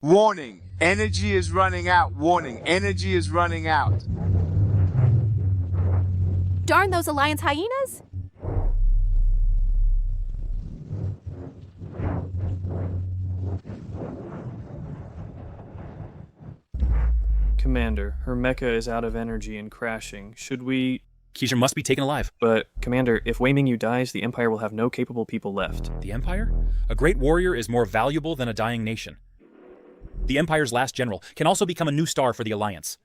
Warning, energy is running out. Warning, energy is running out. Darn those Alliance hyenas! Commander, her mecha is out of energy and crashing. Should we... Keisha must be taken alive. But, Commander, if Wei Mingyu dies, the Empire will have no capable people left. The Empire? A great warrior is more valuable than a dying nation. The Empire's last general can also become a new star for the Alliance.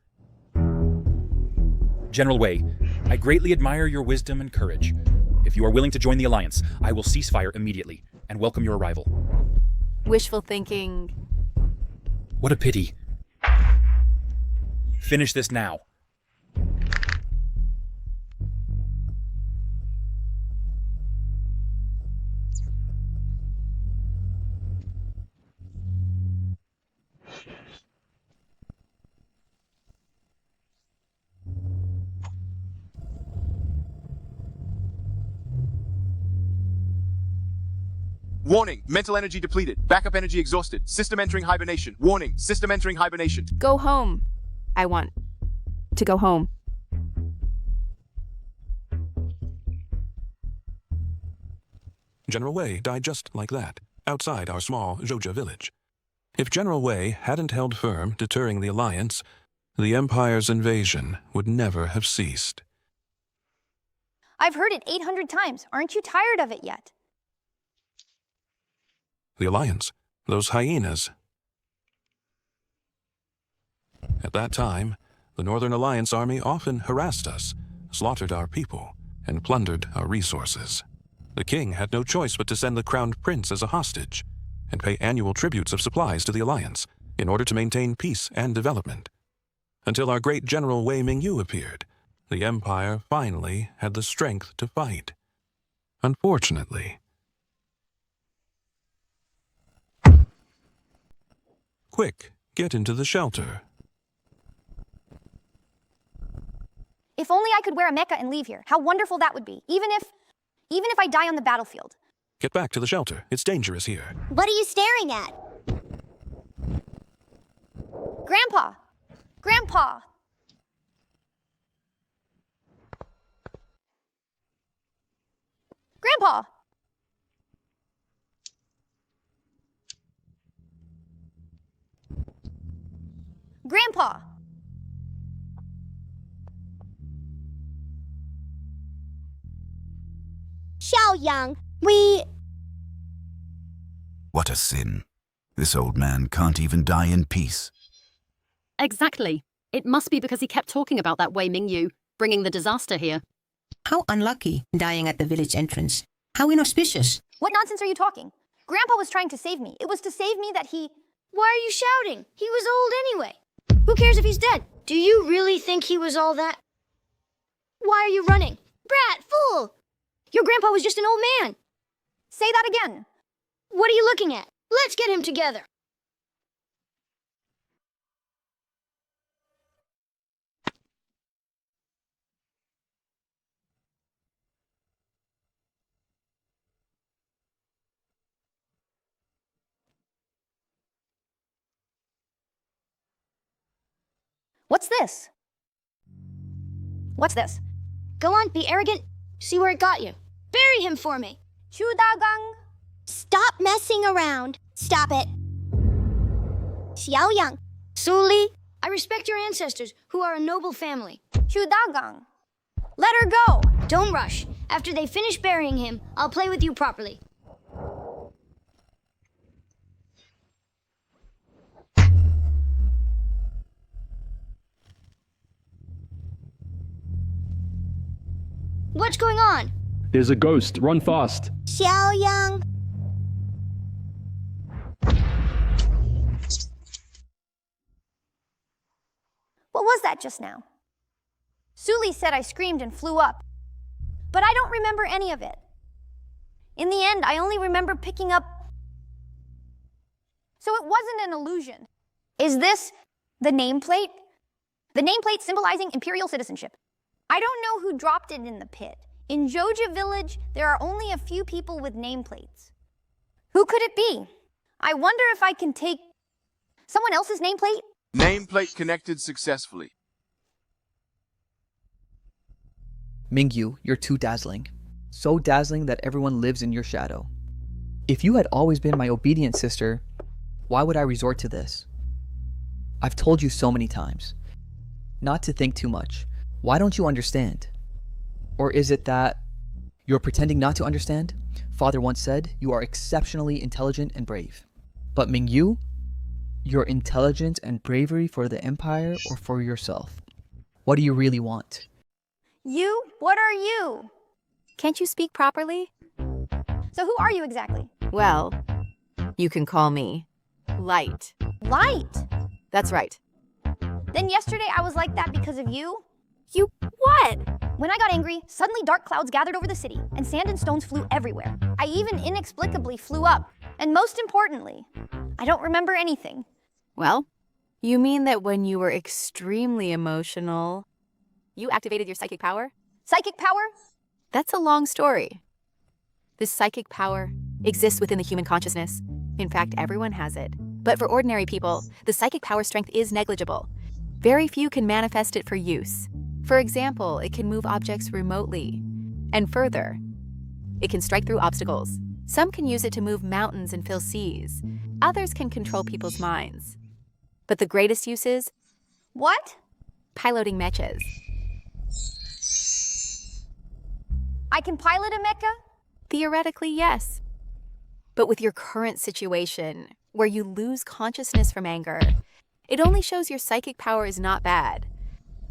General Wei, I greatly admire your wisdom and courage. If you are willing to join the Alliance, I will cease fire immediately and welcome your arrival. Wishful thinking. What a pity. Finish this now. Warning, mental energy depleted. Backup energy exhausted. System entering hibernation. Warning, system entering hibernation. Go home. I want to go home. General Wei died just like that, outside our small Zhoja village. If General Wei hadn't held firm, deterring the Alliance, the Empire's invasion would never have ceased. I've heard it 800 times. Aren't you tired of it yet? The Alliance, those hyenas. At that time, the Northern Alliance army often harassed us, slaughtered our people, and plundered our resources. The king had no choice but to send the crowned prince as a hostage, and pay annual tributes of supplies to the Alliance in order to maintain peace and development. Until our great general Wei Mingyu appeared, the Empire finally had the strength to fight. Unfortunately. Quick, get into the shelter. If only I could wear a mecha and leave here. How wonderful that would be. Even if I die on the battlefield. Get back to the shelter. It's dangerous here. What are you staring at? Grandpa! Grandpa! Grandpa! Grandpa! Xiaoyang, What a sin. This old man can't even die in peace. Exactly. It must be because he kept talking about that Wei Mingyu, bringing the disaster here. How unlucky, dying at the village entrance. How inauspicious. What nonsense are you talking? Grandpa was trying to save me. It was to save me that he... Why are you shouting? He was old anyway. Who cares if he's dead? Do you really think he was all that? Why are you running? Brat, fool! Your grandpa was just an old man. Say that again. What are you looking at? Let's get him together. What's this? What's this? Go on, be arrogant. See where it got you. Bury him for me. Chudagang. Stop messing around. Stop it. Xiaoyang. Suli, I respect your ancestors, who are a noble family. Chudagang. Let her go. Don't rush. After they finish burying him, I'll play with you properly. What's going on? There's a ghost. Run fast. Xiaoyang. What was that just now? Suli said I screamed and flew up, but I don't remember any of it. In the end, I only remember picking up... So it wasn't an illusion. Is this the nameplate? The nameplate symbolizing imperial citizenship. I don't know who dropped it in the pit. In Zhoja village, there are only a few people with nameplates. Who could it be? I wonder if I can take Someone else's nameplate? Nameplate connected successfully. Mingyu, you're too dazzling. So dazzling that everyone lives in your shadow. If you had always been my obedient sister, why would I resort to this? I've told you so many times. Not to think too much. Why don't you understand? Or is it that you're pretending not to understand? Father once said, you are exceptionally intelligent and brave. But Mingyu, your intelligence and bravery for the Empire or for yourself? What do you really want? You? What are you? Can't you speak properly? So who are you exactly? Well, you can call me Light. Light? That's right. Then yesterday I was like that because of you? You what? When I got angry, suddenly dark clouds gathered over the city, and sand and stones flew everywhere. I even inexplicably flew up. And most importantly, I don't remember anything. Well, you mean that when you were extremely emotional, you activated your psychic power? Psychic power? That's a long story. This psychic power exists within the human consciousness. In fact, everyone has it. But for ordinary people, the psychic power strength is negligible. Very few can manifest it for use. For example, it can move objects remotely. And further, it can strike through obstacles. Some can use it to move mountains and fill seas. Others can control people's minds. But the greatest use is... What? Piloting mechas. I can pilot a mecha? Theoretically, yes. But with your current situation, where you lose consciousness from anger, it only shows your psychic power is not bad,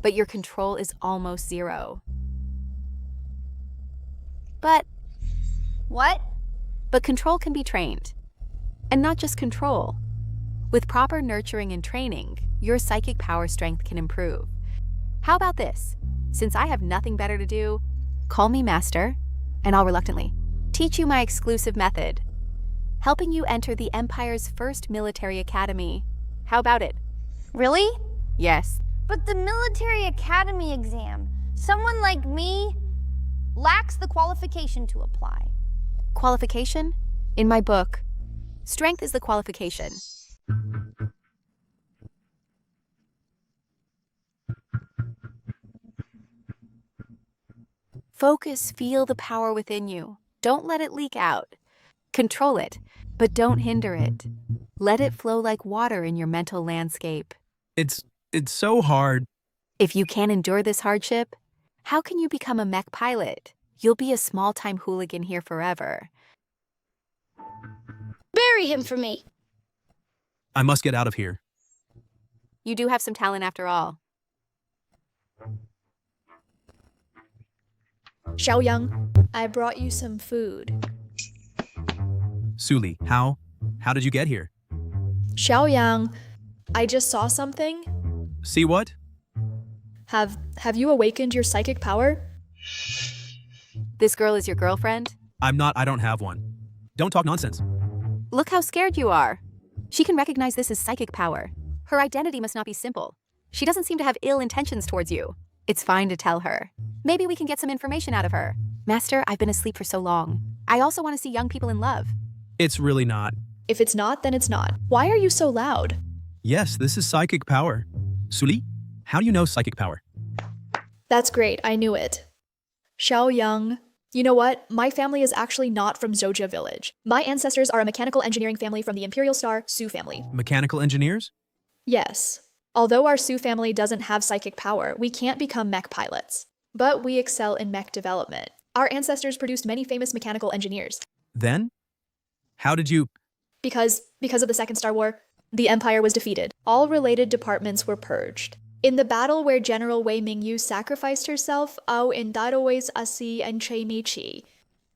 but your control is almost zero. But... What? But control can be trained. And not just control. With proper nurturing and training, your psychic power strength can improve. How about this? Since I have nothing better to do, call me Master, and I'll reluctantly teach you my exclusive method, helping you enter the Empire's first military academy. How about it? Really? Yes. But the military academy exam, someone like me lacks the qualification to apply. Qualification? In my book, strength is the qualification. Focus, feel the power within you. Don't let it leak out. Control it, but don't hinder it. Let it flow like water in your mental landscape. It's so hard. If you can't endure this hardship, how can you become a mech pilot? You'll be a small-time hooligan here forever. Bury him for me. I must get out of here. You do have some talent after all. Xiaoyang, I brought you some food. Suli, how did you get here? Xiaoyang, I just saw something. See what? Have you awakened your psychic power? This girl is your girlfriend? I don't have one. Don't talk nonsense. Look how scared you are. She can recognize this as psychic power. Her identity must not be simple. She doesn't seem to have ill intentions towards you. It's fine to tell her. Maybe we can get some information out of her. Master, I've been asleep for so long. I also want to see young people in love. It's really not. If it's not, then it's not. Why are you so loud? Yes, this is psychic power. Suli, how do you know psychic power? That's great, I knew it. Xiaoyang, you know what? My family is actually not from Zoja village. My ancestors are a mechanical engineering family from the Imperial Star Su family. Mechanical engineers? Yes. Although our Su family doesn't have psychic power, we can't become mech pilots. But we excel in mech development. Our ancestors produced many famous mechanical engineers. Then? How did you... Because of the Second Star War, the Empire was defeated. All related departments were purged. In the battle where General Wei Mingyu sacrificed herself, Ao Indaroes Asi and Che Michi,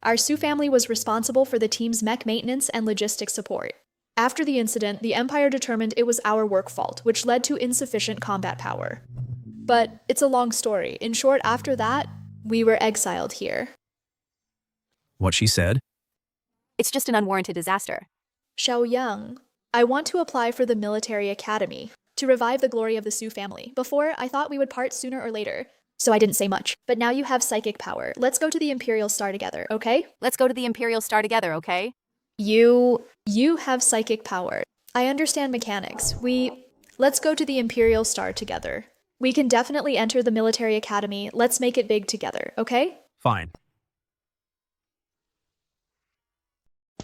our Su family was responsible for the team's mech maintenance and logistics support. After the incident, the Empire determined it was our work fault, which led to insufficient combat power. But it's a long story. In short, after that, we were exiled here. What she said? It's just an unwarranted disaster. Xiaoyang, I want to apply for the military academy to revive the glory of the Su family. Before, I thought we would part sooner or later, so I didn't say much. But now you have psychic power. Let's go to the Imperial Star together, okay? Let's go to the Imperial Star together, okay? You have psychic power. I understand mechanics. Let's go to the Imperial Star together. We can definitely enter the military academy. Let's make it big together, okay? Fine.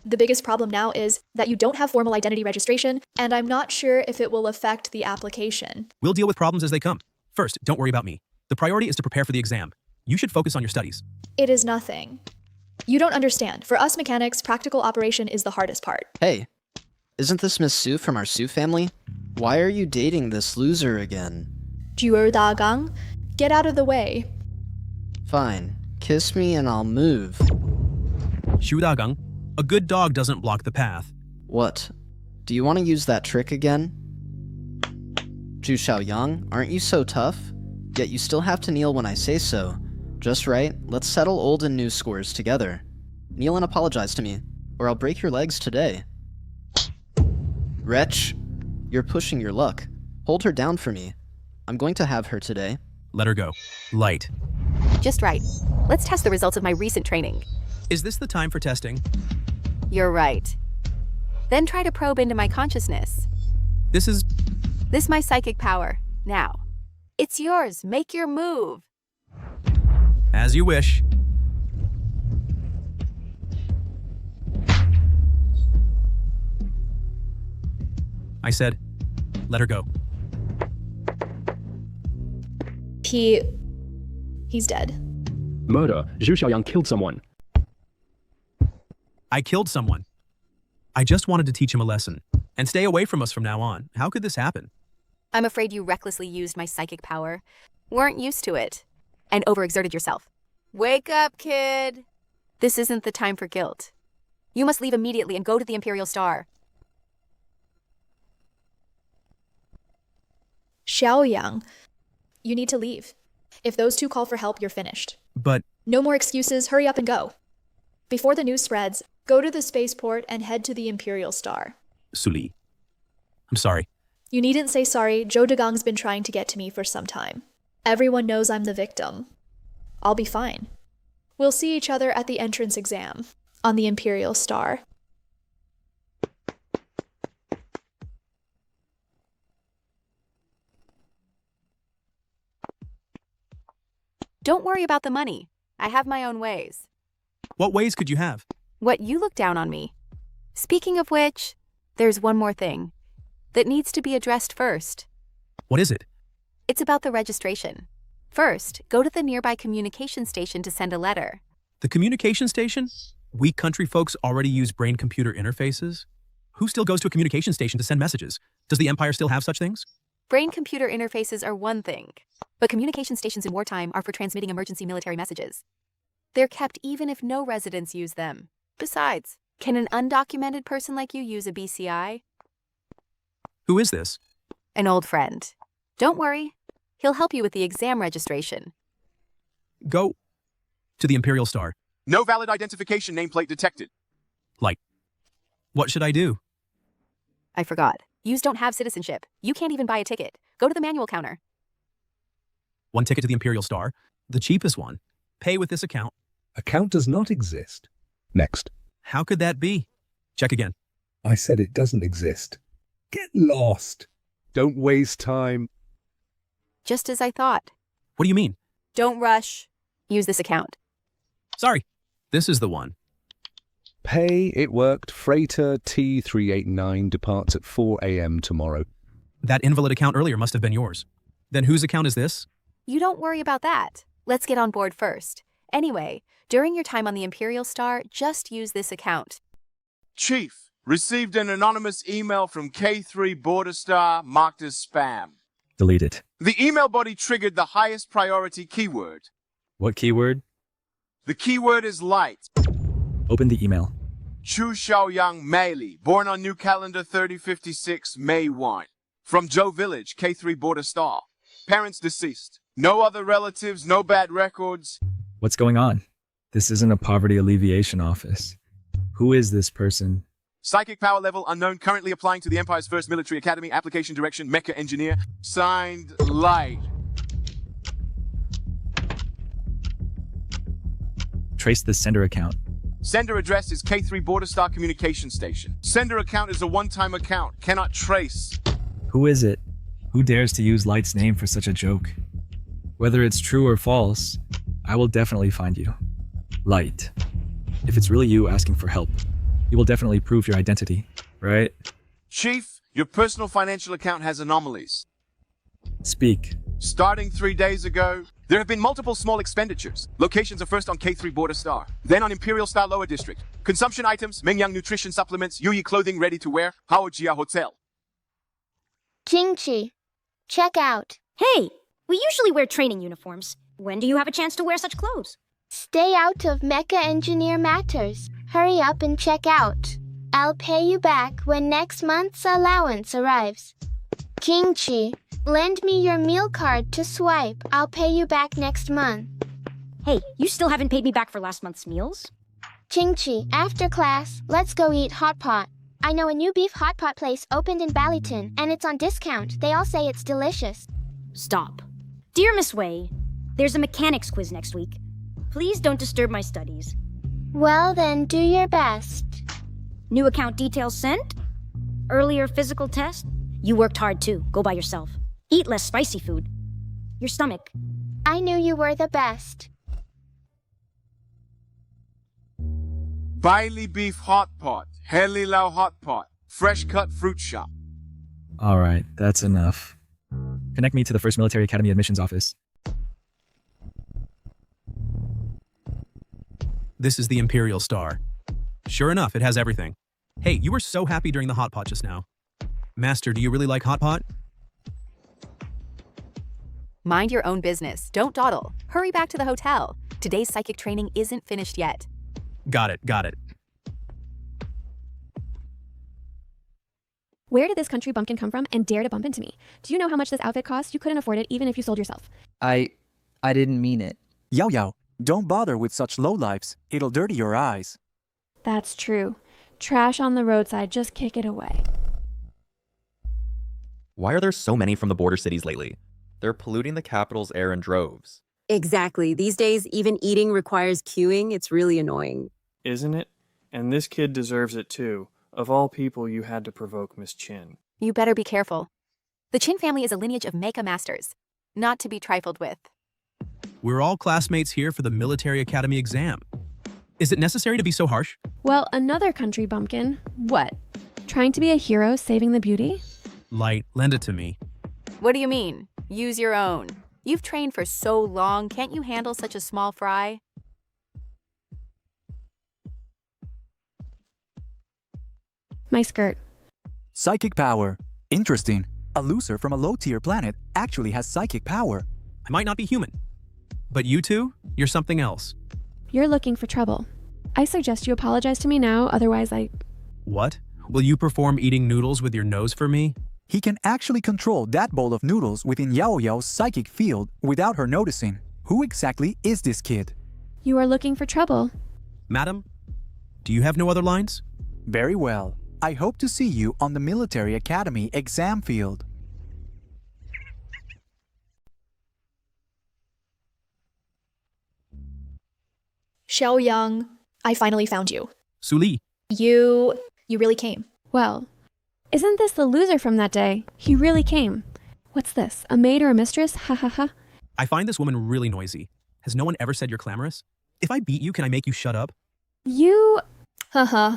The biggest problem now is that you don't have formal identity registration, and I'm not sure if it will affect the application. We'll deal with problems as they come. First, don't worry about me. The priority is to prepare for the exam. You should focus on your studies. It is nothing. You don't understand. For us mechanics, practical operation is the hardest part. Hey, isn't this Miss Sue from our Sue family? Why are you dating this loser again? 举而大纲, get out of the way. Fine. Kiss me and I'll move. Shudagang, a good dog doesn't block the path. What? Do you want to use that trick again? Zhu Xiaoyang, aren't you so tough? Yet you still have to kneel when I say so. Just right, let's settle old and new scores together. Kneel and apologize to me, or I'll break your legs today. Wretch, you're pushing your luck. Hold her down for me. I'm going to have her today. Let her go. Light. Just right. Let's test the results of my recent training. Is this the time for testing? You're right. Then try to probe into my consciousness. This my psychic power. Now. It's yours. Make your move. As you wish. I said, let her go. He's dead. Murder. Zhu Xiaoyang killed someone. I killed someone. I just wanted to teach him a lesson. And stay away from us from now on. How could this happen? I'm afraid you recklessly used my psychic power. Weren't used to it. And overexerted yourself. Wake up, kid. This isn't the time for guilt. You must leave immediately and go to the Imperial Star. Xiaoyang, you need to leave. If those two call for help, you're finished. But... No more excuses. Hurry up and go. Before the news spreads, go to the spaceport and head to the Imperial Star. Suli. I'm sorry. You needn't say sorry. Zhou Degang's been trying to get to me for some time. Everyone knows I'm the victim. I'll be fine. We'll see each other at the entrance exam on the Imperial Star. Don't worry about the money. I have my own ways. What ways could you have? What, you look down on me? Speaking of which, there's one more thing that needs to be addressed first. What is it? It's about the registration. First, go to the nearby communication station to send a letter. The communication station? We country folks already use brain-computer interfaces? Who still goes to a communication station to send messages? Does the Empire still have such things? Brain-computer interfaces are one thing, but communication stations in wartime are for transmitting emergency military messages. They're kept even if no residents use them. Besides, can an undocumented person like you use a BCI? Who is this? An old friend. Don't worry. He'll help you with the exam registration. Go to the Imperial Star. No valid identification nameplate detected. Like, what should I do? I forgot. Yous don't have citizenship. You can't even buy a ticket. Go to the manual counter. One ticket to the Imperial Star, the cheapest one. Pay with this account. Account does not exist. Next. How could that be? Check again. I said it doesn't exist. Get lost. Don't waste time. Just as I thought. What do you mean? Don't rush. Use this account. Sorry. This is the one. Pay, it worked. Freighter T389 departs at 4 a.m. tomorrow. That invalid account earlier must have been yours. Then whose account is this? You don't worry about that. Let's get on board first. Anyway, during your time on the Imperial Star, just use this account. Chief, received an anonymous email from K3 Border Star marked as spam. Delete it. The email body triggered the highest priority keyword. What keyword? The keyword is light. Open the email. Chu Xiaoyang Meili, born on new calendar 3056, May 1. From Zhou Village, K3 Border Star. Parents deceased. No other relatives, no bad records. What's going on? This isn't a poverty alleviation office. Who is this person? Psychic power level unknown, currently applying to the Empire's first military academy, application direction, Mecha engineer. Signed, Light. Trace the sender account. Sender address is K3 Border Star Communication Station. Sender account is a one-time account. Cannot trace. Who is it? Who dares to use Light's name for such a joke? Whether it's true or false, I will definitely find you. Light. If it's really you asking for help, you will definitely prove your identity, right? Chief, your personal financial account has anomalies. Speak. Starting 3 days ago, there have been multiple small expenditures. Locations are first on K3 Border Star, then on Imperial Star Lower District. Consumption items, Mengyang nutrition supplements, Yuyi clothing ready to wear, Haojia Hotel. Jingchi, check out. Hey, we usually wear training uniforms. When do you have a chance to wear such clothes? Stay out of Mecha Engineer matters. Hurry up and check out. I'll pay you back when next month's allowance arrives. Jingchi, lend me your meal card to swipe. I'll pay you back next month. Hey, you still haven't paid me back for last month's meals? Jingchi, after class, let's go eat hot pot. I know a new beef hot pot place opened in Ballyton, and it's on discount. They all say it's delicious. Stop. Dear Miss Wei, there's a mechanics quiz next week. Please don't disturb my studies. Well then, do your best. New account details sent? Earlier physical test? You worked hard too. Go by yourself. Eat less spicy food. Your stomach. I knew you were the best. Bailey Beef Hot Pot, Heli Lao Hot Pot, Fresh Cut Fruit Shop. Alright, that's enough. Connect me to the First Military Academy admissions office. This is the Imperial Star. Sure enough, it has everything. Hey, you were so happy during the hot pot just now. Master, do you really like hot pot? Mind your own business. Don't dawdle. Hurry back to the hotel. Today's psychic training isn't finished yet. Got it, got it. Where did this country bumpkin come from and dare to bump into me? Do you know how much this outfit costs? You couldn't afford it even if you sold yourself. I didn't mean it. Yao Yao, don't bother with such lowlifes. It'll dirty your eyes. That's true. Trash on the roadside, just kick it away. Why are there so many from the border cities lately? They're polluting the capital's air in droves. Exactly. These days, even eating requires queuing. It's really annoying. Isn't it? And this kid deserves it too. Of all people, you had to provoke Miss Chin. You better be careful. The Chin family is a lineage of Mecha masters, not to be trifled with. We're all classmates here for the Military Academy exam. Is it necessary to be so harsh? Well, another country bumpkin. What? Trying to be a hero saving the beauty? Light, lend it to me. What do you mean? Use your own. You've trained for so long, can't you handle such a small fry? My skirt. Psychic power. Interesting. A loser from a low-tier planet actually has psychic power. I might not be human, but you two, you're something else. You're looking for trouble. I suggest you apologize to me now, otherwise What? Will you perform eating noodles with your nose for me? He can actually control that bowl of noodles within Yao Yao's psychic field without her noticing. Who exactly is this kid? You are looking for trouble. Madam, do you have no other lines? Very well. I hope to see you on the Military Academy exam field. Xiaoyang, I finally found you. Suli. You really came. Well, isn't this the loser from that day? He really came. What's this, a maid or a mistress? Ha ha ha. I find this woman really noisy. Has no one ever said you're clamorous? If I beat you, can I make you shut up? You... Haha.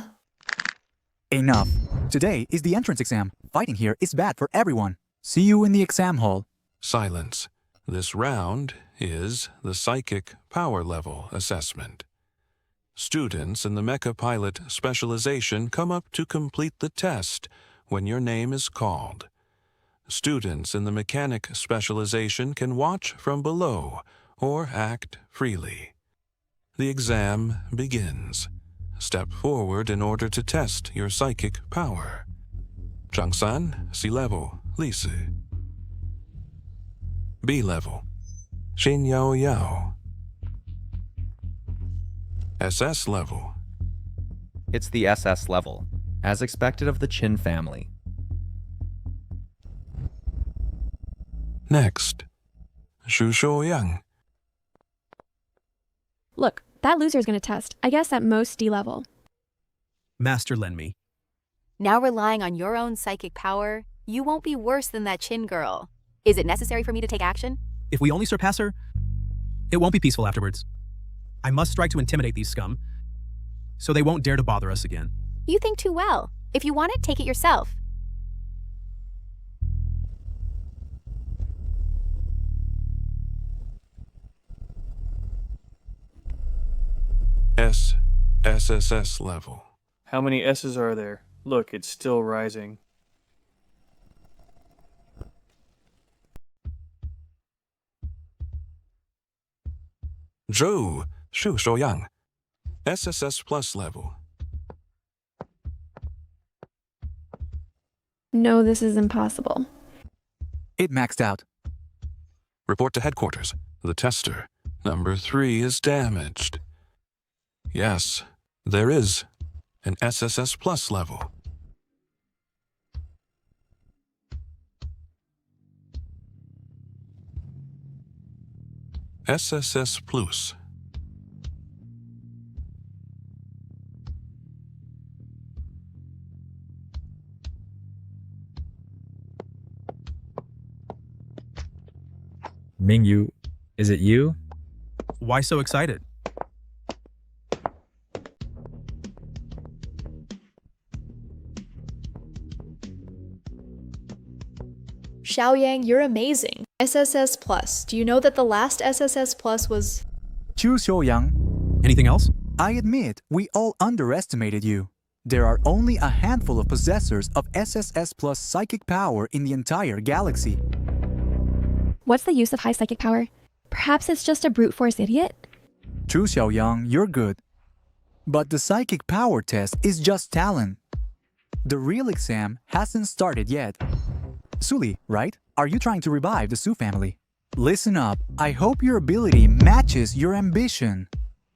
Enough. Today is the entrance exam. Fighting here is bad for everyone. See you in the exam hall. Silence. This round is the Psychic Power Level Assessment. Students in the Mecha Pilot specialization come up to complete the test when your name is called. Students in the Mechanic specialization can watch from below or act freely. The exam begins. Step forward in order to test your psychic power. Changsan, C level, Lisi. B level, Xin Yao Yao. SS level. It's the SS level, as expected of the Chin family. Next, Shu Shouyang. Look, That loser's gonna test, I guess at most D level. Master lend me. Now relying on your own psychic power, you won't be worse than that Chin girl. Is it necessary for me to take action? If we only surpass her, it won't be peaceful afterwards. I must strike to intimidate these scum, so they won't dare to bother us again. You think too well. If you want it, take it yourself. SSS level. How many S's are there? Look, it's still rising. Zhou Shu Shouyang. SSS plus level. No, this is impossible. It maxed out. Report to headquarters. The tester, number 3, is damaged. Yes, there is an SSS plus level. SSS plus. Mingyu, is it you? Why so excited? Xiaoyang, you're amazing. SSS Plus. Do you know that the last SSS Plus was... Chu Xiaoyang. Anything else? I admit, we all underestimated you. There are only a handful of possessors of SSS Plus psychic power in the entire galaxy. What's the use of high psychic power? Perhaps it's just a brute force idiot? Chu Xiaoyang, you're good. But the psychic power test is just talent. The real exam hasn't started yet. Suli, right? Are you trying to revive the Su family? Listen up. I hope your ability matches your ambition.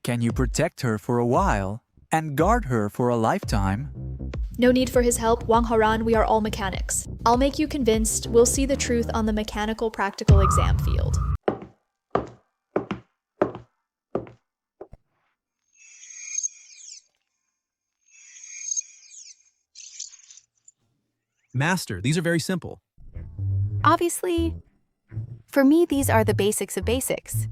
Can you protect her for a while and guard her for a lifetime? No need for his help, Wang Haran, we are all mechanics. I'll make you convinced. We'll see the truth on the mechanical practical exam field. Master, these are very simple. Obviously, for me, these are the basics of basics.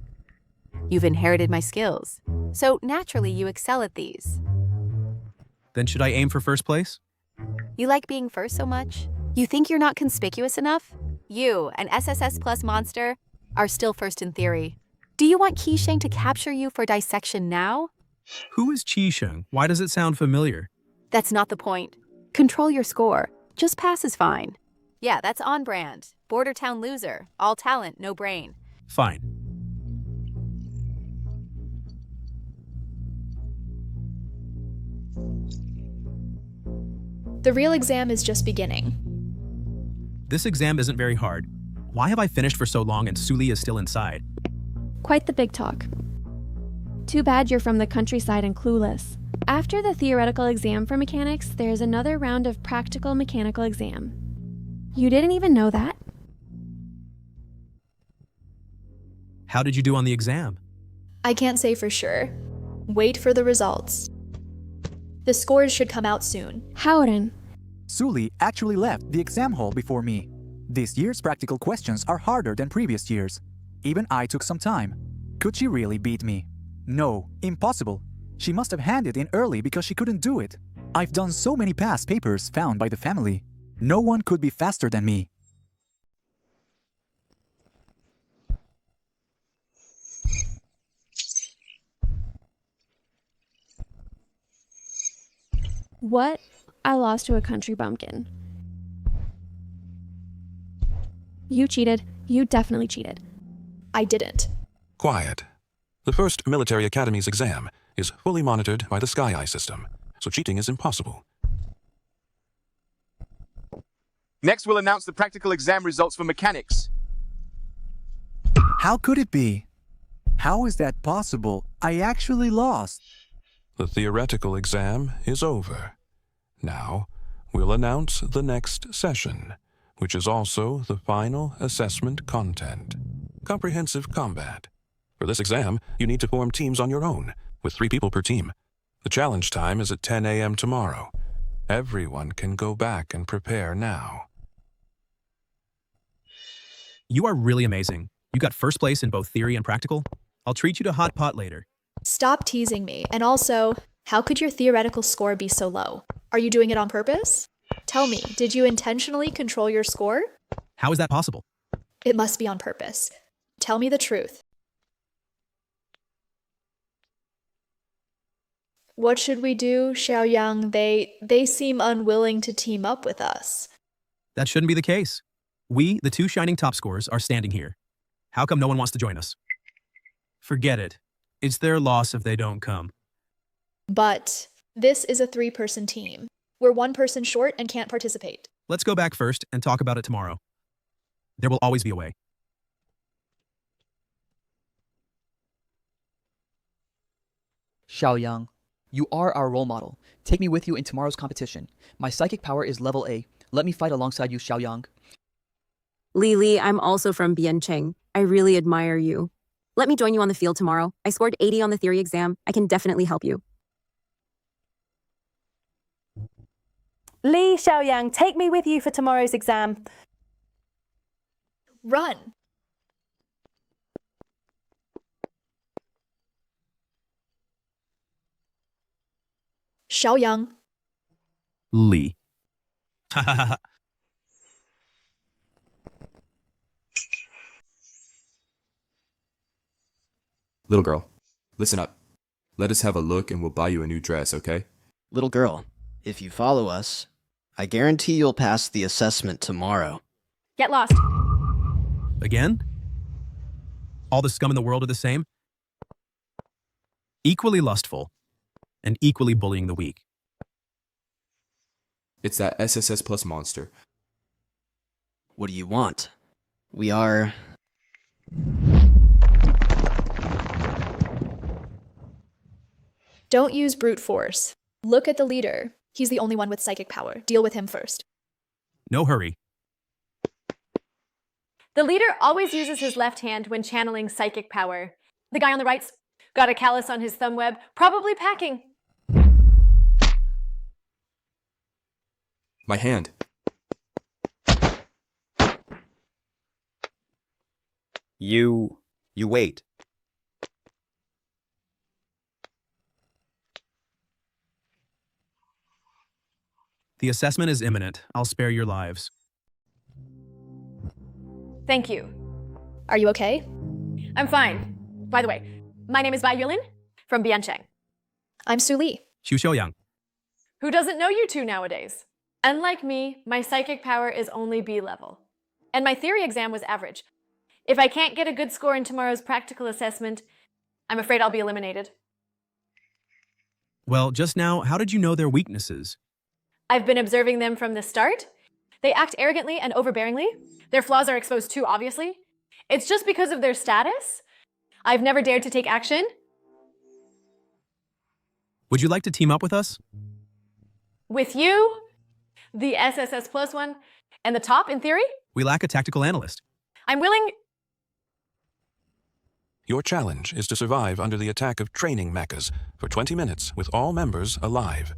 You've inherited my skills, so naturally you excel at these. Then should I aim for first place? You like being first so much? You think you're not conspicuous enough? You, an SSS Plus monster, are still first in theory. Do you want Qisheng to capture you for dissection now? Who is Qisheng? Why does it sound familiar? That's not the point. Control your score. Just pass is fine. Yeah, that's on brand. Border town loser. All talent, no brain. Fine. The real exam is just beginning. This exam isn't very hard. Why have I finished for so long and Suli is still inside? Quite the big talk. Too bad you're from the countryside and clueless. After the theoretical exam for mechanics, there's another round of practical mechanical exam. You didn't even know that? How did you do on the exam? I can't say for sure. Wait for the results. The scores should come out soon. Howden. Suli actually left the exam hall before me. This year's practical questions are harder than previous years. Even I took some time. Could she really beat me? No, impossible. She must have handed in early because she couldn't do it. I've done so many past papers found by the family. No one could be faster than me. What? I lost to a country bumpkin. You cheated. You definitely cheated. I didn't. Quiet. The first military academy's exam is fully monitored by the Sky Eye system, so cheating is impossible. Next, we'll announce the practical exam results for mechanics. How could it be? How is that possible? I actually lost. The theoretical exam is over. Now, we'll announce the next session, which is also the final assessment content. Comprehensive combat. For this exam, you need to form teams on your own. with 3 people per team. The challenge time is at 10 a.m. tomorrow. Everyone can go back and prepare now. You are really amazing. You got first place in both theory and practical. I'll treat you to hot pot later. Stop teasing me. And also, how could your theoretical score be so low? Are you doing it on purpose? Tell me, did you intentionally control your score? How is that possible? It must be on purpose. Tell me the truth. What should we do, Xiaoyang? They seem unwilling to team up with us. That shouldn't be the case. We, the 2 shining top scorers, are standing here. How come no one wants to join us? Forget it. It's their loss if they don't come. But this is a 3-person team. We're 1 person short and can't participate. Let's go back first and talk about it tomorrow. There will always be a way. Xiaoyang, you are our role model. Take me with you in tomorrow's competition. My psychic power is level A. Let me fight alongside you, Xiaoyang. Lily, I'm also from Biancheng. I really admire you. Let me join you on the field tomorrow. I scored 80 on the theory exam. I can definitely help you. Li Xiaoyang, take me with you for tomorrow's exam. Run! Xiaoyang. Li. Little girl, listen up. Let us have a look and we'll buy you a new dress, okay? Little girl, if you follow us, I guarantee you'll pass the assessment tomorrow. Get lost. Again? All the scum in the world are the same? Equally lustful and equally bullying the weak. It's that SSS plus monster. What do you want? We are... Don't use brute force. Look at the leader. He's the only one with psychic power. Deal with him first. No hurry. The leader always uses his left hand when channeling psychic power. The guy on the right's got a callus on his thumb web, probably packing. My hand. You wait. The assessment is imminent. I'll spare your lives. Thank you. Are you okay? I'm fine. By the way, my name is Bai Yulin from Biancheng. I'm Su Li. Xu Xiaoyang. Who doesn't know you two nowadays? Unlike me, my psychic power is only B level. And my theory exam was average. If I can't get a good score in tomorrow's practical assessment, I'm afraid I'll be eliminated. Well, just now, how did you know their weaknesses? I've been observing them from the start. They act arrogantly and overbearingly. Their flaws are exposed too obviously. It's just because of their status. I've never dared to take action. Would you like to team up with us? With you, the SSS plus one, and the top in theory? We lack a tactical analyst. I'm willing. Your challenge is to survive under the attack of training mechas for 20 minutes with all members alive.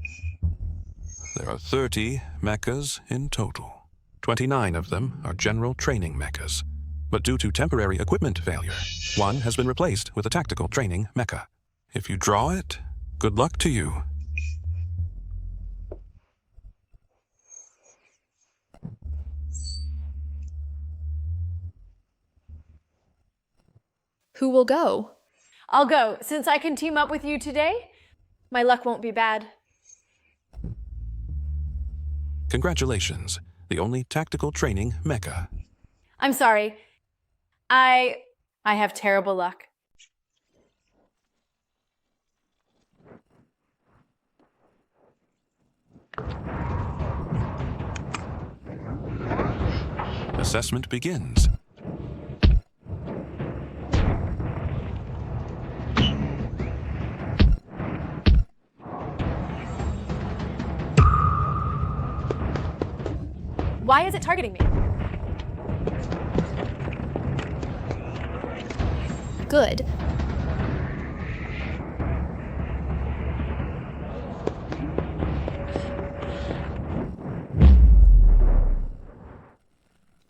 There are 30 mechas in total. 29 of them are general training mechas. But due to temporary equipment failure, one has been replaced with a tactical training mecha. If you draw it, good luck to you. Who will go? I'll go. Since I can team up with you today, my luck won't be bad. Congratulations, the only tactical training mecha. I'm sorry. I have terrible luck. Assessment begins. Why is it targeting me? Good.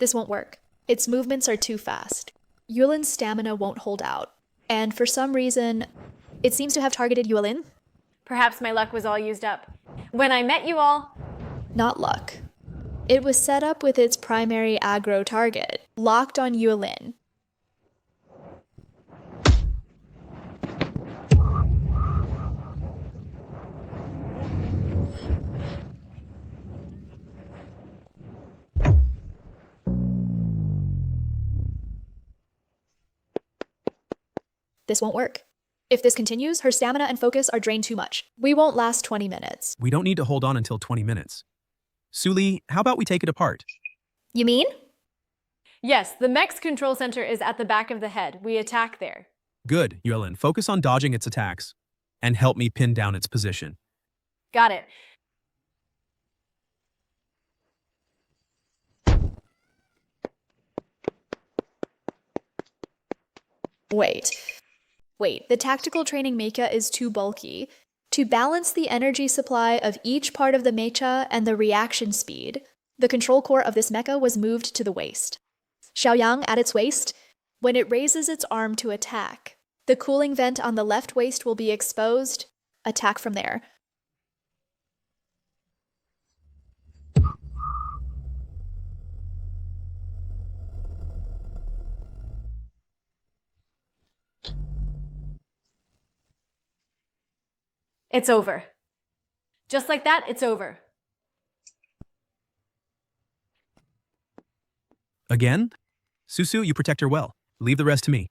This won't work. Its movements are too fast. Yulin's stamina won't hold out. And for some reason, it seems to have targeted Yulin. Perhaps my luck was all used up. When I met you all... Not luck. It was set up with its primary aggro target, locked on Yulin. This won't work. If this continues, her stamina and focus are drained too much. We won't last 20 minutes. We don't need to hold on until 20 minutes. Suli, how about we take it apart? You mean? Yes, the mech's control center is at the back of the head. We attack there. Good, Yulin. Focus on dodging its attacks. And help me pin down its position. Got it. Wait, the tactical training mecha is too bulky. To balance the energy supply of each part of the mecha and the reaction speed, the control core of this mecha was moved to the waist. Xiaoyang at its waist, when it raises its arm to attack, the cooling vent on the left waist will be exposed. Attack from there. It's over. Just like that, it's over. Again? Susu, you protect her well. Leave the rest to me.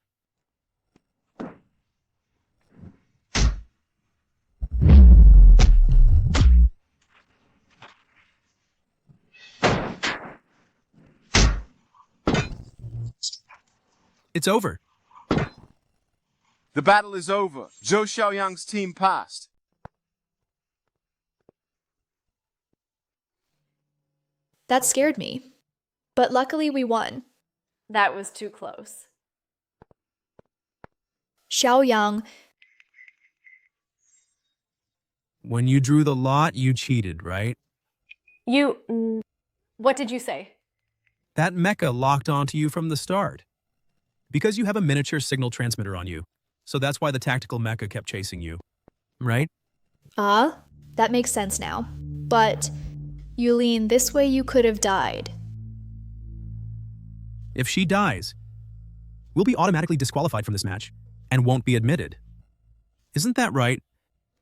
It's over. The battle is over. Zhou Xiaoyang's team passed. That scared me. But luckily we won. That was too close. Xiaoyang. When you drew the lot, you cheated, right? What did you say? That mecha locked onto you from the start. Because you have a miniature signal transmitter on you. So that's why the tactical mecha kept chasing you. Right? That makes sense now. But, Yulin, this way you could have died. If she dies, we'll be automatically disqualified from this match and won't be admitted. Isn't that right?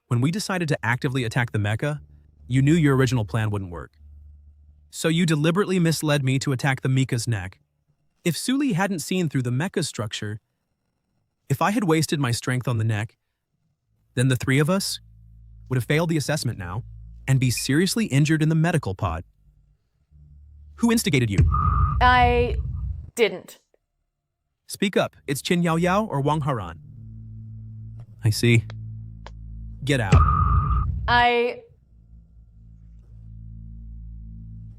When we decided to actively attack the mecha, you knew your original plan wouldn't work. So you deliberately misled me to attack the Mika's neck. If Suli hadn't seen through the mecha's structure, if I had wasted my strength on the neck, then the three of us would have failed the assessment now and be seriously injured in the medical pod. Who instigated you? I didn't. Speak up. It's Qin Yao Yao or Wang Haran? I see. Get out.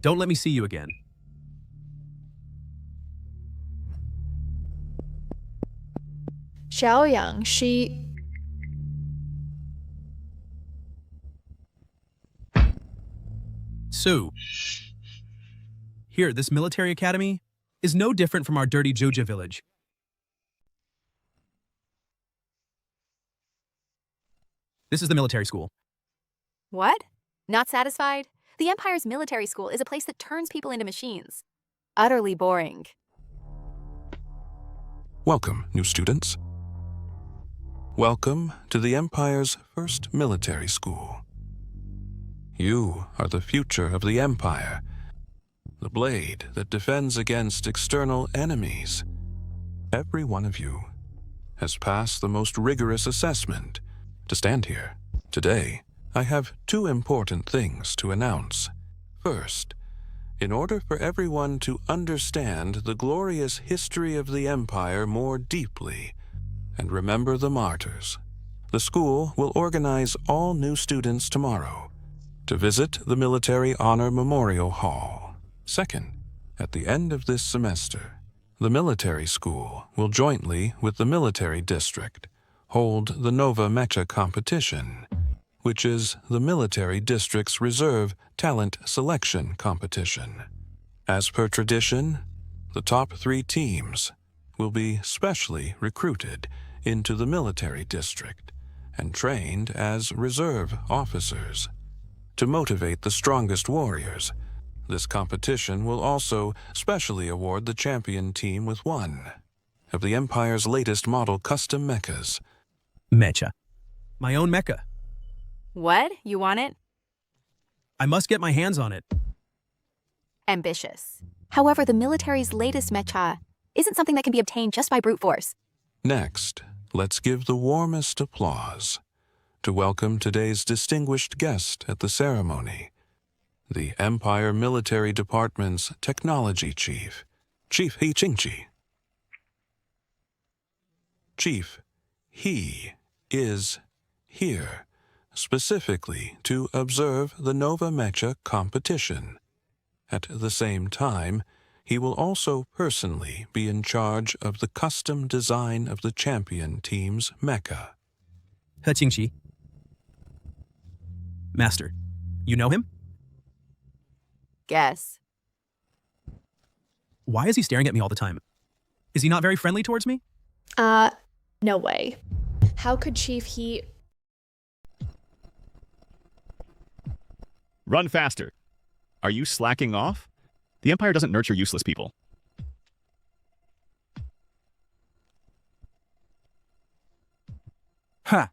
Don't let me see you again. Xiaoyang, she... Sue. Here, this military academy is no different from our dirty Joja village. This is the military school. What? Not satisfied? The Empire's military school is a place that turns people into machines. Utterly boring. Welcome, new students. Welcome to the Empire's first military school. You are the future of the Empire, the blade that defends against external enemies. Every one of you has passed the most rigorous assessment to stand here. Today, I have two important things to announce. First, in order for everyone to understand the glorious history of the Empire more deeply and remember the martyrs, the school will organize all new students tomorrow to visit the Military Honor Memorial Hall. Second, at the end of this semester, the military school will jointly with the military district hold the Nova Mecha competition, which is the military district's reserve talent selection competition. As per tradition, The top 3 teams will be specially recruited into the military district and trained as reserve officers. To motivate the strongest warriors, this competition will also specially award the champion team with one of the Empire's latest model custom mechas. Mecha. My own mecha. What? You want it? I must get my hands on it. Ambitious. However, the military's latest mecha isn't something that can be obtained just by brute force. Next, let's give the warmest applause to welcome today's distinguished guest at the ceremony, the Empire Military Department's Technology Chief, Chief He Chingchi. Chief, he is here specifically to observe the Nova Mecha competition. At the same time, he will also personally be in charge of the custom design of the champion team's mecha. Hachingchi. Master, you know him? Guess. Why is he staring at me all the time? Is he not very friendly towards me? No way. How could Chief he... Run faster. Are you slacking off? The Empire doesn't nurture useless people. Ha!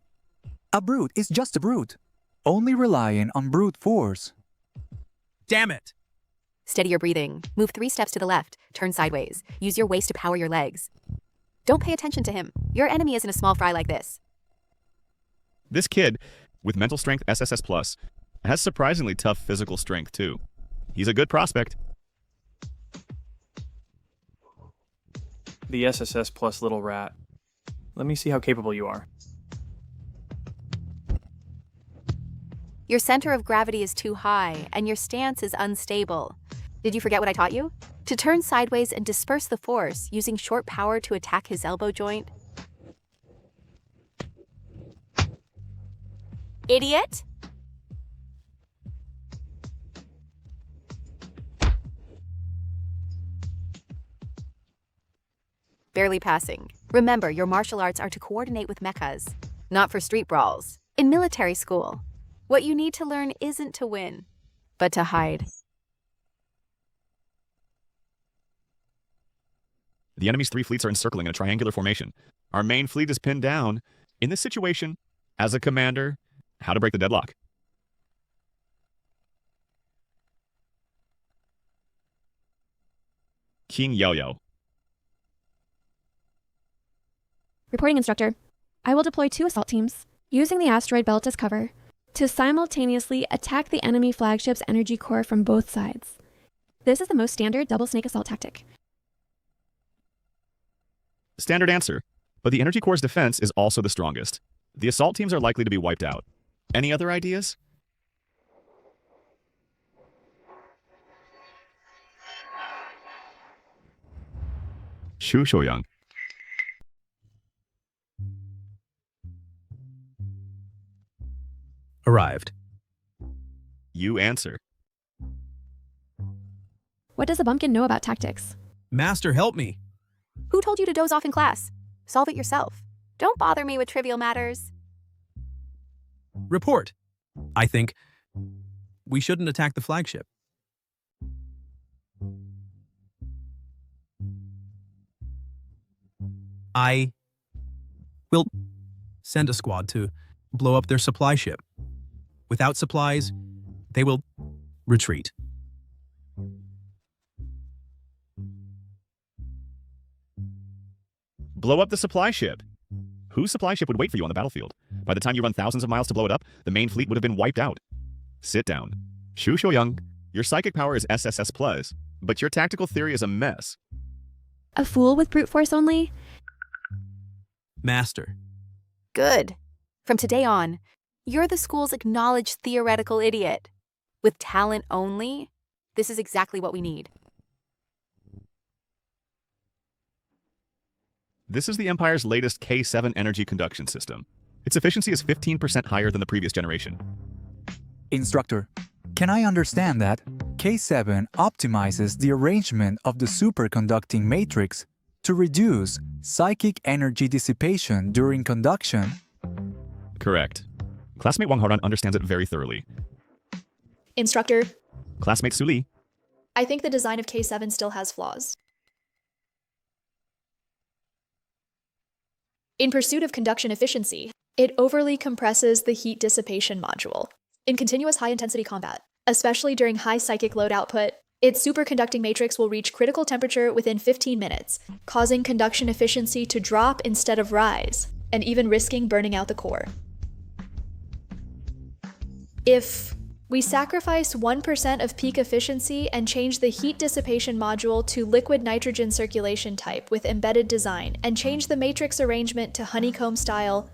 A brute is just a brute, only relying on brute force. Damn it! Steady your breathing. Move 3 steps to the left. Turn sideways. Use your waist to power your legs. Don't pay attention to him. Your enemy isn't a small fry like this. This kid, with mental strength SSS+, has surprisingly tough physical strength too. He's a good prospect. The SSS plus little rat. Let me see how capable you are. Your center of gravity is too high, and your stance is unstable. Did you forget what I taught you? To turn sideways and disperse the force, using short power to attack his elbow joint. Idiot! Barely passing. Remember, your martial arts are to coordinate with mechas, not for street brawls. In military school, what you need to learn isn't to win, but to hide. The enemy's 3 fleets are encircling in a triangular formation. Our main fleet is pinned down. In this situation, as a commander, how to break the deadlock? King Yao Yao. Reporting instructor. I will deploy 2 assault teams, using the asteroid belt as cover, to simultaneously attack the enemy flagship's energy core from both sides. This is the most standard double snake assault tactic. Standard answer, but the energy core's defense is also the strongest. The assault teams are likely to be wiped out. Any other ideas? Shu Shouyang. Arrived. You answer. What does a bumpkin know about tactics? Master, help me. Who told you to doze off in class? Solve it yourself. Don't bother me with trivial matters. Report. I think we shouldn't attack the flagship. I will send a squad to blow up their supply ship. Without supplies, they will retreat. Blow up the supply ship. Whose supply ship would wait for you on the battlefield? By the time you run thousands of miles to blow it up, the main fleet would have been wiped out. Sit down. Shu Shouyang, your psychic power is SSS+, but your tactical theory is a mess. A fool with brute force only? Master. Good. From today on, you're the school's acknowledged theoretical idiot. With talent only, this is exactly what we need. This is the Empire's latest K7 energy conduction system. Its efficiency is 15% higher than the previous generation. Instructor, can I understand that K7 optimizes the arrangement of the superconducting matrix to reduce psychic energy dissipation during conduction. Correct. Classmate Wang Haran understands it very thoroughly. Instructor, Classmate Su Li, I think the design of K7 still has flaws. In pursuit of conduction efficiency, it overly compresses the heat dissipation module. In continuous high-intensity combat, especially during high psychic load output, its superconducting matrix will reach critical temperature within 15 minutes, causing conduction efficiency to drop instead of rise, and even risking burning out the core. If we sacrifice 1% of peak efficiency and change the heat dissipation module to liquid nitrogen circulation type with embedded design, and change the matrix arrangement to honeycomb style,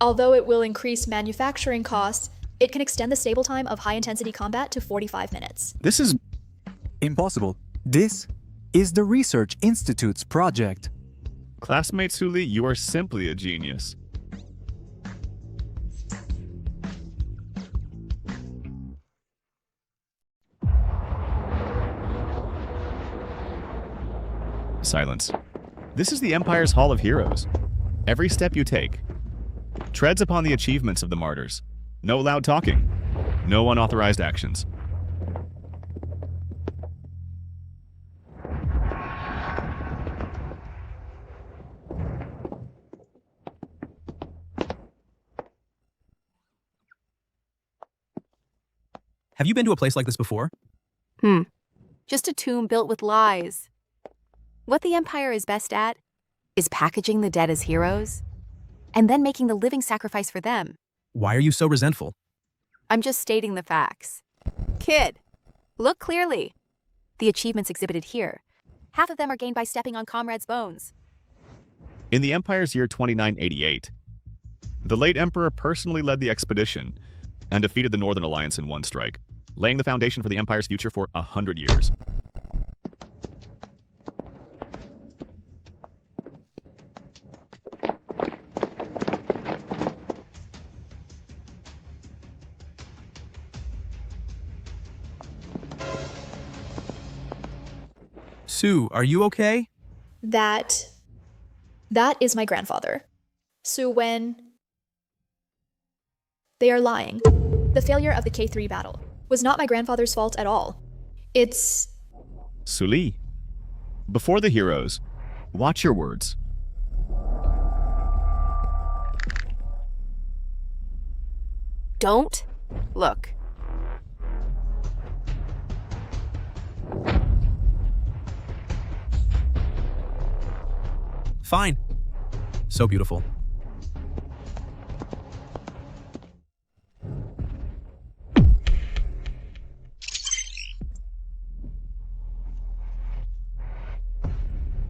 although it will increase manufacturing costs, it can extend the stable time of high-intensity combat to 45 minutes. This is impossible. This is the Research Institute's project. Classmate Su Li, you are simply a genius. Silence. This is the Empire's Hall of Heroes. Every step you take treads upon the achievements of the martyrs. No loud talking. No unauthorized actions. Have you been to a place like this before? Just a tomb built with lies. What the Empire is best at is packaging the dead as heroes and then making the living sacrifice for them. Why are you so resentful? I'm just stating the facts. Kid, look clearly. The achievements exhibited here, half of them are gained by stepping on comrades' bones. In the Empire's year 2988, the late Emperor personally led the expedition and defeated the Northern Alliance in one strike, laying the foundation for the Empire's future for 100 years. Sue, are you okay? That is my grandfather. Su Wen. They are lying. The failure of the K3 battle was not my grandfather's fault at all. It's... Su Li, before the heroes, watch your words. Don't look. Fine. So beautiful.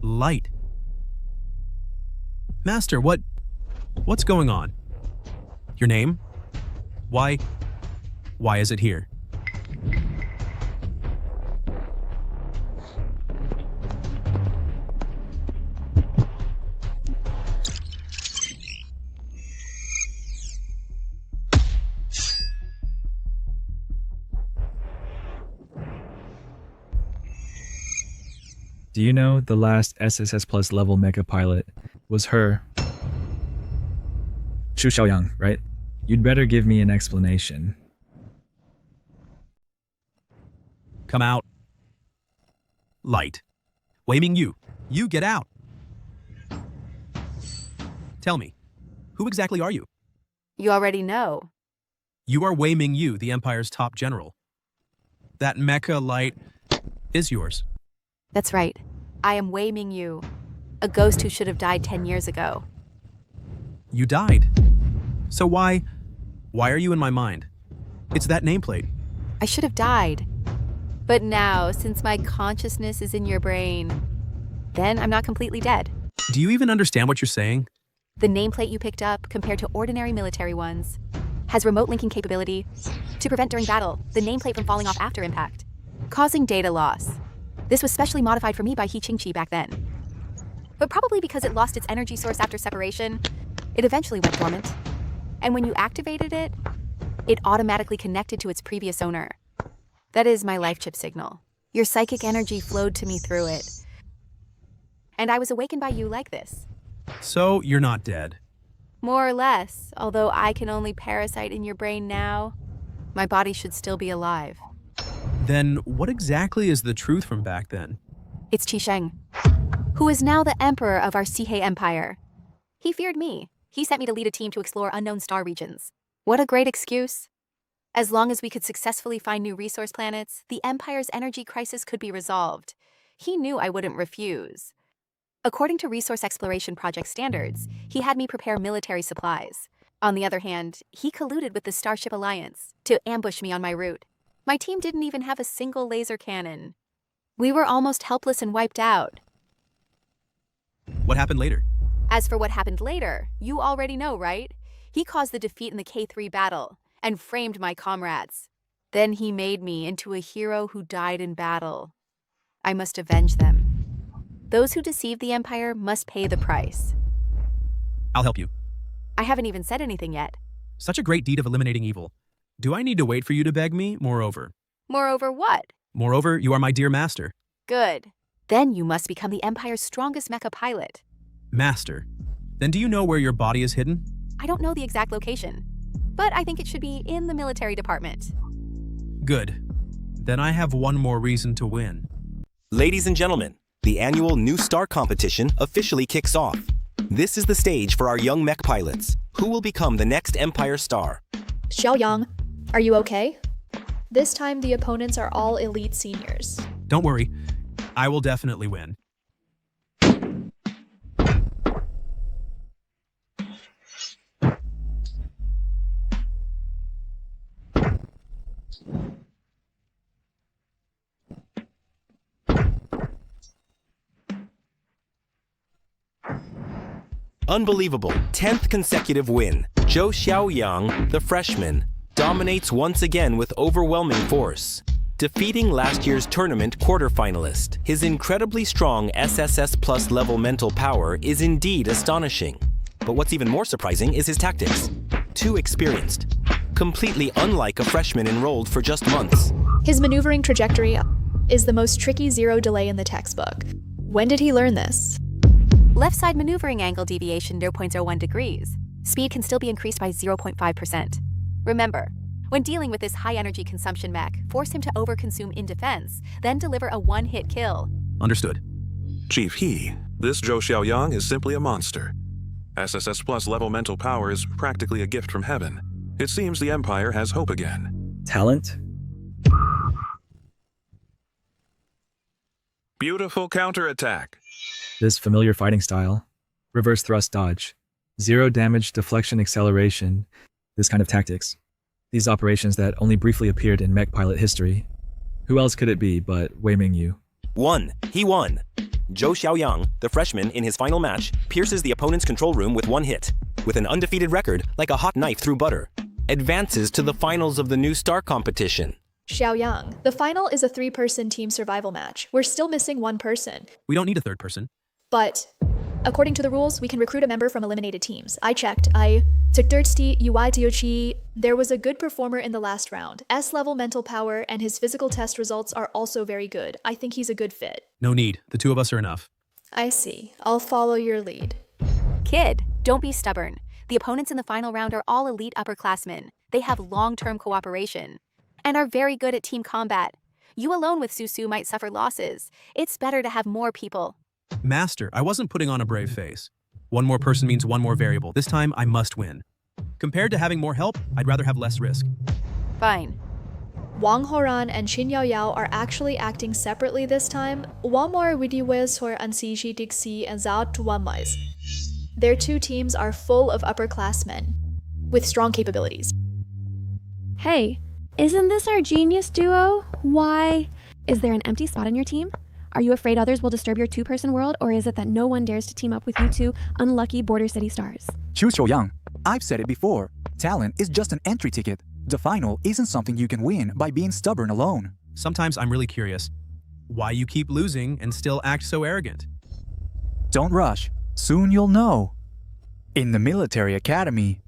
Light. Master, what's going on? Your name? Why is it here? Do you know the last SSS Plus level Mecha pilot was her? Xu Xiaoyang, right? You'd better give me an explanation. Come out. Light. Wei Mingyu, you get out. Tell me, who exactly are you? You already know. You are Wei Mingyu, the Empire's top general. That Mecha Light is yours. That's right. I am Wei Mingyu, a ghost who should have died 10 years ago. You died. So why are you in my mind? It's that nameplate. I should have died. But now, since my consciousness is in your brain, then I'm not completely dead. Do you even understand what you're saying? The nameplate you picked up, compared to ordinary military ones, has remote linking capability to prevent during battle the nameplate from falling off after impact, causing data loss. This was specially modified for me by He Qingqi back then. But probably because it lost its energy source after separation, it eventually went dormant. And when you activated it, It automatically connected to its previous owner. That is my life chip signal. Your psychic energy flowed to me through it. And I was awakened by you like this. So, you're not dead. More or less, although I can only parasite in your brain now. My body should still be alive. Then, what exactly is the truth from back then? It's Qisheng, who is now the emperor of our Sihei Empire. He feared me. He sent me to lead a team to explore unknown star regions. What a great excuse. As long as we could successfully find new resource planets, the Empire's energy crisis could be resolved. He knew I wouldn't refuse. According to Resource Exploration Project standards, he had me prepare military supplies. On the other hand, he colluded with the Starship Alliance to ambush me on my route. My team didn't even have a single laser cannon. We were almost helpless and wiped out. What happened later? As for what happened later, you already know, right? He caused the defeat in the K3 battle and framed my comrades. Then he made me into a hero who died in battle. I must avenge them. Those who deceive the Empire must pay the price. I'll help you. I haven't even said anything yet. Such a great deed of eliminating evil. Do I need to wait for you to beg me? Moreover. Moreover what? Moreover, you are my dear master. Good. Then you must become the Empire's strongest mecha pilot. Master. Then do you know where your body is hidden? I don't know the exact location, but I think it should be in the military department. Good. Then I have one more reason to win. Ladies and gentlemen, the annual New Star competition officially kicks off. This is the stage for our young mech pilots, who will become the next Empire star. Xiaoyang, are you okay? This time the opponents are all elite seniors. Don't worry. I will definitely win. Unbelievable 10th consecutive win. Zhou Xiaoyang, the freshman, dominates once again with overwhelming force, defeating last year's tournament quarterfinalist. His incredibly strong SSS plus level mental power is indeed astonishing. But what's even more surprising is his tactics. Too experienced, completely unlike a freshman enrolled for just months. His maneuvering trajectory is the most tricky zero delay in the textbook. When did he learn this? Left side maneuvering angle deviation 0.01 degrees. Speed can still be increased by 0.5%. Remember, when dealing with this high energy consumption mech, force him to overconsume in defense, then deliver a one-hit kill. Understood. Chief He, this Zhou Xiaoyang is simply a monster. SSS plus level mental power is practically a gift from heaven. It seems the Empire has hope again. Talent? Beautiful counterattack. This familiar fighting style. Reverse thrust dodge. Zero damage, deflection, acceleration. This kind of tactics. These operations that only briefly appeared in mech pilot history. Who else could it be but Wei Mingyu? He won. Zhou Xiaoyang, the freshman in his final match, pierces the opponent's control room with one hit. With an undefeated record, like a hot knife through butter, advances to the finals of the New Star competition. Xiaoyang, the final is a 3-person team survival match. We're still missing one person. We don't need a third person. But according to the rules, we can recruit a member from eliminated teams. I checked. There was a good performer in the last round. S-level mental power and his physical test results are also very good. I think he's a good fit. No need. The two of us are enough. I see. I'll follow your lead. Kid, don't be stubborn. The opponents in the final round are all elite upperclassmen. They have long-term cooperation and are very good at team combat. You alone with Susu might suffer losses. It's better to have more people. Master, I wasn't putting on a brave face. One more person means one more variable. This time, I must win. Compared to having more help, I'd rather have less risk. Fine. Wang Horan and Qin Yaoyao are actually acting separately this time. One more Widiwes or Ansiji Dixie and Zhao Tuanmais. Their two teams are full of upperclassmen with strong capabilities. Hey, isn't this our genius duo? Why? Is there an empty spot on your team? Are you afraid others will disturb your two-person world, or is it that no one dares to team up with you two unlucky border city stars? Zhou Xiaoyang, I've said it before. Talent is just an entry ticket. The final isn't something you can win by being stubborn alone. Sometimes I'm really curious why you keep losing and still act so arrogant. Don't rush. Soon you'll know. In the military academy,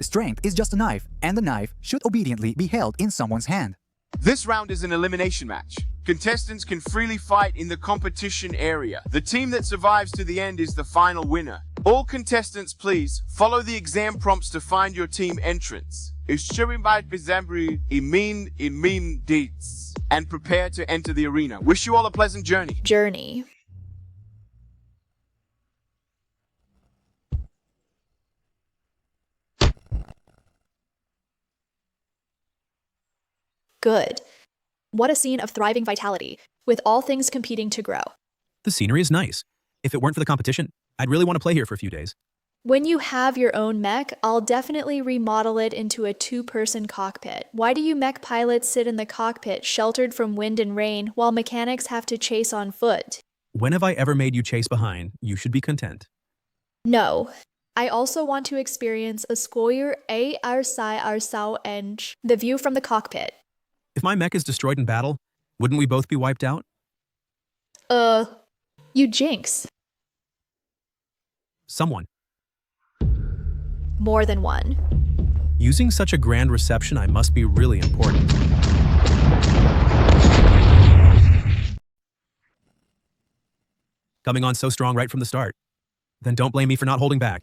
Strength is just a knife, and the knife should obediently be held in someone's hand. This round is an elimination match. Contestants can freely fight in the competition area. The team that survives to the end is the final winner. All contestants, please follow the exam prompts to find your team entrance. And prepare to enter the arena. Wish you all a pleasant journey. Journey. Good. What a scene of thriving vitality, with all things competing to grow. The scenery is nice. If it weren't for the competition, I'd really want to play here for a few days. When you have your own mech, I'll definitely remodel it into a two-person cockpit. Why do you mech pilots sit in the cockpit, sheltered from wind and rain, while mechanics have to chase on foot? When have I ever made you chase behind? You should be content. No. I also want to experience a squire a arsau eng, the view from the cockpit. If my mech is destroyed in battle, wouldn't we both be wiped out? You jinx. Someone. More than one. Using such a grand reception, I must be really important. Coming on so strong right from the start. Then don't blame me for not holding back.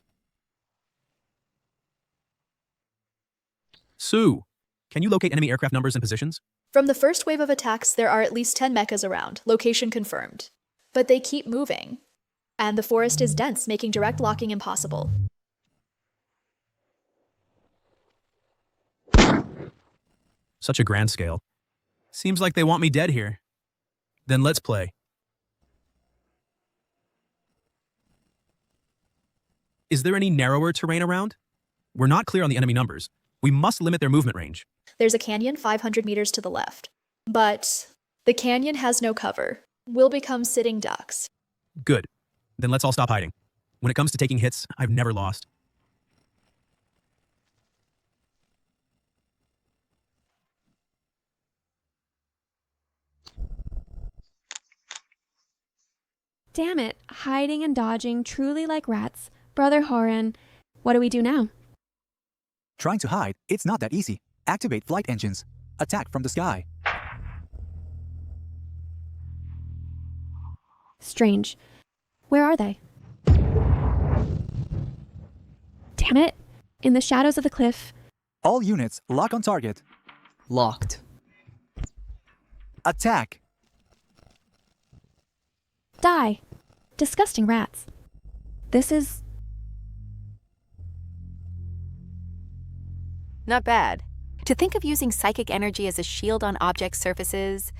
Sue, can you locate enemy aircraft numbers and positions? From the first wave of attacks, there are at least 10 mechas around, location confirmed. But they keep moving. And the forest is dense, making direct locking impossible. Such a grand scale. Seems like they want me dead here. Then let's play. Is there any narrower terrain around? We're not clear on the enemy numbers. We must limit their movement range. There's a canyon 500 meters to the left. But the canyon has no cover. We'll become sitting ducks. Good. Then let's all stop hiding. When it comes to taking hits, I've never lost. Damn it, hiding and dodging truly like rats. Brother Horan, what do we do now? Trying to hide, it's not that easy. Activate flight engines. Attack from the sky. Strange. Where are they? Damn it. In the shadows of the cliff. All units, lock on target. Locked. Attack. Die. Disgusting rats. This is... Not bad. To think of using psychic energy as a shield on object surfaces...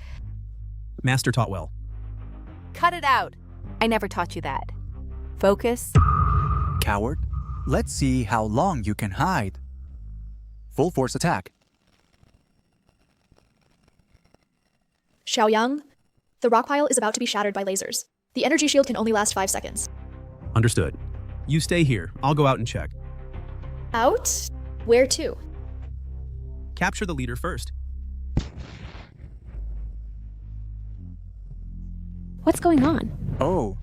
Master taught well. Cut it out. I never taught you that. Focus. Coward. Let's see how long you can hide. Full force attack. Xiaoyang, the rock pile is about to be shattered by lasers. The energy shield can only last 5 seconds. Understood. You stay here. I'll go out and check. Out? Where to? Capture the leader first. What's going on? Oh,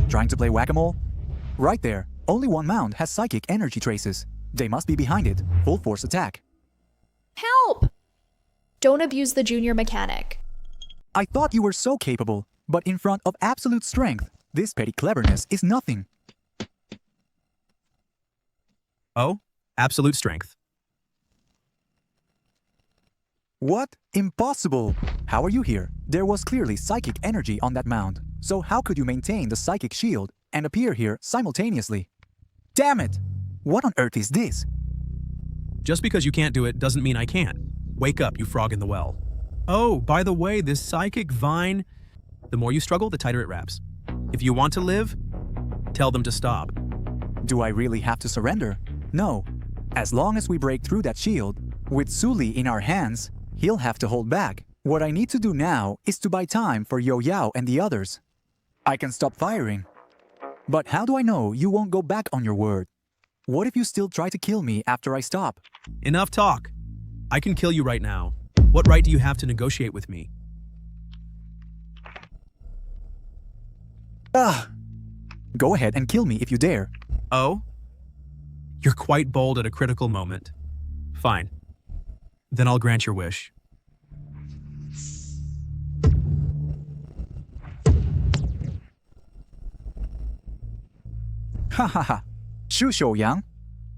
trying to play whack-a-mole? Right there. Only one mound has psychic energy traces. They must be behind it. Full force attack. Help! Don't abuse the junior mechanic. I thought you were so capable, but in front of absolute strength, this petty cleverness is nothing. Oh, absolute strength. What? Impossible! How are you here? There was clearly psychic energy on that mound, so how could you maintain the psychic shield and appear here simultaneously? Damn it! What on earth is this? Just because you can't do it doesn't mean I can't. Wake up, you frog in the well. Oh, by the way, this psychic vine... The more you struggle, the tighter it wraps. If you want to live, tell them to stop. Do I really have to surrender? No. As long as we break through that shield, with Suli in our hands, he'll have to hold back. What I need to do now is to buy time for Yo Yao and the others. I can stop firing. But how do I know you won't go back on your word? What if you still try to kill me after I stop? Enough talk. I can kill you right now. What right do you have to negotiate with me? Ah! Go ahead and kill me if you dare. Oh? You're quite bold at a critical moment. Fine. Then I'll grant your wish. Ha ha ha. Shu Shouyang.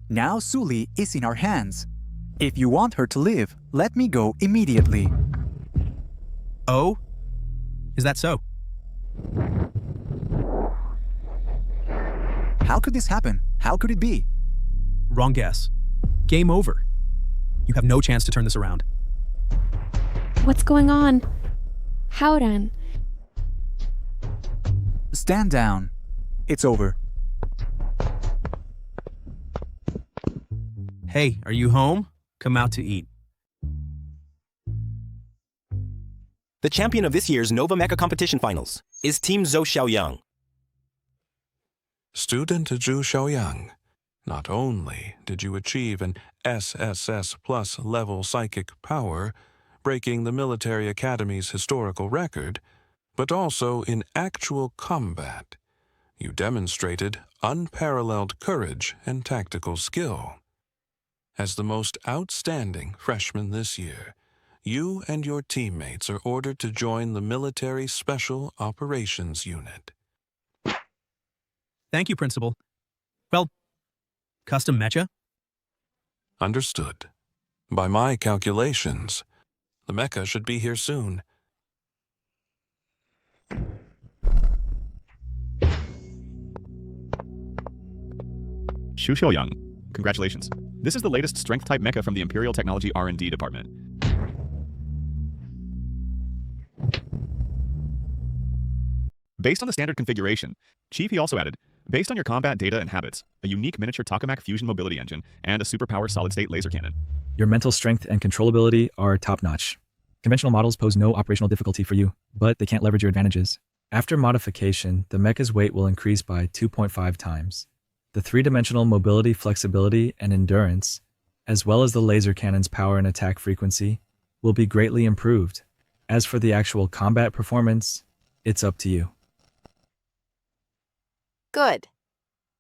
Now Suli is in our hands. If you want her to live, let me go immediately. Oh? Is that so? How could this happen? How could it be? Wrong guess. Game over. You have no chance to turn this around. What's going on? Howden. Stand down. It's over. Hey, are you home? Come out to eat. The champion of this year's Nova Mecha Competition Finals is Team Zhou Xiaoyang. Student Zhu Xiaoyang, not only did you achieve an SSS plus level psychic power, breaking the military academy's historical record, but also in actual combat, you demonstrated unparalleled courage and tactical skill. As the most outstanding freshman this year, you and your teammates are ordered to join the Military Special Operations Unit. Thank you, Principal. Well, custom mecha? Understood. By my calculations, the Mecha should be here soon. Shu Xiaoyang, congratulations. This is the latest strength-type mecha from the Imperial Technology R&D Department. Based on the standard configuration, Chief he also added, based on your combat data and habits, a unique miniature tokamak fusion mobility engine, and a superpowered solid-state laser cannon. Your mental strength and controllability are top-notch. Conventional models pose no operational difficulty for you, but they can't leverage your advantages. After modification, the mecha's weight will increase by 2.5 times. The three-dimensional mobility, flexibility, and endurance, as well as the laser cannon's power and attack frequency, will be greatly improved. As for the actual combat performance, it's up to you. Good.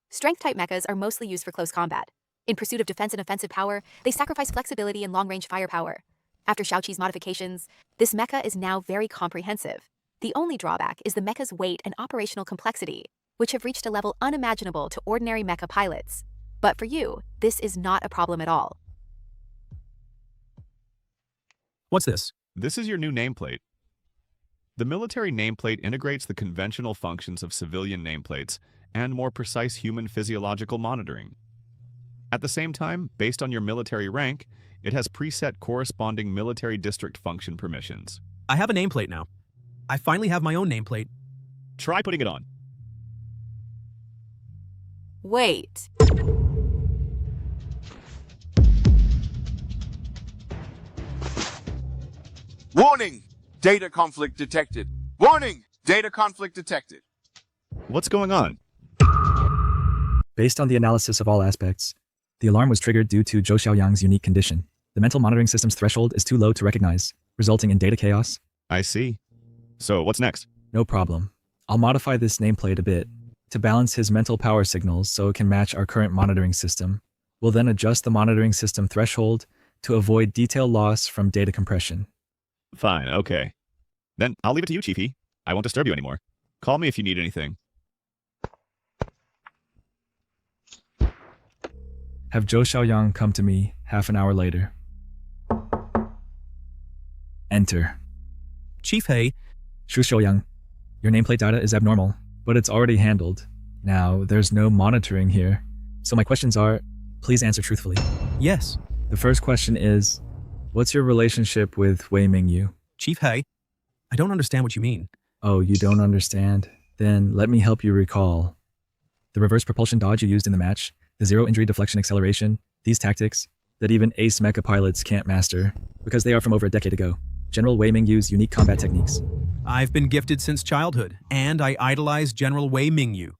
Strength-type mechas are mostly used for close combat. In pursuit of defense and offensive power, they sacrifice flexibility and long-range firepower. After Xiaoqi's modifications, this mecha is now very comprehensive. The only drawback is the mecha's weight and operational complexity, which have reached a level unimaginable to ordinary mecha pilots. But for you, this is not a problem at all. What's this? This is your new nameplate. The military nameplate integrates the conventional functions of civilian nameplates and more precise human physiological monitoring. At the same time, based on your military rank, it has preset corresponding military district function permissions. I have a nameplate now. I finally have my own nameplate. Try putting it on. Wait. Warning! Data conflict detected. Warning! Data conflict detected. What's going on? Based on the analysis of all aspects, the alarm was triggered due to Zhou Xiaoyang's unique condition. The mental monitoring system's threshold is too low to recognize, resulting in data chaos. I see. So what's next? No problem. I'll modify this nameplate a bit to balance his mental power signals so it can match our current monitoring system. We'll then adjust the monitoring system threshold to avoid detail loss from data compression. Fine, okay. Then I'll leave it to you, Chiefy. I won't disturb you anymore. Call me if you need anything. Have Zhou Xiaoyang come to me half an hour later. Enter. Chief Hay. Shu Xiaoyang, your nameplate data is abnormal, but it's already handled. Now, there's no monitoring here. So my questions are, please answer truthfully. Yes. The first question is, what's your relationship with Wei Mingyu? Chief Hay, I don't understand what you mean. Oh, you don't understand? Then let me help you recall. The reverse propulsion dodge you used in the match, the zero injury deflection acceleration, these tactics that even ace mecha pilots can't master because they are from over a decade ago. General Wei Mingyu's unique combat techniques. I've been gifted since childhood, and I idolize General Wei Mingyu.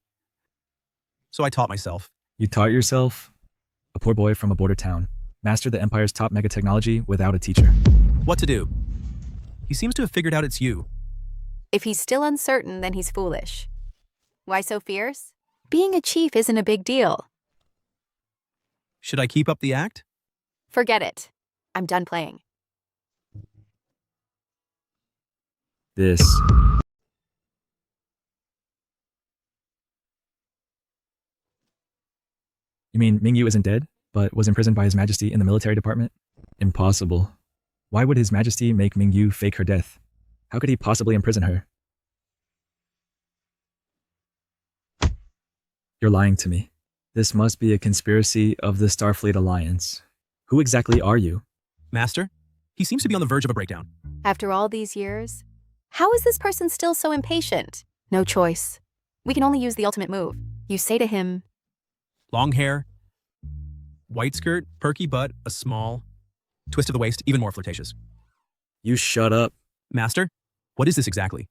So I taught myself. You taught yourself? A poor boy from a border town mastered the Empire's top mega technology without a teacher. What to do? He seems to have figured out it's you. If he's still uncertain, then he's foolish. Why so fierce? Being a chief isn't a big deal. Should I keep up the act? Forget it. I'm done playing. This. You mean Mingyu isn't dead, but was imprisoned by His Majesty in the military department? Impossible. Why would His Majesty make Mingyu fake her death? How could he possibly imprison her? You're lying to me. This must be a conspiracy of the Starfleet Alliance. Who exactly are you? Master, he seems to be on the verge of a breakdown. After all these years, how is this person still so impatient? No choice. We can only use the ultimate move. You say to him, Long hair, white skirt, perky butt, a small twist of the waist, even more flirtatious. You shut up. Master, what is this exactly?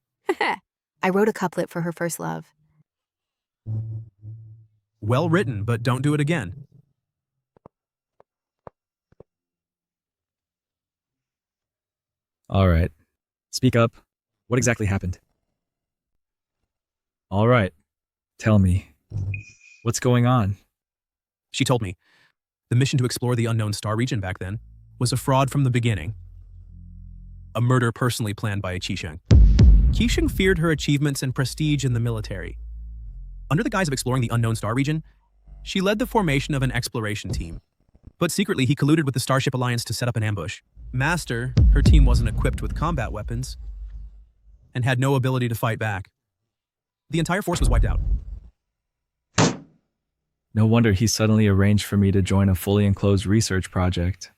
I wrote a couplet for her first love. Well written, but don't do it again. All right. Speak up. What exactly happened? All right. Tell me. What's going on? She told me the mission to explore the unknown star region back then was a fraud from the beginning. A murder personally planned by Qisheng. Qisheng feared her achievements and prestige in the military. Under the guise of exploring the unknown star region, she led the formation of an exploration team. But secretly, he colluded with the Starship Alliance to set up an ambush. Master, her team wasn't equipped with combat weapons and had no ability to fight back. The entire force was wiped out. No wonder he suddenly arranged for me to join a fully enclosed research project.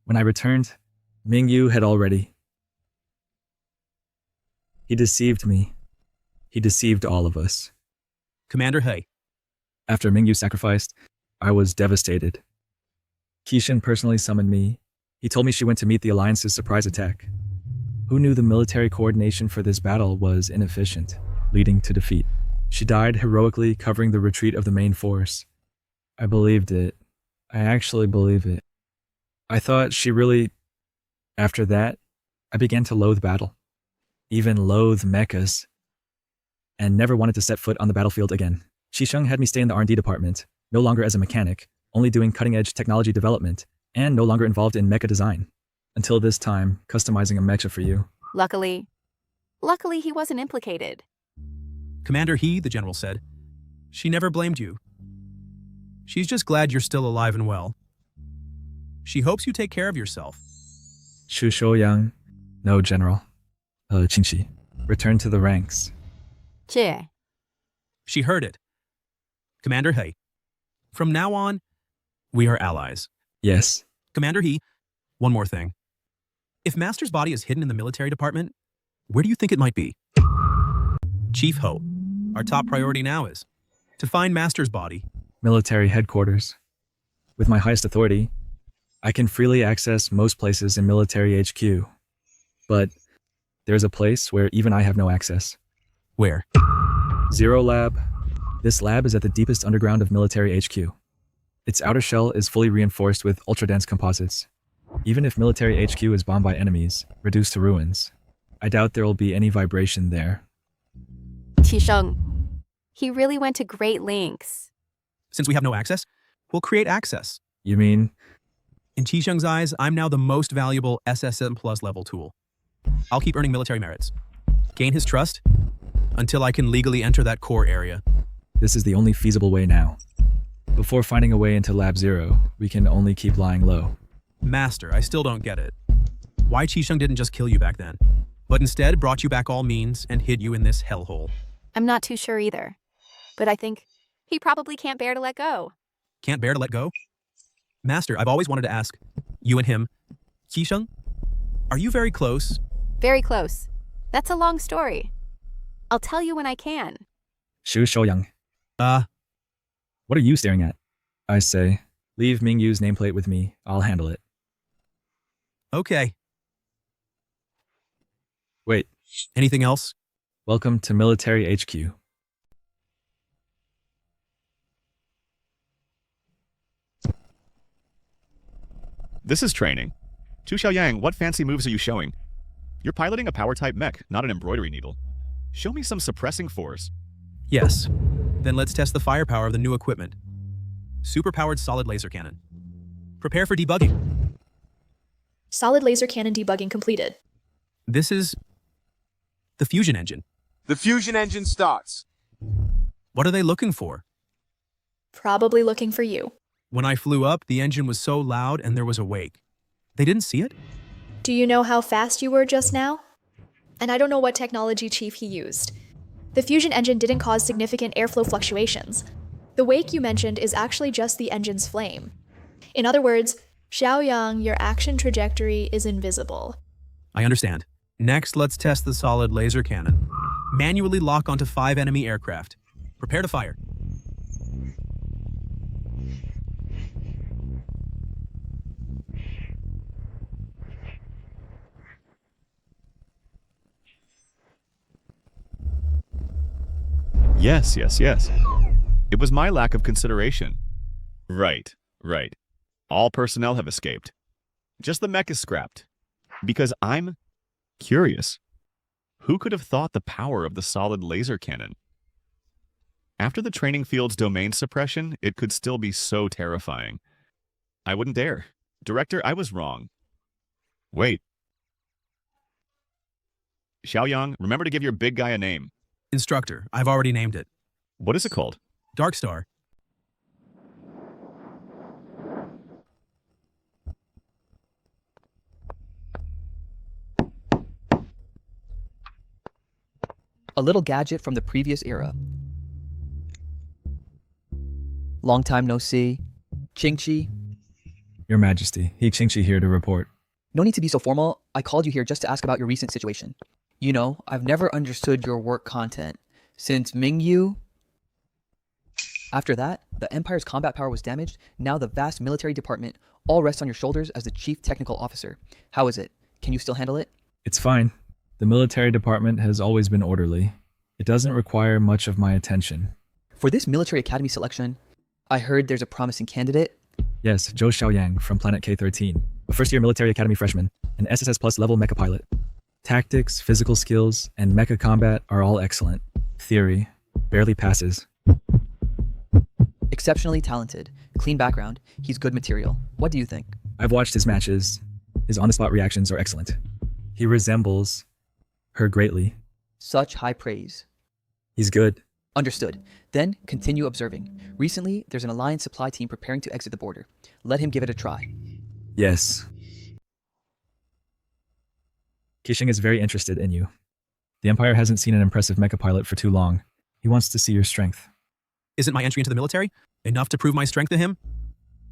When I returned, Mingyu had already... He deceived me. He deceived all of us. Commander He. After Mingyu sacrificed, I was devastated. Qisheng personally summoned me. He told me she went to meet the Alliance's surprise attack. Who knew the military coordination for this battle was inefficient, leading to defeat? She died heroically covering the retreat of the main force. I believed it. I actually believe it. I thought she really... After that, I began to loathe battle. Even loathe mechas. And never wanted to set foot on the battlefield again. Qisheng had me stay in the R&D department, no longer as a mechanic, only doing cutting-edge technology development, and no longer involved in mecha design. Until this time, customizing a mecha for you. Luckily he wasn't implicated. Commander He, the general said, she never blamed you. She's just glad you're still alive and well. She hopes you take care of yourself. Shu Shouyang, no, General. Qingxi, return to the ranks. Jie. She heard it. Commander He, from now on, we are allies. Yes. Commander He, one more thing. If Master's body is hidden in the military department, where do you think it might be? Chief Ho, our top priority now is to find Master's body. Military headquarters. With my highest authority, I can freely access most places in military HQ. But there's a place where even I have no access. Where? Zero Lab. This lab is at the deepest underground of military HQ. Its outer shell is fully reinforced with ultra-dense composites. Even if military HQ is bombed by enemies, reduced to ruins, I doubt there will be any vibration there. Qisheng, he really went to great lengths. Since we have no access, we'll create access. You mean? In Qisheng's eyes, I'm now the most valuable SSM Plus level tool. I'll keep earning military merits. Gain his trust until I can legally enter that core area. This is the only feasible way now. Before finding a way into Lab Zero, we can only keep lying low. Master, I still don't get it. Why Qisheng didn't just kill you back then, but instead brought you back all means and hid you in this hellhole. I'm not too sure either. But I think he probably can't bear to let go. Can't bear to let go? Master, I've always wanted to ask, you and him, Qisheng, are you very close? Very close. That's a long story. I'll tell you when I can. Shu Shouyang. What are you staring at? I say, leave Mingyu's nameplate with me. I'll handle it. Okay. Wait. Anything else? Welcome to Military HQ. This is training. Chu Xiaoyang, what fancy moves are you showing? You're piloting a power-type mech, not an embroidery needle. Show me some suppressing force. Yes. Then let's test the firepower of the new equipment. Superpowered solid laser cannon. Prepare for debugging. Solid laser cannon debugging completed. This is the fusion engine. The fusion engine starts. What are they looking for? Probably looking for you. When I flew up, the engine was so loud and there was a wake. They didn't see it? Do you know how fast you were just now? And I don't know what technology chief he used. The fusion engine didn't cause significant airflow fluctuations. The wake you mentioned is actually just the engine's flame. In other words, Xiaoyang, your action trajectory is invisible. I understand. Next, let's test the solid laser cannon. Manually lock onto 5 enemy aircraft. Prepare to fire. Yes. It was my lack of consideration. Right. All personnel have escaped. Just the mech is scrapped. Because I'm curious. Who could have thought the power of the solid laser cannon? After the training field's domain suppression, it could still be so terrifying. I wouldn't dare. Director, I was wrong. Wait. Xiaoyang, remember to give your big guy a name. Instructor, I've already named it. What is it called? Dark Star. A little gadget from the previous era. Long time no see. Qingqi. Your Majesty, He Qingqi here to report. No need to be so formal. I called you here just to ask about your recent situation. You know, I've never understood your work content. Since Mingyu... After that, the Empire's combat power was damaged. Now the vast military department all rests on your shoulders as the chief technical officer. How is it? Can you still handle it? It's fine. The military department has always been orderly. It doesn't require much of my attention. For this military academy selection, I heard there's a promising candidate. Yes, Zhou Xiaoyang from Planet K-13, a first-year military academy freshman, an SSS plus level mecha pilot. Tactics, physical skills, and mecha combat are all excellent. Theory barely passes. Exceptionally talented, clean background, he's good material. What do you think? I've watched his matches. His on-the-spot reactions are excellent. He resembles her greatly. Such high praise. He's good. Understood. Then continue observing. Recently, there's an Alliance supply team preparing to exit the border. Let him give it a try. Yes. Qixing is very interested in you. The Empire hasn't seen an impressive mecha pilot for too long. He wants to see your strength. Isn't my entry into the military enough to prove my strength to him?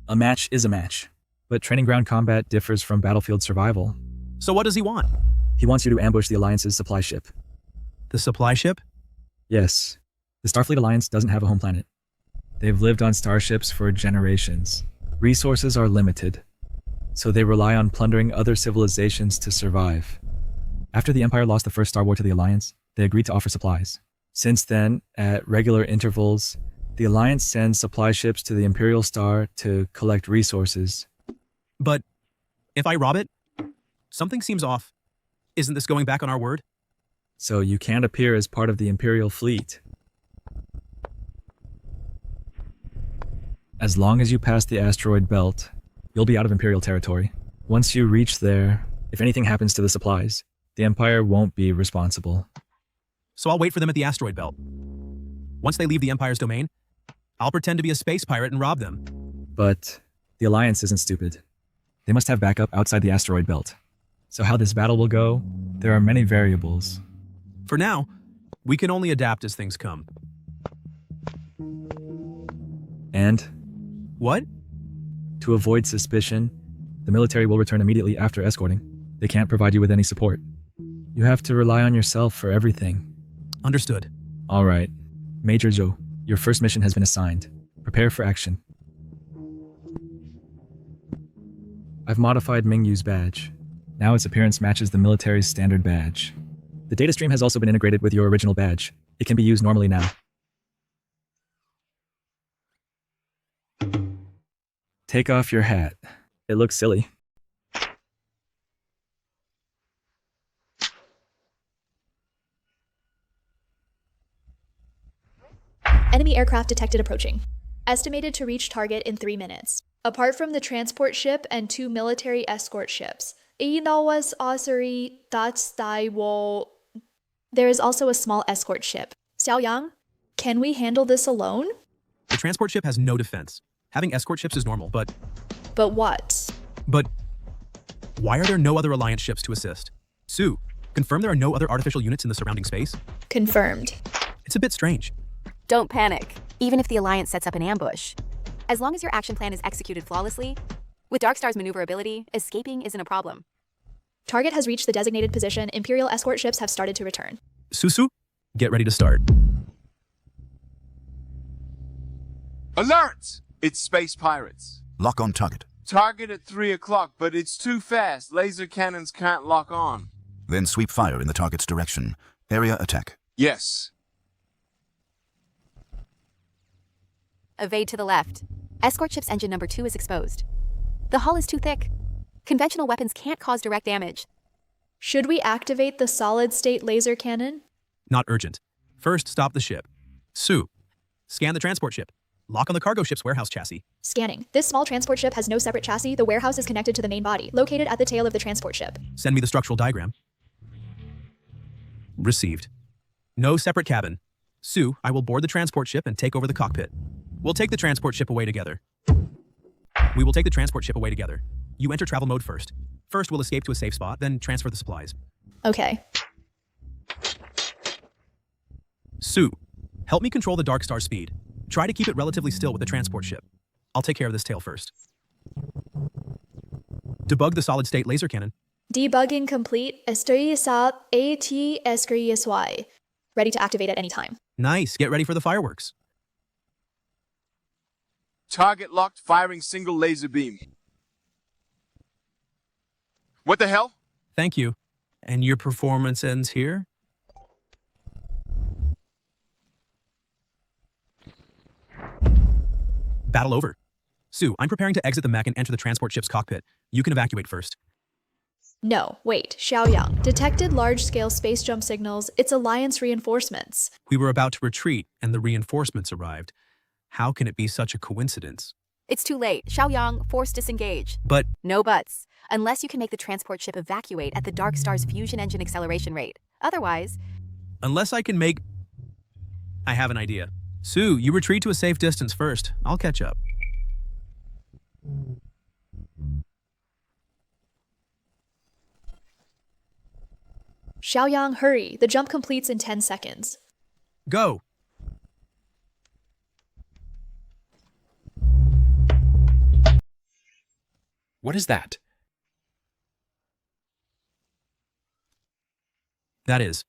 A match is a match, but training ground combat differs from battlefield survival. So what does he want? He wants you to ambush the Alliance's supply ship. The supply ship? Yes. The Starfleet Alliance doesn't have a home planet. They've lived on starships for generations. Resources are limited, so they rely on plundering other civilizations to survive. After the Empire lost the first Star War to the Alliance, they agreed to offer supplies. Since then, at regular intervals, the Alliance sends supply ships to the Imperial Star to collect resources. But if I rob it, something seems off. Isn't this going back on our word? So you can't appear as part of the Imperial fleet. As long as you pass the asteroid belt, you'll be out of Imperial territory. Once you reach there, if anything happens to the supplies, the Empire won't be responsible. So I'll wait for them at the asteroid belt. Once they leave the Empire's domain, I'll pretend to be a space pirate and rob them. But the Alliance isn't stupid. They must have backup outside the asteroid belt. So how this battle will go, there are many variables. For now, we can only adapt as things come. And? What? To avoid suspicion, the military will return immediately after escorting. They can't provide you with any support. You have to rely on yourself for everything. Understood. All right. Major Zhou, your first mission has been assigned. Prepare for action. I've modified Mingyu's badge. Now its appearance matches the military's standard badge. The data stream has also been integrated with your original badge. It can be used normally now. Take off your hat. It looks silly. Enemy aircraft detected approaching. estimated to reach target in 3 minutes. Apart from the transport ship and 2 military escort ships, there is also a small escort ship. Xiaoyang, can we handle this alone? The transport ship has no defense. Having escort ships is normal, but what? But why are there no other Alliance ships to assist? Sue, confirm there are no other artificial units in the surrounding space? Confirmed. It's a bit strange. Don't panic, even if the Alliance sets up an ambush. As long as your action plan is executed flawlessly, with Darkstar's maneuverability, escaping isn't a problem. Target has reached the designated position. Imperial escort ships have started to return. Susu, get ready to start. Alert! It's space pirates. Lock on target. Target at 3 o'clock, but it's too fast. Laser cannons can't lock on. Then sweep fire in the target's direction. Area attack. Yes. Evade to the left. Escort ship's engine number 2 is exposed. The hull is too thick. Conventional weapons can't cause direct damage. Should we activate the solid-state laser cannon? Not urgent. First, stop the ship. Sue, scan the transport ship. Lock on the cargo ship's warehouse chassis. Scanning. This small transport ship has no separate chassis. The warehouse is connected to the main body, located at the tail of the transport ship. Send me the structural diagram. Received. No separate cabin. Sue, I will board the transport ship and take over the cockpit. We'll take the transport ship away together. We will take the transport ship away together. You enter travel mode first. First, we'll escape to a safe spot, then transfer the supplies. Okay. Sue, help me control the Darkstar speed. Try to keep it relatively still with the transport ship. I'll take care of this tail first. Debug the solid-state laser cannon. Debugging complete. Estoy AT ready to activate at any time. Nice. Get ready for the fireworks. Target locked, firing single laser beam. What the hell? Thank you. And your performance ends here? Battle over. Sue, I'm preparing to exit the mech and enter the transport ship's cockpit. You can evacuate first. No, wait. Xiaoyang. Detected large-scale space jump signals. It's Alliance reinforcements. We were about to retreat, and the reinforcements arrived. How can it be such a coincidence? It's too late. Xiaoyang, force disengage. But no buts. Unless you can make the transport ship evacuate at the Darkstar's fusion engine acceleration rate. Otherwise... Unless I can make... I have an idea. Sue, you retreat to a safe distance first. I'll catch up. Xiaoyang, hurry. The jump completes in 10 seconds. Go. What is that? That is.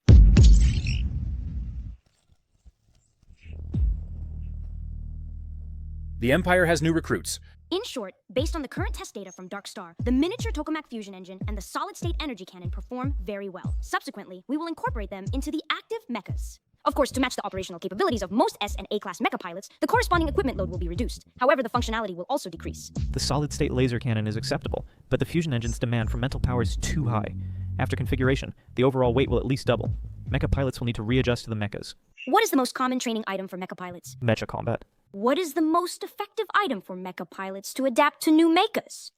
The Empire has new recruits. In short, based on the current test data from Darkstar, the miniature tokamak fusion engine and the solid-state energy cannon perform very well. Subsequently, we will incorporate them into the active mechas. Of course, to match the operational capabilities of most S and A-class mecha pilots, the corresponding equipment load will be reduced. However, the functionality will also decrease. The solid-state laser cannon is acceptable, but the fusion engine's demand for mental power is too high. After configuration, the overall weight will at least double. Mecha pilots will need to readjust to the mechas. What is the most common training item for mecha pilots? Mecha combat. What is the most effective item for mecha pilots to adapt to new mechas?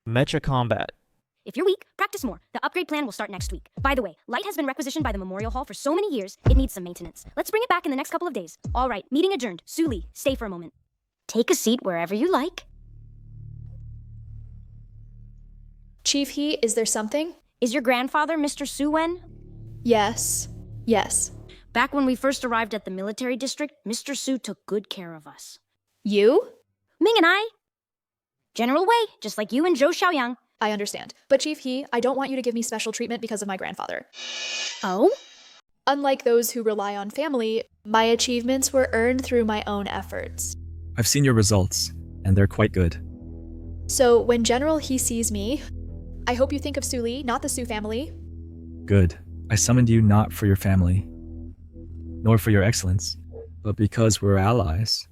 Mecha combat. If you're weak, practice more. The upgrade plan will start next week. By the way, Light has been requisitioned by the Memorial Hall for so many years, it needs some maintenance. Let's bring it back in the next couple of days. All right, meeting adjourned. Suli, stay for a moment. Take a seat wherever you like. Chief He, is there something? Is your grandfather Mr. Su-Wen? Yes. Yes. Back when we first arrived at the military district, Mr. Su took good care of us. You? Ming and I. General Wei, just like you and Zhou Xiaoyang. I understand. But Chief He, I don't want you to give me special treatment because of my grandfather. Oh? Unlike those who rely on family, my achievements were earned through my own efforts. I've seen your results, and they're quite good. So when General He sees me, I hope you think of Suli, not the Su family. Good. I summoned you not for your family, nor for your excellence, but because we're allies.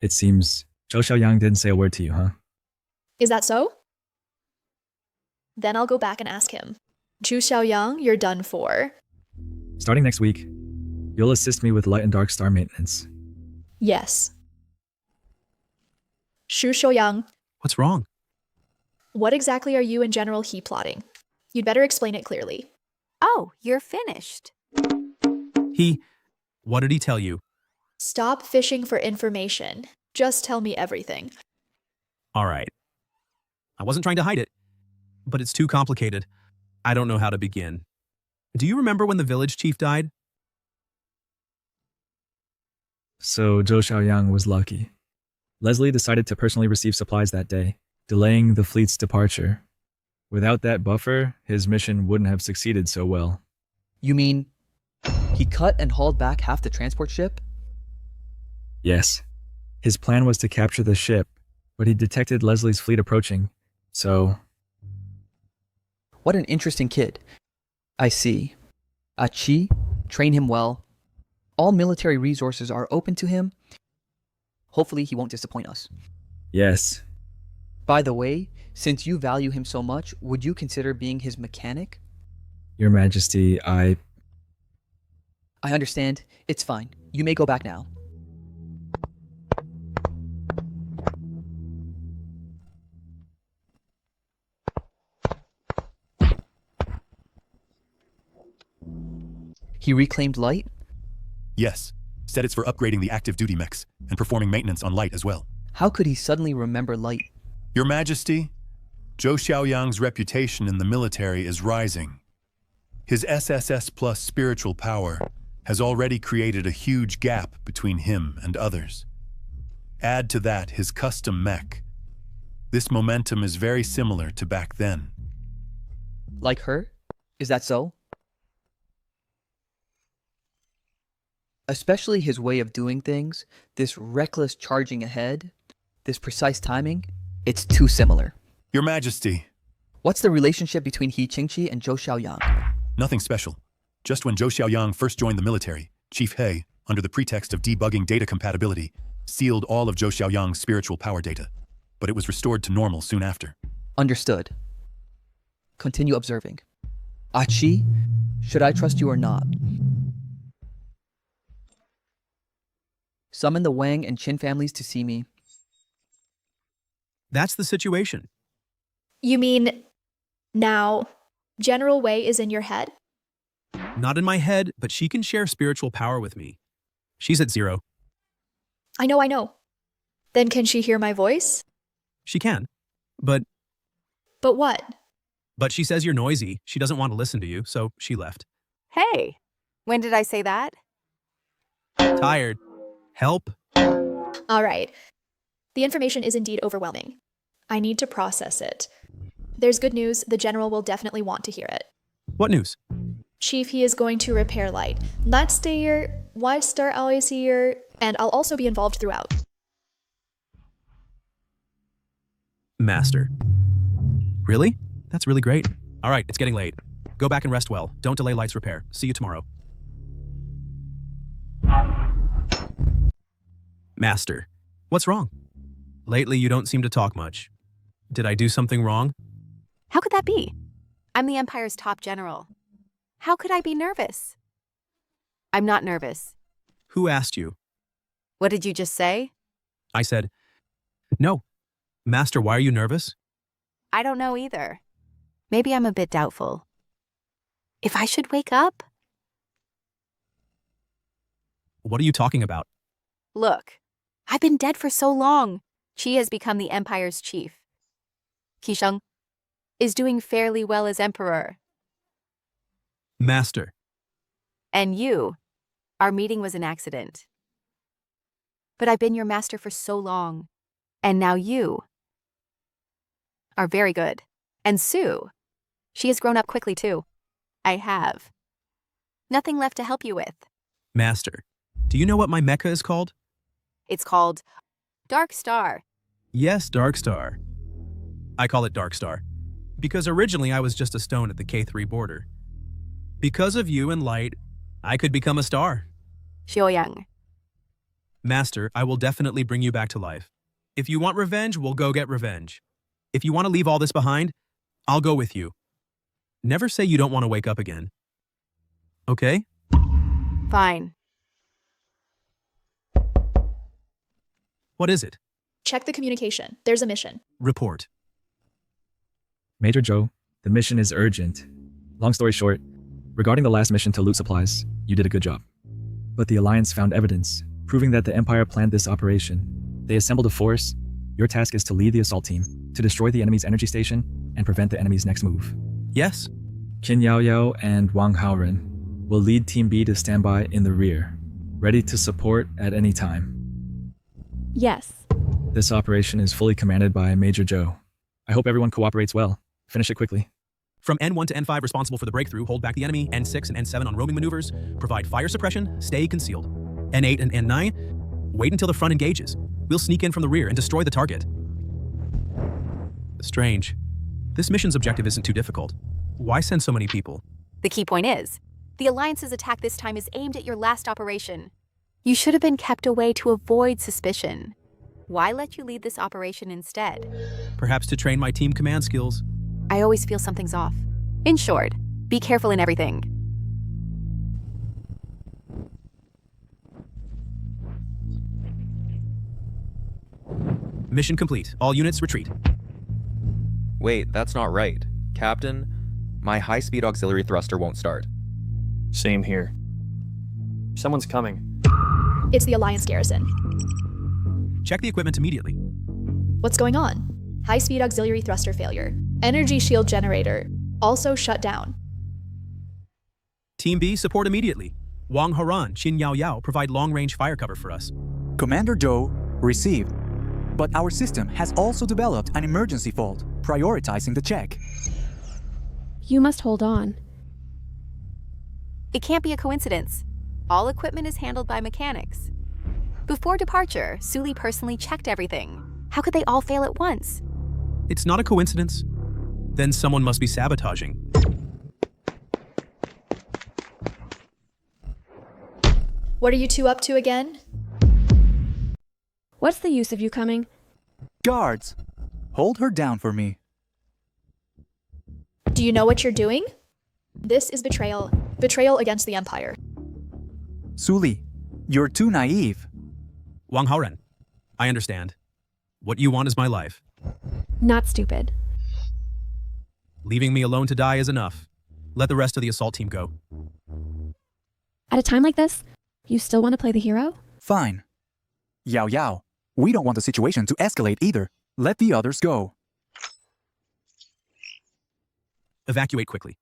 It seems Zhou Xiaoyang didn't say a word to you, huh? Is that so? Then I'll go back and ask him. Zhu Xiaoyang, you're done for. Starting next week, you'll assist me with Light and Dark Star maintenance. Yes. Shu Shouyang, What's wrong? what exactly are you and General He plotting? You'd better explain it clearly. Oh, you're finished. What did he tell you? Stop fishing for information. Just tell me everything. All right. I wasn't trying to hide it, but it's too complicated. I don't know how to begin. Do you remember when the village chief died? So Zhou Xiaoyang was lucky. Leslie decided to personally receive supplies that day, delaying the fleet's departure. Without that buffer, his mission wouldn't have succeeded so well. You mean he cut and hauled back half the transport ship? Yes. His plan was to capture the ship, but he detected Leslie's fleet approaching, so... What an interesting kid. I see. Achi, train him well. All military resources are open to him. Hopefully he won't disappoint us. Yes. By the way, since you value him so much, would you consider being his mechanic? Your Majesty, I understand. It's fine. You may go back now. He reclaimed Light? Yes. Said it's for upgrading the active duty mechs and performing maintenance on Light as well. How could he suddenly remember Light? Your Majesty, Zhou Xiaoyang's reputation in the military is rising. His SSS plus spiritual power has already created a huge gap between him and others. Add to that his custom mech. This momentum is very similar to back then. Like her? Is that so? Especially his way of doing things, this reckless charging ahead, this precise timing, it's too similar. Your Majesty. What's the relationship between He Qingqi and Zhou Xiaoyang? Nothing special. Just when Zhou Xiaoyang first joined the military, Chief He, under the pretext of debugging data compatibility, sealed all of Zhou Xiaoyang's spiritual power data. But it was restored to normal soon after. Understood. Continue observing. Achi, should I trust you or not? Summon the Wang and Qin families to see me. That's the situation. You mean now General Wei is in your head? Not in my head, but she can share spiritual power with me. She's at 0. I know. Then can she hear my voice? She can. But But what? she says you're noisy. She doesn't want to listen to you, so she left. Hey, when did I say that? Tired. Help? All right. The information is indeed overwhelming. I need to process it. There's good news. The general will definitely want to hear it. What news? Chief, he is going to repair Light. Let's stay here. Why start always here? And I'll also be involved throughout. Master. Really? That's really great. All right, it's getting late. Go back and rest well. Don't delay Light's repair. See you tomorrow. Master. What's wrong? Lately, you don't seem to talk much. Did I do something wrong? How could that be? I'm the Empire's top general. How could I be nervous? I'm not nervous. Who asked you? What did you just say? I said, no. Master, why are you nervous? I don't know either. Maybe I'm a bit doubtful. If I should wake up? What are you talking about? Look, I've been dead for so long. Qi has become the Empire's chief. Qisheng is doing fairly well as emperor. Master. And you, our meeting was an accident. But I've been your master for so long. And now you are very good. And Sue, she has grown up quickly too. I have. Nothing left to help you with. Master, do you know what my mecha is called? It's called Dark Star. Yes, Dark Star. I call it Dark Star because originally I was just a stone at the K3 border. Because of you and Light, I could become a star. Xiaoyang. Master, I will definitely bring you back to life. If you want revenge, we'll go get revenge. If you want to leave all this behind, I'll go with you. Never say you don't want to wake up again. Okay? Fine. What is it? Check the communication. There's a mission. Report. Major Joe, the mission is urgent. Long story short, regarding the last mission to loot supplies, you did a good job. But the Alliance found evidence, proving that the Empire planned this operation. They assembled a force. Your task is to lead the assault team, to destroy the enemy's energy station, and prevent the enemy's next move. Yes? Qin Yao Yao and Wang Haoren will lead Team B to stand by in the rear, ready to support at any time. Yes. This operation is fully commanded by Major Joe. I hope everyone cooperates well. Finish it quickly. From N1 to N5 responsible for the breakthrough, hold back the enemy. N6 and N7 on roaming maneuvers, provide fire suppression, stay concealed. N8 and N9, wait until the front engages. We'll sneak in from the rear and destroy the target. Strange. This mission's objective isn't too difficult. Why send so many people? The key point is, the Alliance's attack this time is aimed at your last operation. You should have been kept away to avoid suspicion. Why let you lead this operation instead? Perhaps to train my team command skills. I always feel something's off. In short, be careful in everything. Mission complete. All units retreat. Wait, that's not right. Captain, my high-speed auxiliary thruster won't start. Same here. Someone's coming. It's the Alliance garrison. Check the equipment immediately. What's going on? High-speed auxiliary thruster failure. Energy shield generator. Also shut down. Team B, support immediately. Wang Haoren, Qin Yao Yao provide long-range fire cover for us. Commander Joe, received. But our system has also developed an emergency fault, prioritizing the check. You must hold on. It can't be a coincidence. All equipment is handled by mechanics. Before departure, Suli personally checked everything. How could they all fail at once? It's not a coincidence. Then someone must be sabotaging. What are you two up to again? What's the use of you coming? Guards, hold her down for me. Do you know what you're doing? This is betrayal. Betrayal against the Empire. Suli, you're too naive. Wang Haoren, I understand. What you want is my life. Not stupid. Leaving me alone to die is enough. Let the rest of the assault team go. At a time like this, you still want to play the hero? Fine. Yao Yao, we don't want the situation to escalate either. Let the others go. Evacuate quickly.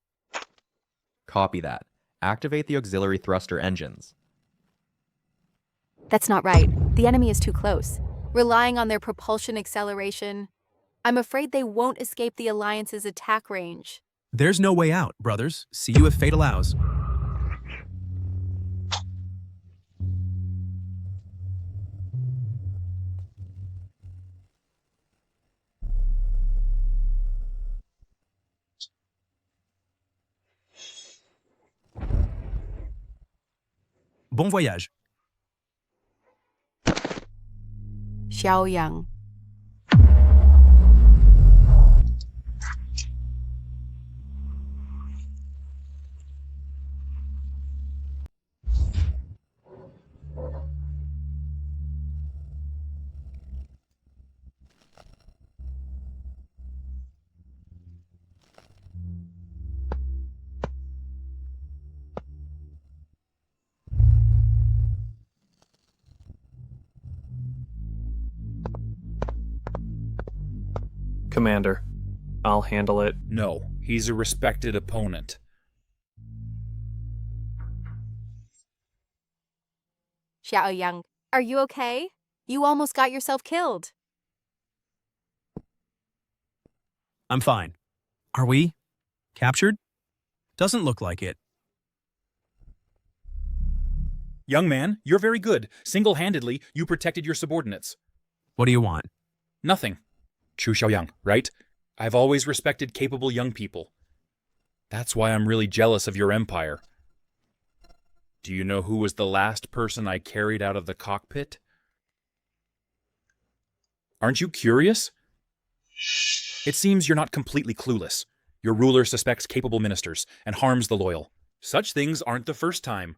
Copy that. Activate the auxiliary thruster engines. That's not right. The enemy is too close. Relying on their propulsion acceleration, I'm afraid they won't escape the Alliance's attack range. There's no way out, brothers. See you if fate allows. Bon voyage. Xiaoyang. Commander, I'll handle it. No, he's a respected opponent. Xiaoyang, are you okay? You almost got yourself killed. I'm fine. Are we? Captured? Doesn't look like it. Young man, you're very good. Single-handedly, you protected your subordinates. What do you want? Nothing. Chu Xiaoyang, right? I've always respected capable young people. That's why I'm really jealous of your empire. Do you know who was the last person I carried out of the cockpit? Aren't you curious? It seems you're not completely clueless. Your ruler suspects capable ministers and harms the loyal. Such things aren't the first time.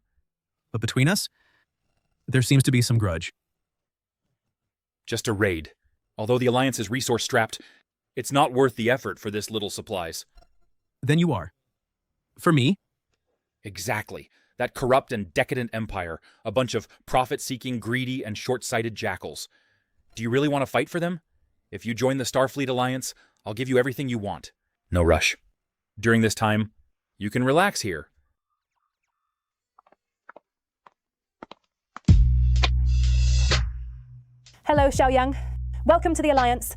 But between us, there seems to be some grudge. Just a raid. Although the Alliance is resource-strapped, it's not worth the effort for this little supplies. Then you are. For me? Exactly. That corrupt and decadent empire. A bunch of profit-seeking, greedy, and short-sighted jackals. Do you really want to fight for them? If you join the Starfleet Alliance, I'll give you everything you want. No rush. During this time, you can relax here. Hello, Xiaoyang. Welcome to the Alliance.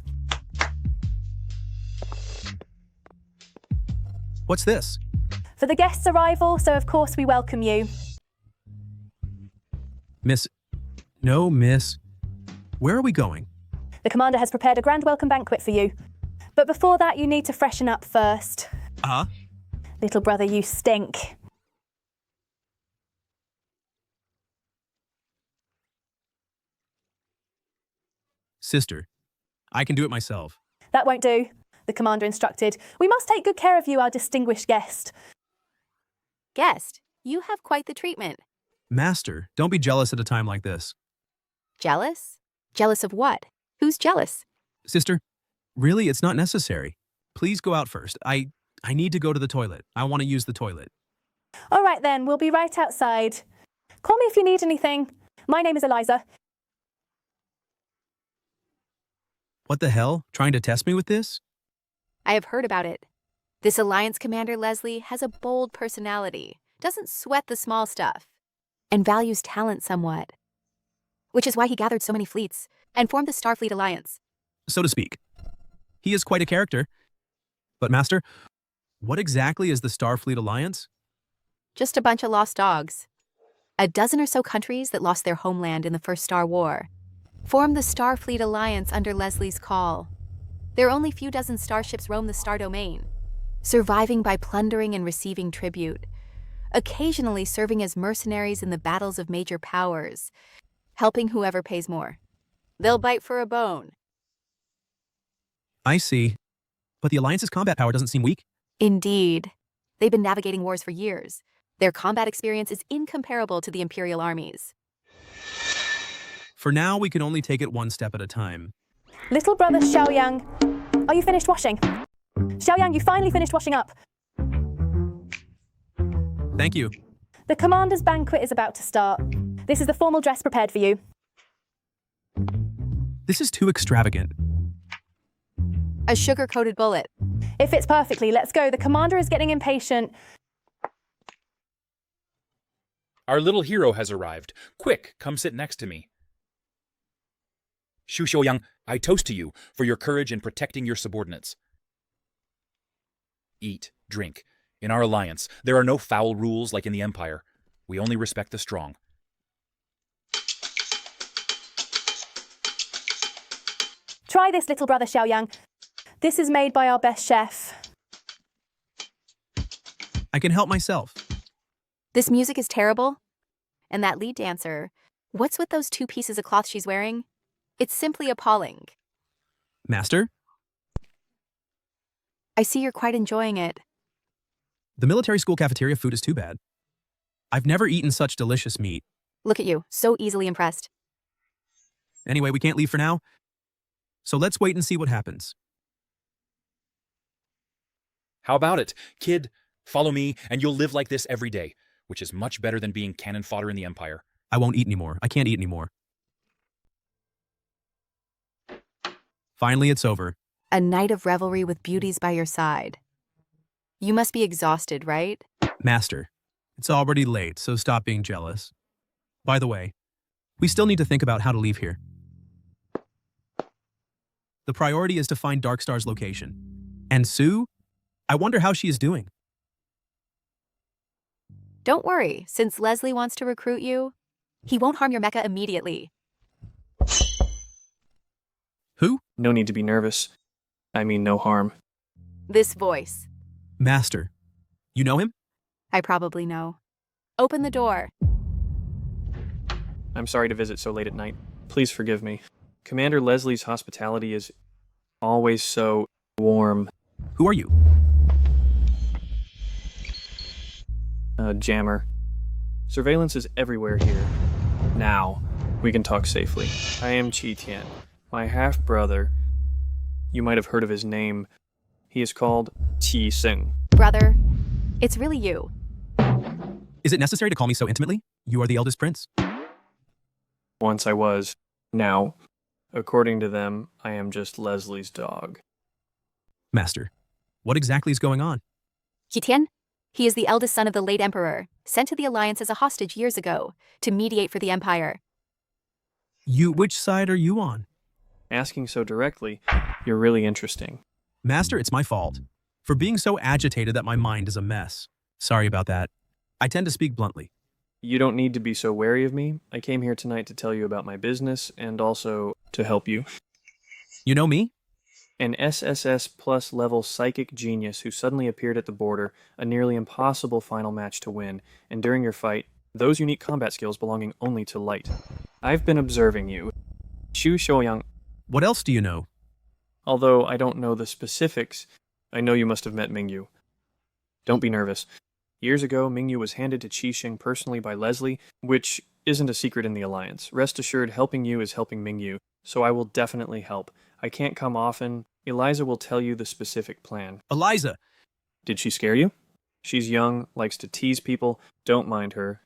What's this? For the guest's arrival, so of course we welcome you. Miss... No, miss. Where are we going? The Commander has prepared a grand welcome banquet for you. But before that, you need to freshen up first. Little brother, you stink. Sister, I can do it myself. That won't do, the Commander instructed. We must take good care of you, our distinguished guest. Guest, you have quite the treatment. Master, don't be jealous at a time like this. Jealous? Jealous of what? Who's jealous? Sister, really, it's not necessary. Please go out first. I need to go to the toilet. I want to use the toilet. All right then, we'll be right outside. Call me if you need anything. My name is Eliza. What the hell? Trying to test me with this? I have heard about it. This Alliance Commander Leslie has a bold personality, doesn't sweat the small stuff, and values talent somewhat. Which is why he gathered so many fleets and formed the Starfleet Alliance. So to speak. He is quite a character. But Master, what exactly is the Starfleet Alliance? Just a bunch of lost dogs. A dozen or so countries that lost their homeland in the First Star War formed the Starfleet Alliance under Leslie's call. Their only few dozen starships roam the star domain, surviving by plundering and receiving tribute, occasionally serving as mercenaries in the battles of major powers, helping whoever pays more. They'll bite for a bone. I see. But the Alliance's combat power doesn't seem weak. Indeed. They've been navigating wars for years. Their combat experience is incomparable to the Imperial armies. For now, we can only take it one step at a time. Little brother Xiaoyang, are you finished washing? Xiaoyang, you finally finished washing up. Thank you. The Commander's banquet is about to start. This is the formal dress prepared for you. This is too extravagant. A sugar-coated bullet. It fits perfectly. Let's go. The Commander is getting impatient. Our little hero has arrived. Quick, come sit next to me. Xu Xiaoyang, I toast to you for your courage in protecting your subordinates. Eat, drink. In our alliance, there are no foul rules like in the Empire. We only respect the strong. Try this, little brother Xiaoyang. This is made by our best chef. I can help myself. This music is terrible. And that lead dancer, what's with those 2 pieces of cloth she's wearing? It's simply appalling. Master? I see you're quite enjoying it. The military school cafeteria food is too bad. I've never eaten such delicious meat. Look at you, so easily impressed. Anyway, we can't leave for now. So let's wait and see what happens. How about it? Kid, follow me and you'll live like this every day, which is much better than being cannon fodder in the Empire. I won't eat anymore. I can't eat anymore. Finally, it's over. A night of revelry with beauties by your side. You must be exhausted, right? Master, it's already late, so stop being jealous. By the way, we still need to think about how to leave here. The priority is to find Darkstar's location. And Sue? I wonder how she is doing. Don't worry, since Leslie wants to recruit you, he won't harm your mecha immediately. Who? No need to be nervous. I mean, no harm. This voice. Master. You know him? I probably know. Open the door. I'm sorry to visit so late at night. Please forgive me. Commander Leslie's hospitality is always so warm. Who are you? Jammer. Surveillance is everywhere here. Now, we can talk safely. I am Chi Tian, My half-brother, you might have heard of his name. He is called Qi Sing. Brother, it's really you. Is it necessary to call me so intimately? You are the eldest prince. Once I was. Now, according to them, I am just Leslie's dog. Master, what exactly is going on? Qitian? He is the eldest son of the late emperor, sent to the Alliance as a hostage years ago, to mediate for the Empire. Which side are you on? Asking so directly, you're really interesting. Master, it's my fault. For being so agitated that my mind is a mess. Sorry about that. I tend to speak bluntly. You don't need to be so wary of me. I came here tonight to tell you about my business and also to help you. You know me? An SSS plus level psychic genius who suddenly appeared at the border, a nearly impossible final match to win, and during your fight, those unique combat skills belonging only to light. I've been observing you. Xu Xiaoyang. What else do you know? Although I don't know the specifics, I know you must have met Mingyu. Don't be nervous. Years ago, Mingyu was handed to Qi Xing personally by Leslie, which isn't a secret in the Alliance. Rest assured, helping you is helping Mingyu, so I will definitely help. I can't come often. Eliza will tell you the specific plan. Eliza! Did she scare you? She's young, likes to tease people. Don't mind her.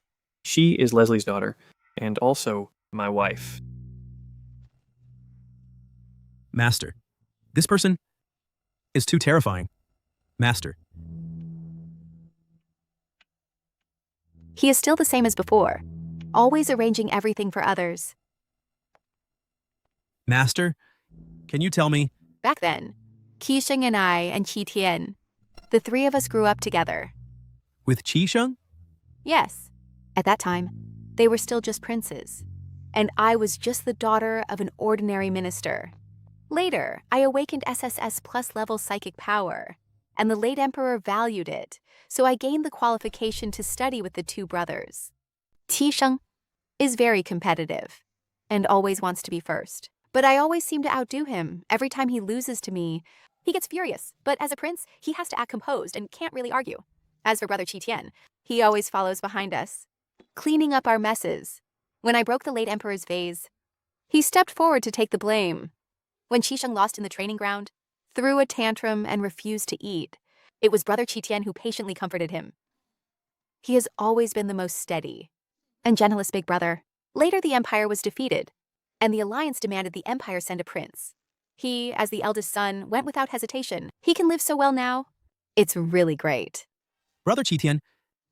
She is Leslie's daughter, and also my wife. Master, this person is too terrifying. Master. He is still the same as before, always arranging everything for others. Master, can you tell me? Back then, Qi Sheng and I and Qi Tian, the three of us grew up together. With Qi Sheng? Yes. At that time, they were still just princes, and I was just the daughter of an ordinary minister. Later, I awakened SSS plus level psychic power, and the late emperor valued it, so I gained the qualification to study with the two brothers. Qi Sheng is very competitive, and always wants to be first. But I always seem to outdo him. Every time he loses to me, he gets furious. But as a prince, he has to act composed and can't really argue. As for Brother Qi Tian, he always follows behind us, cleaning up our messes. When I broke the late emperor's vase, he stepped forward to take the blame. When Qi Sheng lost in the training ground, threw a tantrum and refused to eat, it was Brother Qi Tian who patiently comforted him. He has always been the most steady and gentlest big brother. Later, the Empire was defeated, and the Alliance demanded the Empire send a prince. He, as the eldest son, went without hesitation. He can live so well now. It's really great. Brother Qi Tian,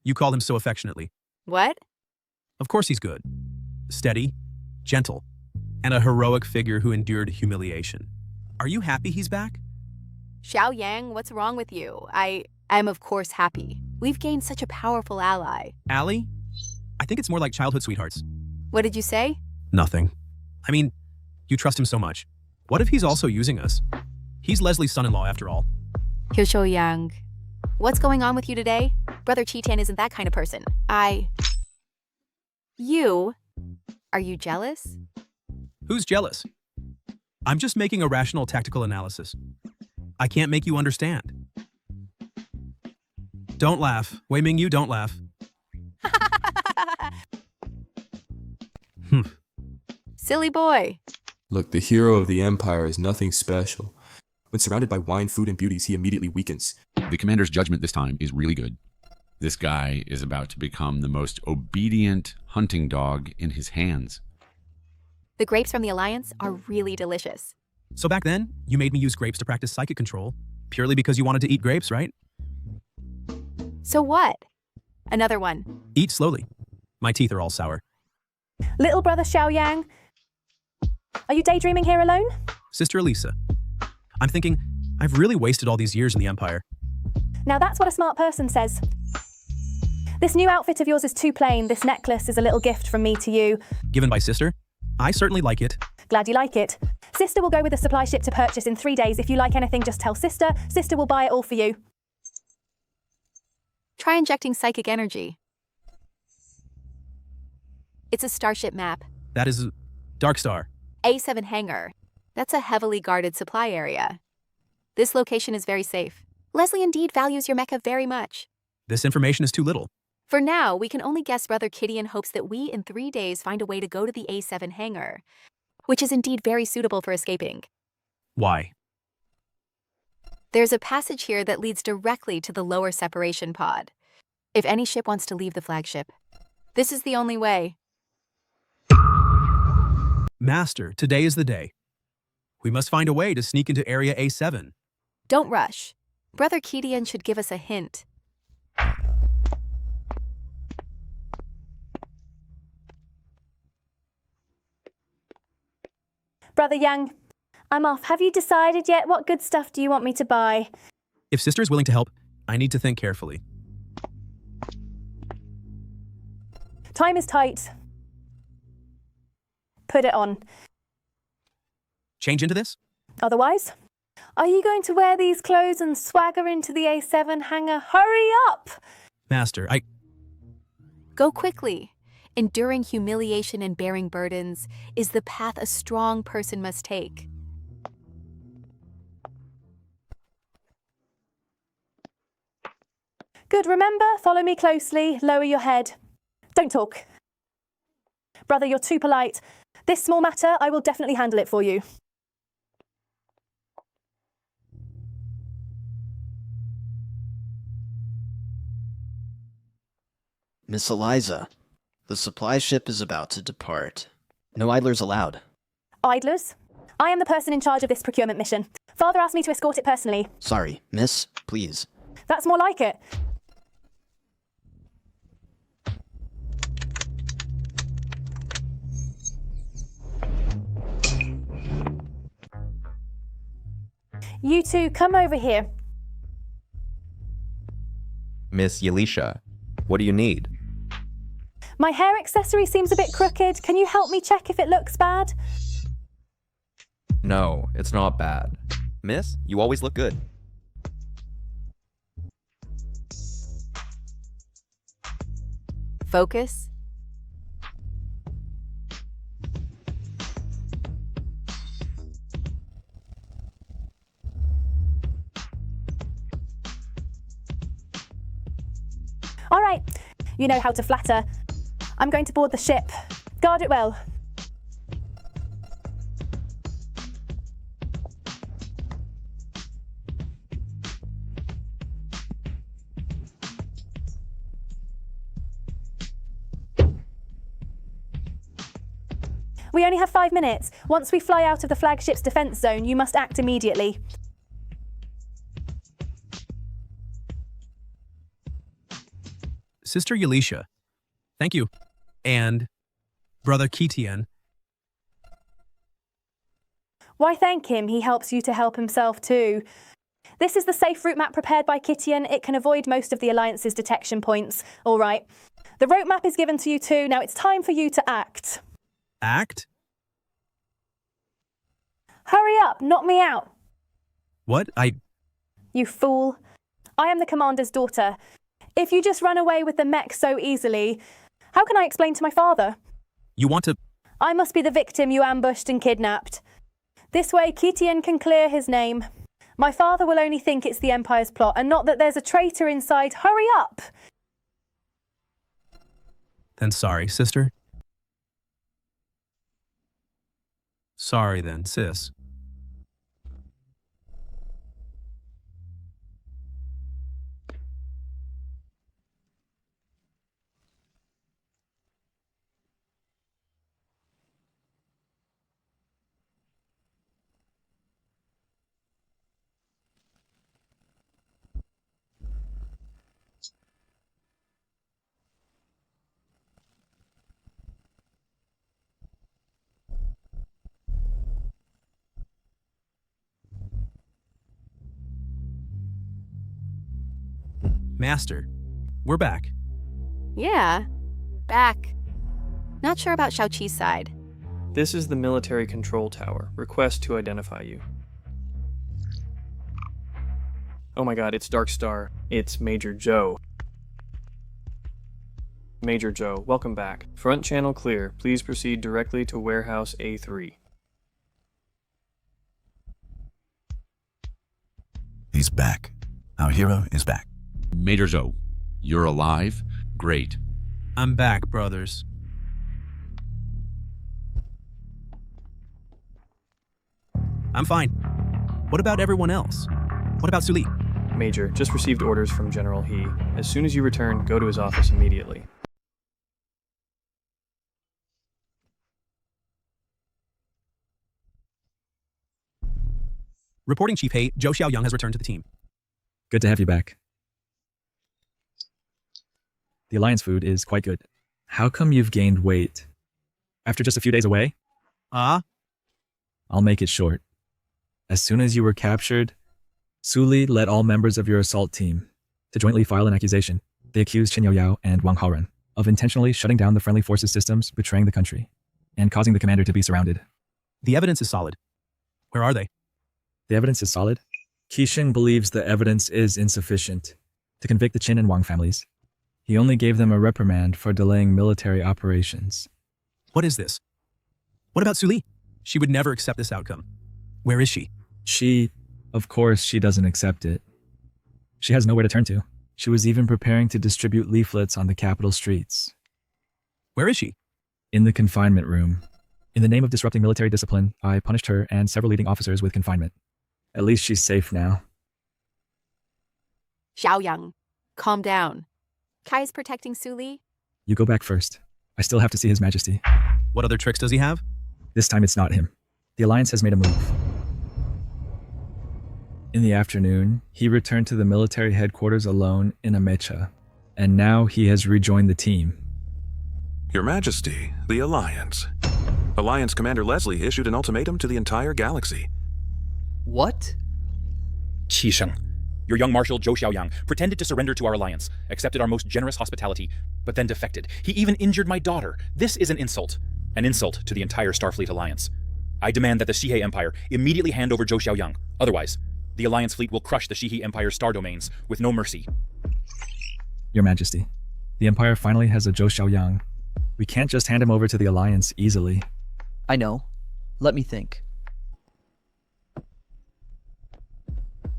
you call him so affectionately. What? Of course he's good. Steady, gentle, and a heroic figure who endured humiliation. Are you happy he's back? Xiao Yang, what's wrong with you? I am of course happy. We've gained such a powerful ally. Ally? I think it's more like childhood sweethearts. What did you say? Nothing. I mean, you trust him so much. What if he's also using us? He's Leslie's son-in-law after all. Hyosho Yang, what's going on with you today? Brother Qi Tian isn't that kind of person. You? Are you jealous? Who's jealous? I'm just making a rational tactical analysis. I can't make you understand. Don't laugh. Wei Mingyu, don't laugh. Silly boy. Look, the hero of the Empire is nothing special. When surrounded by wine, food, and beauties, he immediately weakens. The commander's judgment this time is really good. This guy is about to become the most obedient hunting dog in his hands. The grapes from the Alliance are really delicious. So back then, you made me use grapes to practice psychic control, purely because you wanted to eat grapes, right? So what? Another one. Eat slowly. My teeth are all sour. Little brother Xiao Yang, are you daydreaming here alone? Sister Elisa, I'm thinking, I've really wasted all these years in the Empire. Now that's what a smart person says. This new outfit of yours is too plain. This necklace is a little gift from me to you. Given by Sister? I certainly like it. Glad you like it. Sister will go with a supply ship to purchase in 3 days. If you like anything, just tell Sister. Sister will buy it all for you. Try injecting psychic energy. It's a starship map. That is Dark Star. A7 hangar. That's a heavily guarded supply area. This location is very safe. Leslie indeed values your mecha very much. This information is too little. For now, we can only guess Brother Kitty in hopes that we in 3 days find a way to go to the A7 hangar. which is indeed very suitable for escaping. Why? There's a passage here that leads directly to the lower separation pod. If any ship wants to leave the flagship, this is the only way. Master, today is the day. We must find a way to sneak into Area A7. Don't rush. Brother Kedian should give us a hint. Brother Yang, I'm off. Have you decided yet? What good stuff do you want me to buy? If Sister is willing to help, I need to think carefully. Time is tight. Put it on. Change into this? Otherwise, are you going to wear these clothes and swagger into the A7 hangar? Hurry up! Master, Go quickly. Enduring humiliation and bearing burdens is the path a strong person must take. Good, remember, follow me closely, lower your head. Don't talk. Brother, you're too polite. This small matter, I will definitely handle it for you. Miss Eliza, the supply ship is about to depart. No idlers allowed. Idlers? I am the person in charge of this procurement mission. Father asked me to escort it personally. Sorry, miss, please. That's more like it. You two, come over here. Miss Yalisha, what do you need? My hair accessory seems a bit crooked. Can you help me check if it looks bad? No, it's not bad. Miss, you always look good. Focus. All right, you know how to flatter. I'm going to board the ship. Guard it well. We only have 5 minutes. Once we fly out of the flagship's defense zone, you must act immediately. Sister Yalisha, thank you. And Brother Ketian. Why thank him? He helps you to help himself too. This is the safe route map prepared by Kitian. It can avoid most of the Alliance's detection points. All right. The route map is given to you too. Now it's time for you to act. Act? Hurry up, knock me out. What? You fool. I am the commander's daughter. If you just run away with the mech so easily, how can I explain to my father? You want to... I must be the victim you ambushed and kidnapped. This way, Kitian can clear his name. My father will only think it's the Empire's plot and not that there's a traitor inside. Hurry up! Then sorry, sister. Sorry then, sis. Master, we're back. Yeah, back. Not sure about Xiaoqi's side. This is the military control tower. Request to identify you. Oh my god, it's Dark Star. It's Major Joe. Major Joe, welcome back. Front channel clear. Please proceed directly to warehouse A3. He's back. Our hero is back. Major Zoe, you're alive? Great. I'm back, brothers. I'm fine. What about everyone else? What about Suli? Major, just received orders from General He. As soon as you return, go to his office immediately. Reporting Chief Hay, Zhou Xiaoyang has returned to the team. Good to have you back. The Alliance food is quite good. How come you've gained weight? After just a few days away? I'll make it short. As soon as you were captured, Suli led all members of your assault team to jointly file an accusation. They accused Chen Yaoyao and Wang Haoren of intentionally shutting down the friendly forces systems, betraying the country, and causing the commander to be surrounded. The evidence is solid. Where are they? The evidence is solid. Qixing believes the evidence is insufficient to convict the Qin and Wang families. He only gave them a reprimand for delaying military operations. What is this? What about Suli? She would never accept this outcome. Where is she? Of course, she doesn't accept it. She has nowhere to turn to. She was even preparing to distribute leaflets on the capital streets. Where is she? In the confinement room. In the name of disrupting military discipline, I punished her and several leading officers with confinement. At least she's safe now. Xiaoyang, calm down. Kai is protecting Suli. You go back first. I still have to see His Majesty. What other tricks does he have? This time it's not him. The Alliance has made a move. In the afternoon, he returned to the military headquarters alone in a Mecha, and now he has rejoined the team. Your Majesty, the Alliance. Alliance Commander Leslie issued an ultimatum to the entire galaxy. What? Qixing, your young Marshal Zhou Xiaoyang pretended to surrender to our alliance, accepted our most generous hospitality, but then defected. He even injured my daughter. This is an insult to the entire Starfleet Alliance. I demand that the Shihei Empire immediately hand over Zhou Xiaoyang. Otherwise, the Alliance fleet will crush the Shihei Empire's star domains with no mercy. Your Majesty, the Empire finally has a Zhou Xiaoyang. We can't just hand him over to the Alliance easily. I know. Let me think.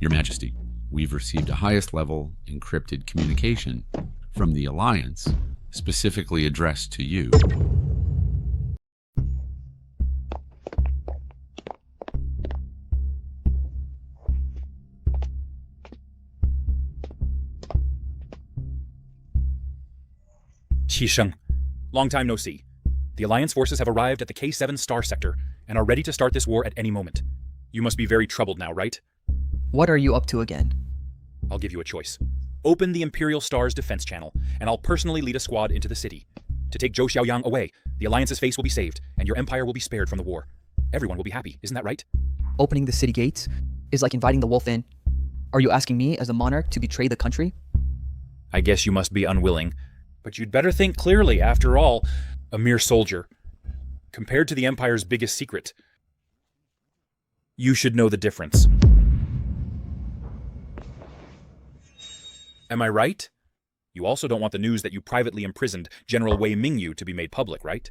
Your Majesty, we've received a highest level encrypted communication from the Alliance, specifically addressed to you. Qixing, long time no see. The Alliance forces have arrived at the K7 star sector and are ready to start this war at any moment. You must be very troubled now, right? What are you up to again? I'll give you a choice. Open the Imperial Star's defense channel, and I'll personally lead a squad into the city. To take Zhou Xiaoyang away, the Alliance's face will be saved, and your empire will be spared from the war. Everyone will be happy, isn't that right? Opening the city gates is like inviting the wolf in. Are you asking me, as a monarch, to betray the country? I guess you must be unwilling. But you'd better think clearly, after all, a mere soldier. Compared to the Empire's biggest secret, you should know the difference. Am I right? You also don't want the news that you privately imprisoned General Wei Mingyu to be made public, right?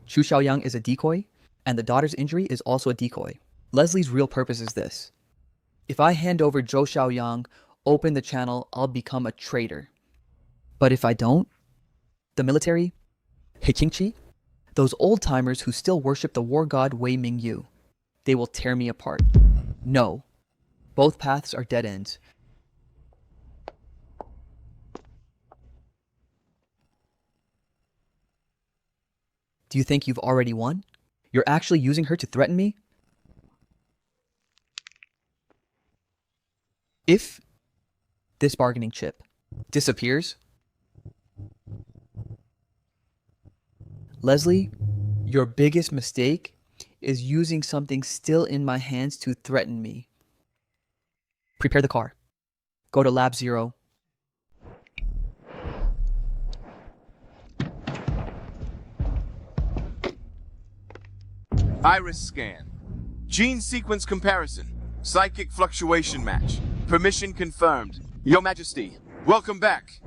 Zhou Xiaoyang is a decoy, and the daughter's injury is also a decoy. Leslie's real purpose is this. If I hand over Zhou Xiaoyang, open the channel, I'll become a traitor. But if I don't, the military, Heqingqi, those old-timers who still worship the war god Wei Mingyu, they will tear me apart. No, both paths are dead ends. Do you think you've already won? You're actually using her to threaten me? If this bargaining chip disappears, Leslie, your biggest mistake is using something still in my hands to threaten me. Prepare the car. Go to Lab 0. Iris scan. Gene sequence comparison. Psychic fluctuation match. Permission confirmed. Your Majesty, welcome back.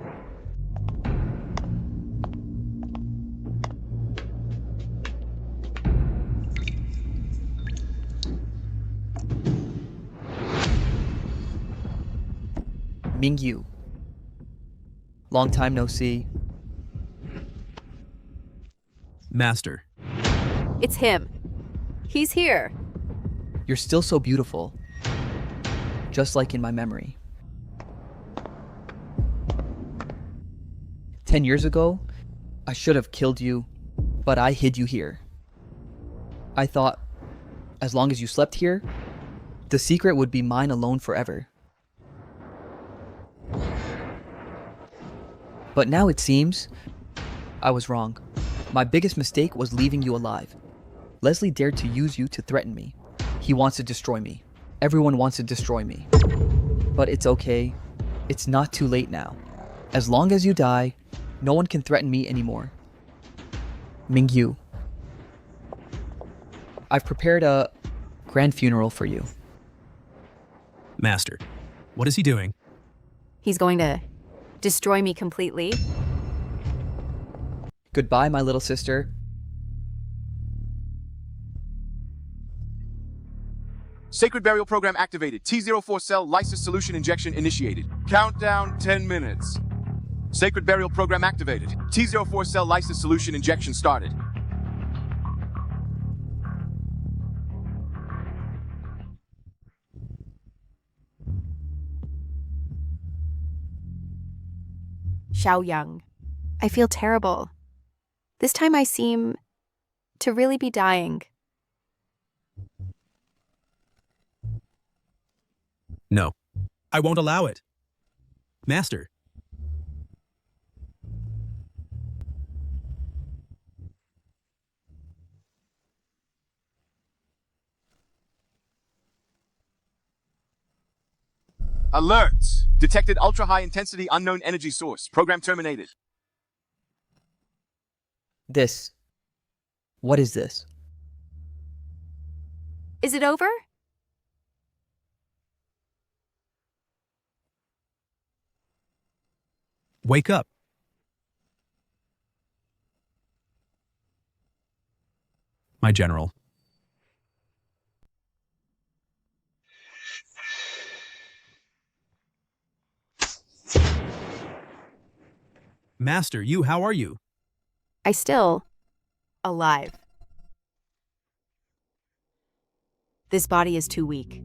Mingyu. Long time no see. Master. It's him. He's here. You're still so beautiful. Just like in my memory. 10 years ago, I should have killed you, but I hid you here. I thought, as long as you slept here, the secret would be mine alone forever. But now it seems I was wrong. My biggest mistake was leaving you alive. Leslie dared to use you to threaten me. He wants to destroy me. Everyone wants to destroy me. But it's okay. It's not too late now. As long as you die, no one can threaten me anymore. Mingyu. I've prepared a grand funeral for you. Master. What is he doing? He's going to destroy me completely. Goodbye, my little sister. Sacred Burial Program activated. T04 cell lysis solution injection initiated. Countdown 10 minutes. Sacred Burial Program activated. T04 cell lysis solution injection started. Xiaoyang. I feel terrible. This time I seem to really be dying. No. I won't allow it. Master. Alert! Detected ultra-high intensity unknown energy source. Program terminated. This. What is this? Is it over? Wake up. My general. Master, how are you? I still alive. This body is too weak.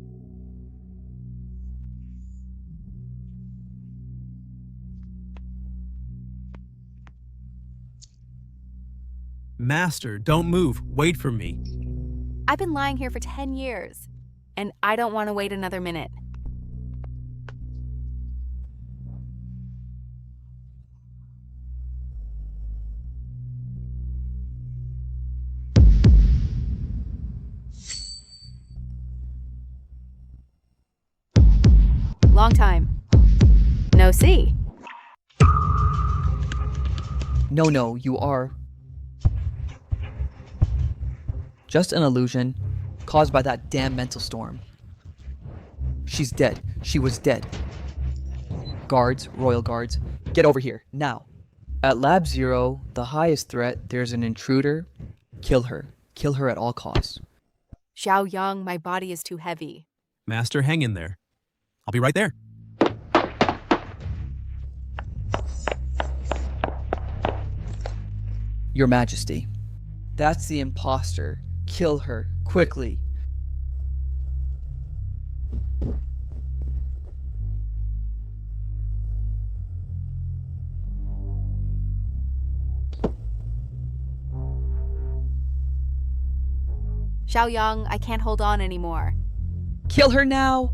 Master, don't move. Wait for me. I've been lying here for 10 years, and I don't want to wait another minute. Long time. No see. No, you are just an illusion caused by that damn mental storm. She's dead. She was dead. Guards, royal guards, get over here, now. At Lab 0, the highest threat, there's an intruder. Kill her. Kill her at all costs. Xiaoyang, my body is too heavy. Master, hang in there. I'll be right there. Your Majesty. That's the imposter. Kill her, quickly. Xiaoyang, I can't hold on anymore. Kill her now!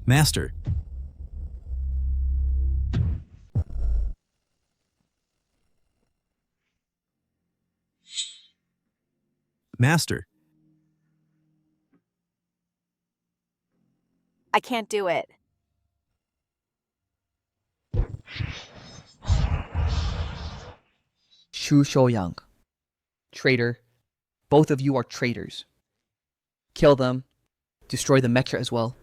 Master. Master. I can't do it. Xu Shouyang. Traitor. Both of you are traitors. Kill them, Destroy the Mecha as well.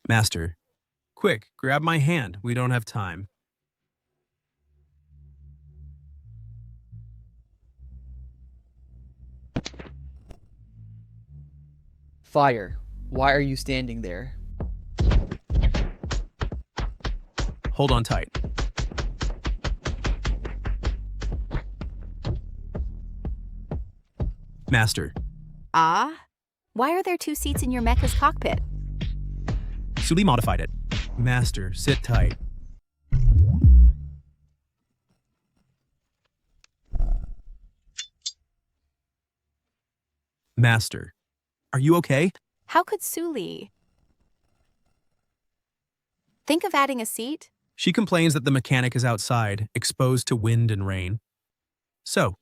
Master, quick, grab my hand. We don't have time. Fire. Why are you standing there? Hold on tight. Master, Ah? Why are there 2 seats in your mecha's cockpit? Suli modified it. Master, sit tight. Master, are you okay? How could Suli? Think of adding a seat? She complains that the mechanic is outside, exposed to wind and rain. So,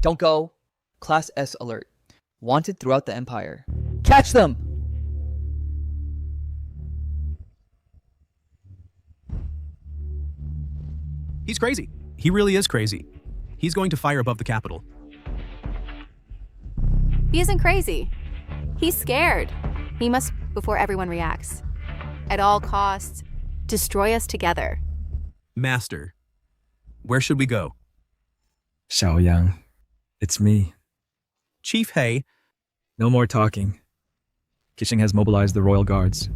Don't go. Class S alert. Wanted throughout the Empire. Catch them! he's crazy. He really is crazy. He's going to fire above the capital. He isn't crazy. He's scared. He must, before everyone reacts. At all costs, destroy us together. Master, where should we go? Xiaoyang, it's me. Chief Hay. No more talking. Kishing has mobilized the royal guards.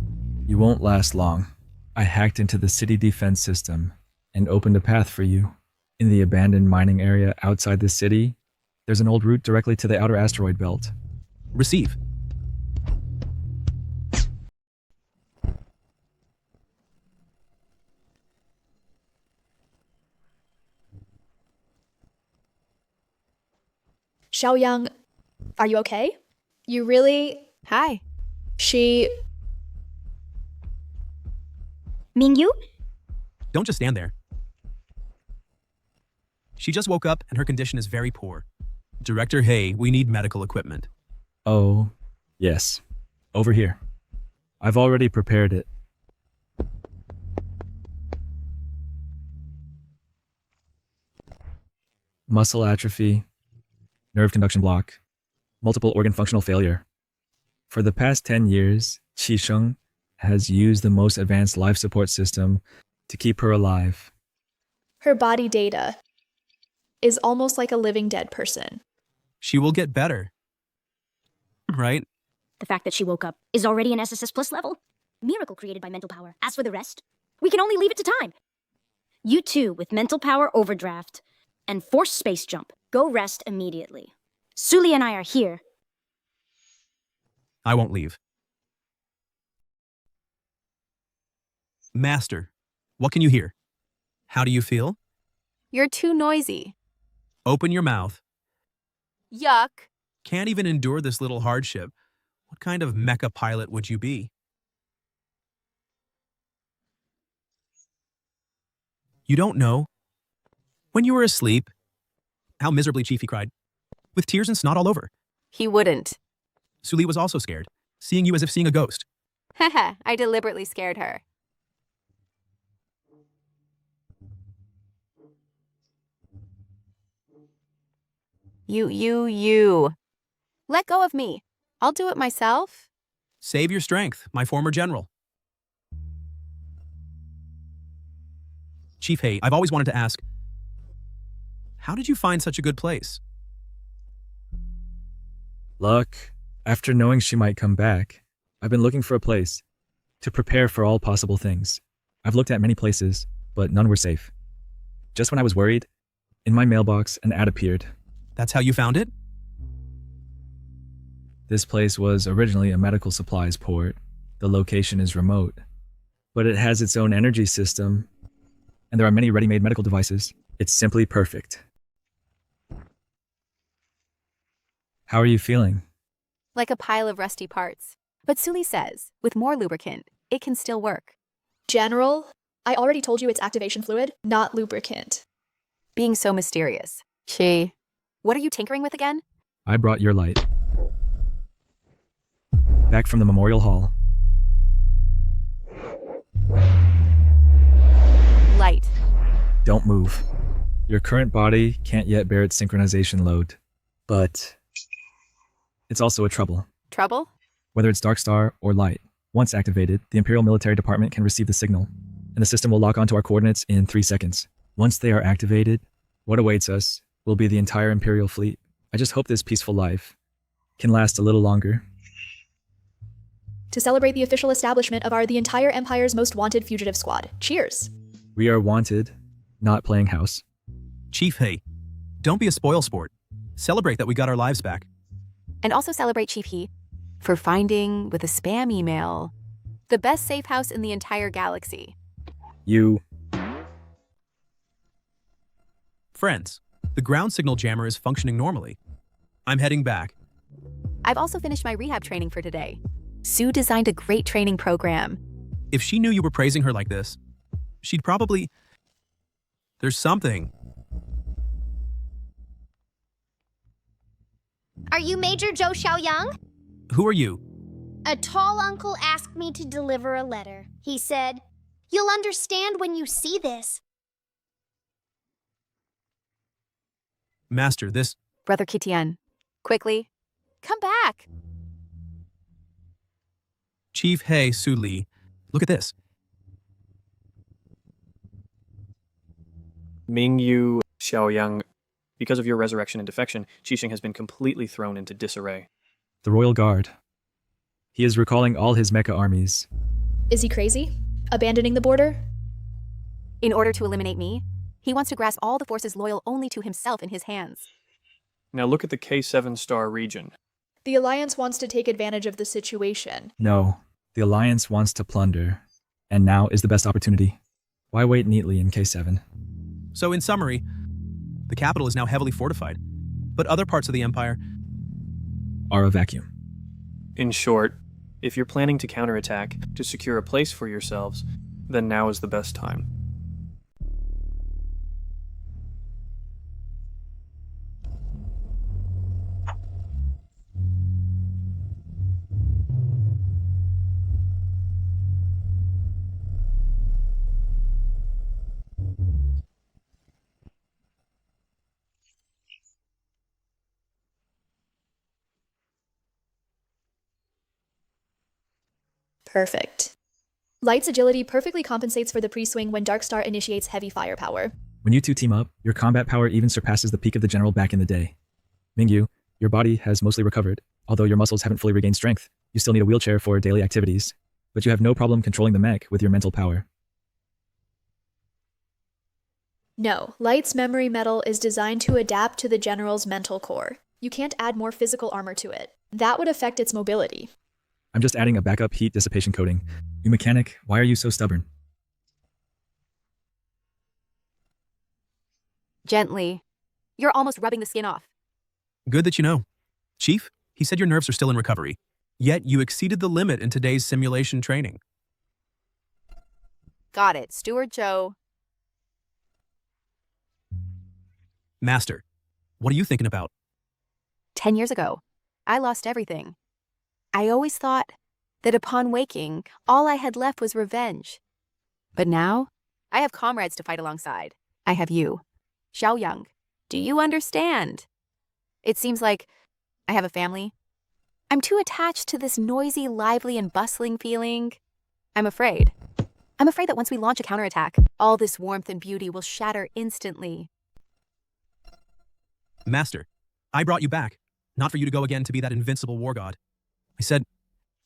You won't last long. I hacked into the city defense system and opened a path for you. In the abandoned mining area outside the city, there's an old route directly to the outer asteroid belt. Receive. Xiaoyang, are you okay? You really... Hi. She... Mingyu? Don't just stand there. She just woke up and her condition is very poor. Director Hay, we need medical equipment. Oh, yes. Over here. I've already prepared it. Muscle atrophy, nerve conduction block, multiple organ functional failure. For the past 10 years, Qisheng has used the most advanced life support system to keep her alive. Her body data is almost like a living dead person. She will get better. Right? The fact that she woke up is already an SSS plus level. Miracle created by mental power. As for the rest, we can only leave it to time. You two, with mental power overdraft and forced space jump, go rest immediately. Suli and I are here. I won't leave. Master, what can you hear? How do you feel? You're too noisy. Open your mouth. Yuck. Can't even endure this little hardship. What kind of mecha pilot would you be? You don't know? When you were asleep, how miserably Chiefy cried, with tears and snot all over. He wouldn't. Suli was also scared, seeing you as if seeing a ghost. Haha, I deliberately scared her. You. Let go of me. I'll do it myself. Save your strength, my former general. Chief Hay, I've always wanted to ask, how did you find such a good place? Luck. After knowing she might come back, I've been looking for a place to prepare for all possible things. I've looked at many places, but none were safe. Just when I was worried, in my mailbox, an ad appeared. That's how you found it? This place was originally a medical supplies port. The location is remote, but it has its own energy system, and there are many ready-made medical devices. It's simply perfect. How are you feeling? Like a pile of rusty parts. But Suli says, with more lubricant, it can still work. General, I already told you it's activation fluid, not lubricant. Being so mysterious. What are you tinkering with again? I brought your light. Back from the memorial hall. Light. Don't move. Your current body can't yet bear its synchronization load, but it's also a trouble. Trouble? Whether it's Dark Star or Light, once activated, the Imperial Military Department can receive the signal, and the system will lock onto our coordinates in 3 seconds. Once they are activated, what awaits us will be the entire Imperial fleet. I just hope this peaceful life can last a little longer. To celebrate the official establishment of the entire Empire's most wanted fugitive squad. Cheers! We are wanted, not playing house. Chief, hey, don't be a spoilsport. Celebrate that we got our lives back. And also celebrate Chief He for finding, with a spam email, the best safe house in the entire galaxy. You. Friends, the ground signal jammer is functioning normally. I'm heading back. I've also finished my rehab training for today. Sue designed a great training program. If she knew you were praising her like this, she'd probably... There's something. Are you Major Zhou Xiaoyang? Who are you? A tall uncle asked me to deliver a letter. He said, "You'll understand when you see this." Master, this... Brother Kitian, quickly, come back. Chief He Su Li, look at this. Mingyu Xiaoyang, because of your resurrection and defection, Qixing has been completely thrown into disarray. The Royal Guard. He is recalling all his mecha armies. Is he crazy? Abandoning the border? In order to eliminate me, he wants to grasp all the forces loyal only to himself in his hands. Now look at the K7 star region. The Alliance wants to take advantage of the situation. No, the Alliance wants to plunder, and now is the best opportunity. Why wait neatly in K7? So in summary, the capital is now heavily fortified, but other parts of the Empire are a vacuum. In short, if you're planning to counterattack to secure a place for yourselves, then now is the best time. Perfect. Light's agility perfectly compensates for the pre-swing when Darkstar initiates heavy firepower. When you two team up, your combat power even surpasses the peak of the general back in the day. Mingyu, your body has mostly recovered, although your muscles haven't fully regained strength. You still need a wheelchair for daily activities, but you have no problem controlling the mech with your mental power. No, Light's memory metal is designed to adapt to the General's mental core. You can't add more physical armor to it. That would affect its mobility. I'm just adding a backup heat dissipation coating. You mechanic, why are you so stubborn? Gently. You're almost rubbing the skin off. Good that you know. Chief, he said your nerves are still in recovery, yet you exceeded the limit in today's simulation training. Got it, Steward Joe. Master, what are you thinking about? 10 years ago, I lost everything. I always thought that upon waking, all I had left was revenge. But now, I have comrades to fight alongside. I have you, Xiaoyang. Do you understand? It seems like I have a family. I'm too attached to this noisy, lively, and bustling feeling. I'm afraid. I'm afraid that once we launch a counterattack, all this warmth and beauty will shatter instantly. Master, I brought you back, not for you to go again to be that invincible war god. I said,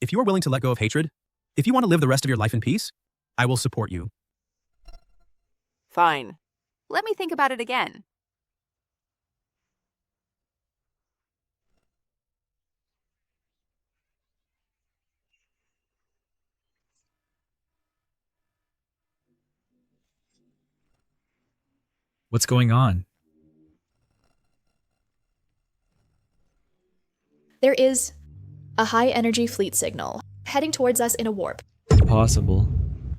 if you are willing to let go of hatred, if you want to live the rest of your life in peace, I will support you. Fine. Let me think about it again. What's going on? There is a high-energy fleet signal heading towards us in a warp. Impossible.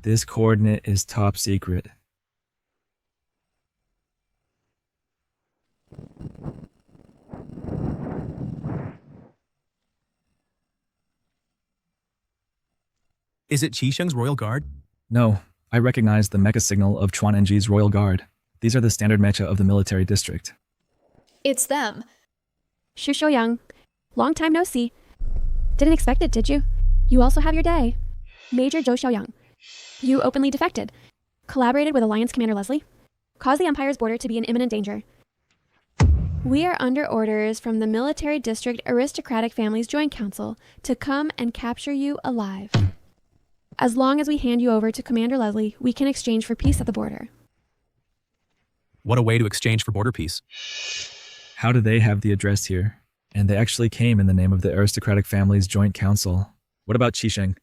This coordinate is top secret. Is it Qixing's Royal Guard? No, I recognize the mecha signal of Chuan Enji's Royal Guard. These are the standard mecha of the military district. It's them. Shusho Young. Long time no see. Didn't expect it, did you? You also have your day. Major Zhou Xiaoyang. You openly defected. Collaborated with Alliance Commander Leslie. Caused the Empire's border to be in imminent danger. We are under orders from the Military District Aristocratic Families Joint Council to come and capture you alive. As long as we hand you over to Commander Leslie, we can exchange for peace at the border. What a way to exchange for border peace. How do they have the address here? And they actually came in the name of the Aristocratic Families Joint Council. What about Qisheng?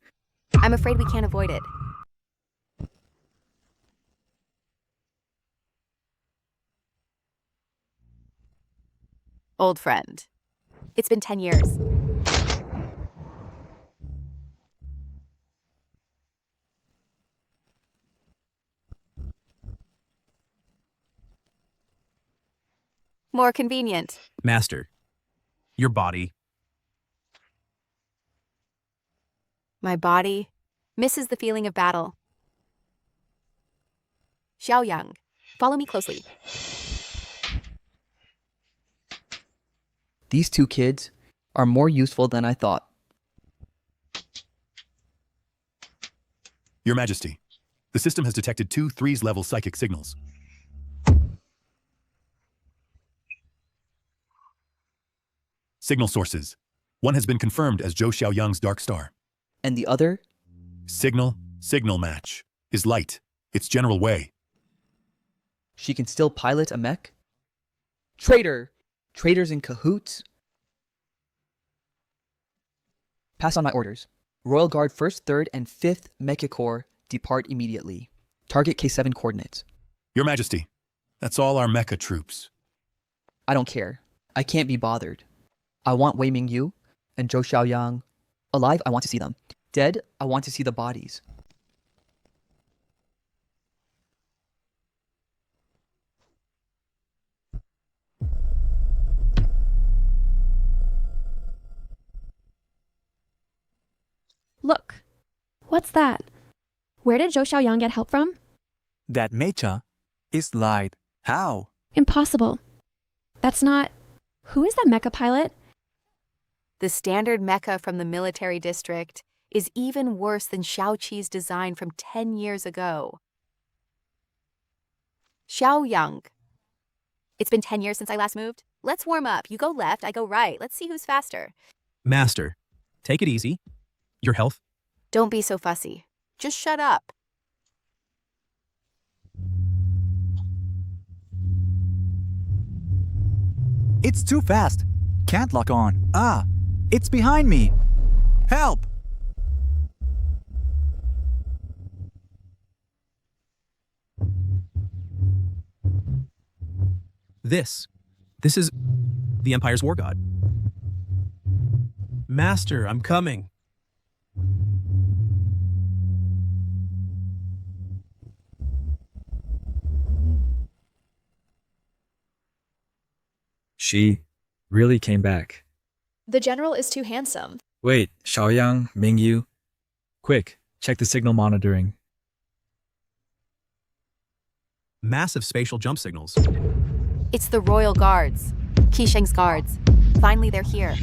I'm afraid we can't avoid it. Old friend. It's been 10 years. More convenient. Master, your body. My body misses the feeling of battle. Xiaoyang, follow me closely. These two kids are more useful than I thought. Your Majesty, the system has detected 2 3s-level psychic signals. Signal sources. One has been confirmed as Zhou Xiaoyang's Dark Star. And the other? Signal match. Is light. Its general way. She can still pilot a mech? Traitor! Traitors in cahoots? Pass on my orders. Royal Guard 1st, 3rd, and 5th Mecha Corps depart immediately. Target K7 coordinates. Your Majesty, that's all our mecha troops. I don't care. I can't be bothered. I want Wei Mingyu and Zhou Xiaoyang. Alive, I want to see them. Dead, I want to see the bodies. Look. What's that? Where did Zhou Xiaoyang get help from? That Mecha is lied. How? Impossible. That's not... Who is that mecha pilot? The standard mecha from the military district is even worse than Xiaoqi's design from 10 years ago. Xiaoyang. It's been 10 years since I last moved. Let's warm up. You go left, I go right. Let's see who's faster. Master, take it easy. Your health? Don't be so fussy. Just shut up. It's too fast. Can't lock on. Ah, it's behind me. Help! This is the Empire's war god. Master, I'm coming. She really came back. The general is too handsome. Wait, Xiaoyang, Mingyu. Quick, check the signal monitoring. Massive spatial jump signals. It's the Royal Guards. Qisheng's guards. Finally, they're here.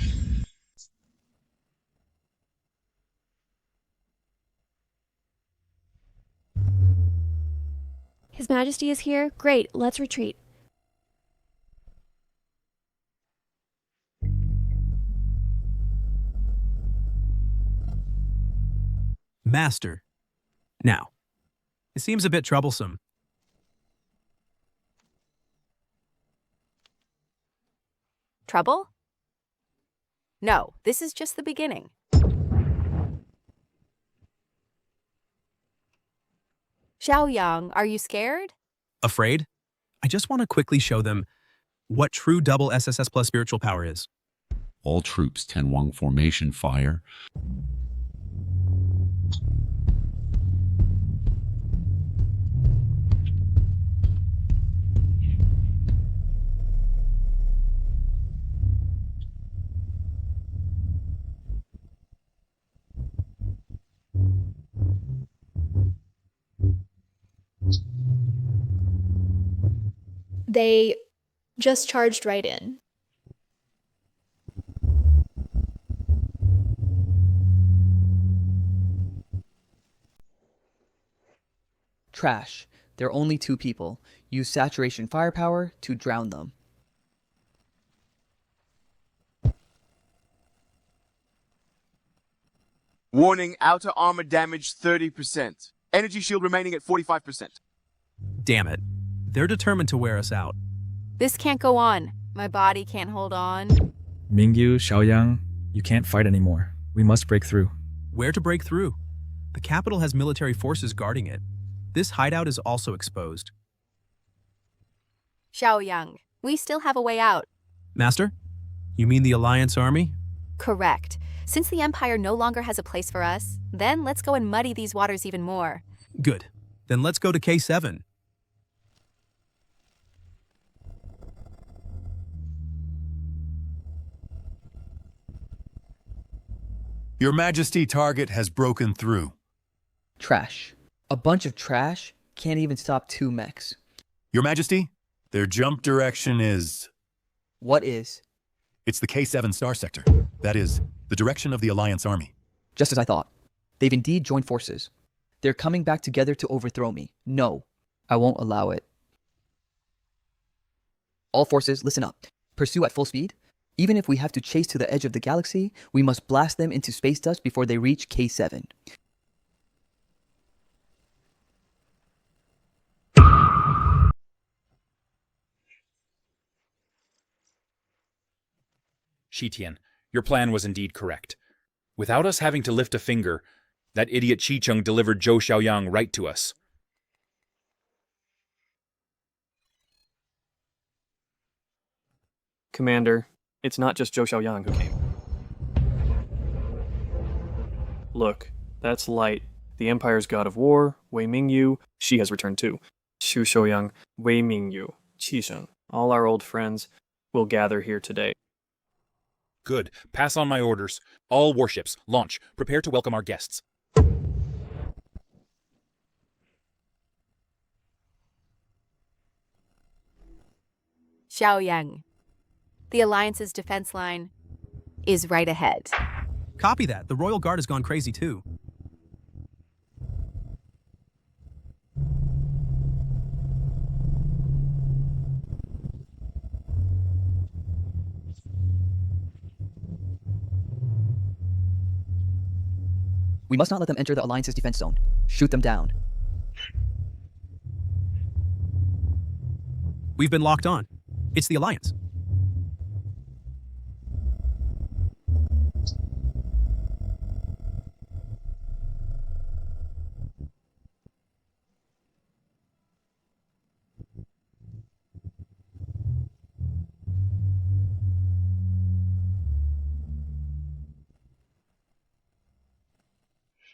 His Majesty is here? Great, let's retreat. Master. Now, it seems a bit troublesome. Trouble? No, this is just the beginning. Xiaoyang, are you scared? Afraid? I just want to quickly show them what true double SSS plus spiritual power is. All troops 10-1 formation fire. They just charged right in. Trash. There are only 2 people. Use saturation firepower to drown them. Warning, outer armor damage 30%. Energy shield remaining at 45%. Damn it. They're determined to wear us out. This can't go on. My body can't hold on. Mingyu, Xiaoyang, you can't fight anymore. We must break through. Where to break through? The capital has military forces guarding it. This hideout is also exposed. Xiaoyang, we still have a way out. Master? You mean the Alliance army? Correct. Since the Empire no longer has a place for us, then let's go and muddy these waters even more. Good. Then let's go to K7. Your Majesty, target has broken through. Trash. A bunch of trash can't even stop 2 mechs. Your Majesty, their jump direction is... What is? It's the K7 star sector. That is, the direction of the Alliance army. Just as I thought. They've indeed joined forces. They're coming back together to overthrow me. No, I won't allow it. All forces, listen up. Pursue at full speed. Even if we have to chase to the edge of the galaxy, we must blast them into space dust before they reach K7. Shitian, your plan was indeed correct. Without us having to lift a finger, that idiot Chicheng delivered Zhou Xiaoyang right to us. Commander, it's not just Zhou Xiaoyang who came. Look, that's Light, the Empire's god of war, Wei Mingyu. She has returned too. Xu Xiaoyang, Wei Mingyu, Qisheng, all our old friends will gather here today. Good. Pass on my orders. All warships, launch. Prepare to welcome our guests. Xiaoyang, the Alliance's defense line is right ahead. Copy that. The Royal Guard has gone crazy too. We must not let them enter the Alliance's defense zone. Shoot them down. We've been locked on. It's the Alliance.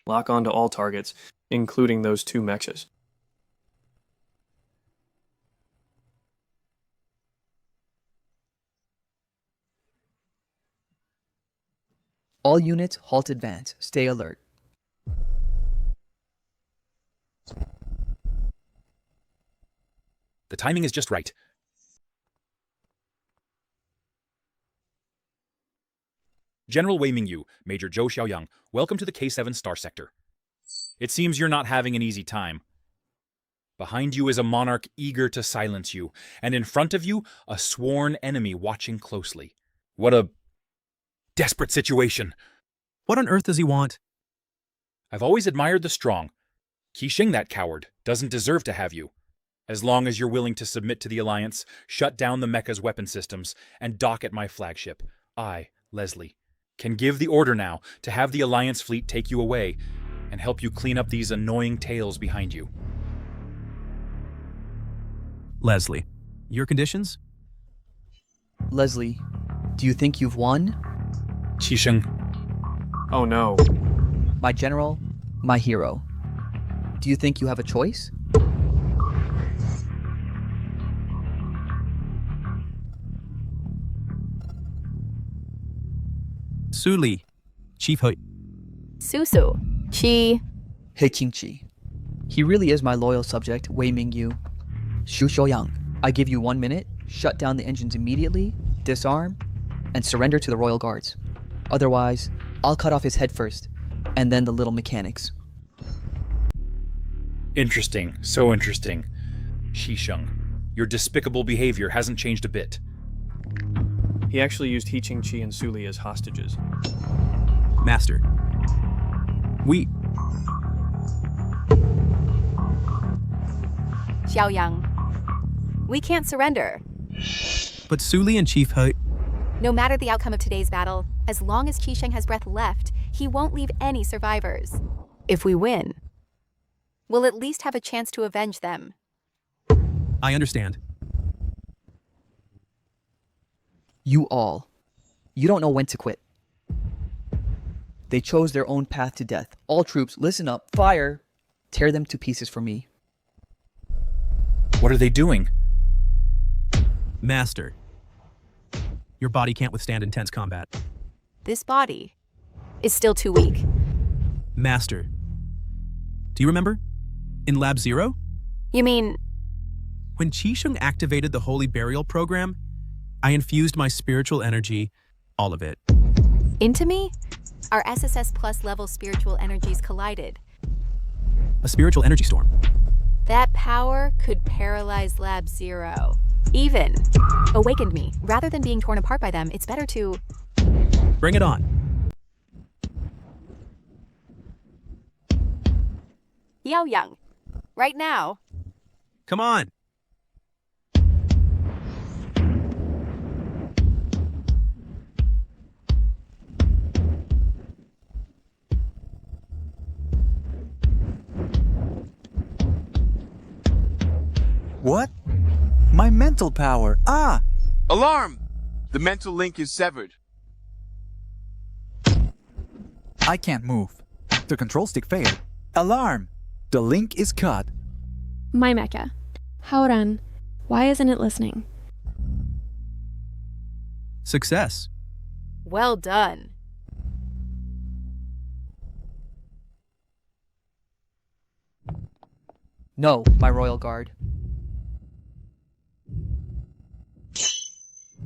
Lock on to all targets, including those 2 mechas. All units, halt advance. Stay alert. The timing is just right. General Wei Mingyu, Major Zhou Xiaoyang, welcome to the K7 Star Sector. It seems you're not having an easy time. Behind you is a monarch eager to silence you, and in front of you, a sworn enemy watching closely. What a desperate situation. What on earth does he want? I've always admired the strong. Qisheng, that coward, doesn't deserve to have you. As long as you're willing to submit to the Alliance, shut down the Mecha's weapon systems, and dock at my flagship, I, Leslie, can give the order now to have the Alliance fleet take you away and help you clean up these annoying tails behind you. Leslie, your conditions? Leslie, do you think you've won? Qisheng. Oh no. My general, my hero. Do you think you have a choice? Suli, Chief Hui. Susu, Chi. He Qingqi. He really is my loyal subject, Wei Mingyu. Xu Xiaoyang. I give you 1 minute, shut down the engines immediately, disarm, and surrender to the Royal Guards. Otherwise, I'll cut off his head first, and then the little mechanics. Interesting. So interesting. Shisheng, your despicable behavior hasn't changed a bit. He actually used He-Ching-Chi and Suli as hostages. Master. Xiaoyang, we can't surrender. But Suli and Chief He... No matter the outcome of today's battle, as long as Qisheng has breath left, he won't leave any survivors. If we win, we'll at least have a chance to avenge them. I understand. You don't know when to quit. They chose their own path to death. All troops, listen up, fire! Tear them to pieces for me. What are they doing? Master. Your body can't withstand intense combat. This body is still too weak. Master. Do you remember? In Lab Zero? You mean... When Qisheng activated the Holy Burial Program, I infused my spiritual energy, all of it. Into me? Our SSS plus level spiritual energies collided. A spiritual energy storm. That power could paralyze Lab Zero. Even awakened me. Rather than being torn apart by them, it's better to... Bring it on. Xiaoyang, right now. Come on. What? My mental power. Ah! Alarm! The mental link is severed. I can't move. The control stick failed. Alarm! The link is cut. My Mecha. Haoran, why isn't it listening? Success. Well done. No, my Royal Guard.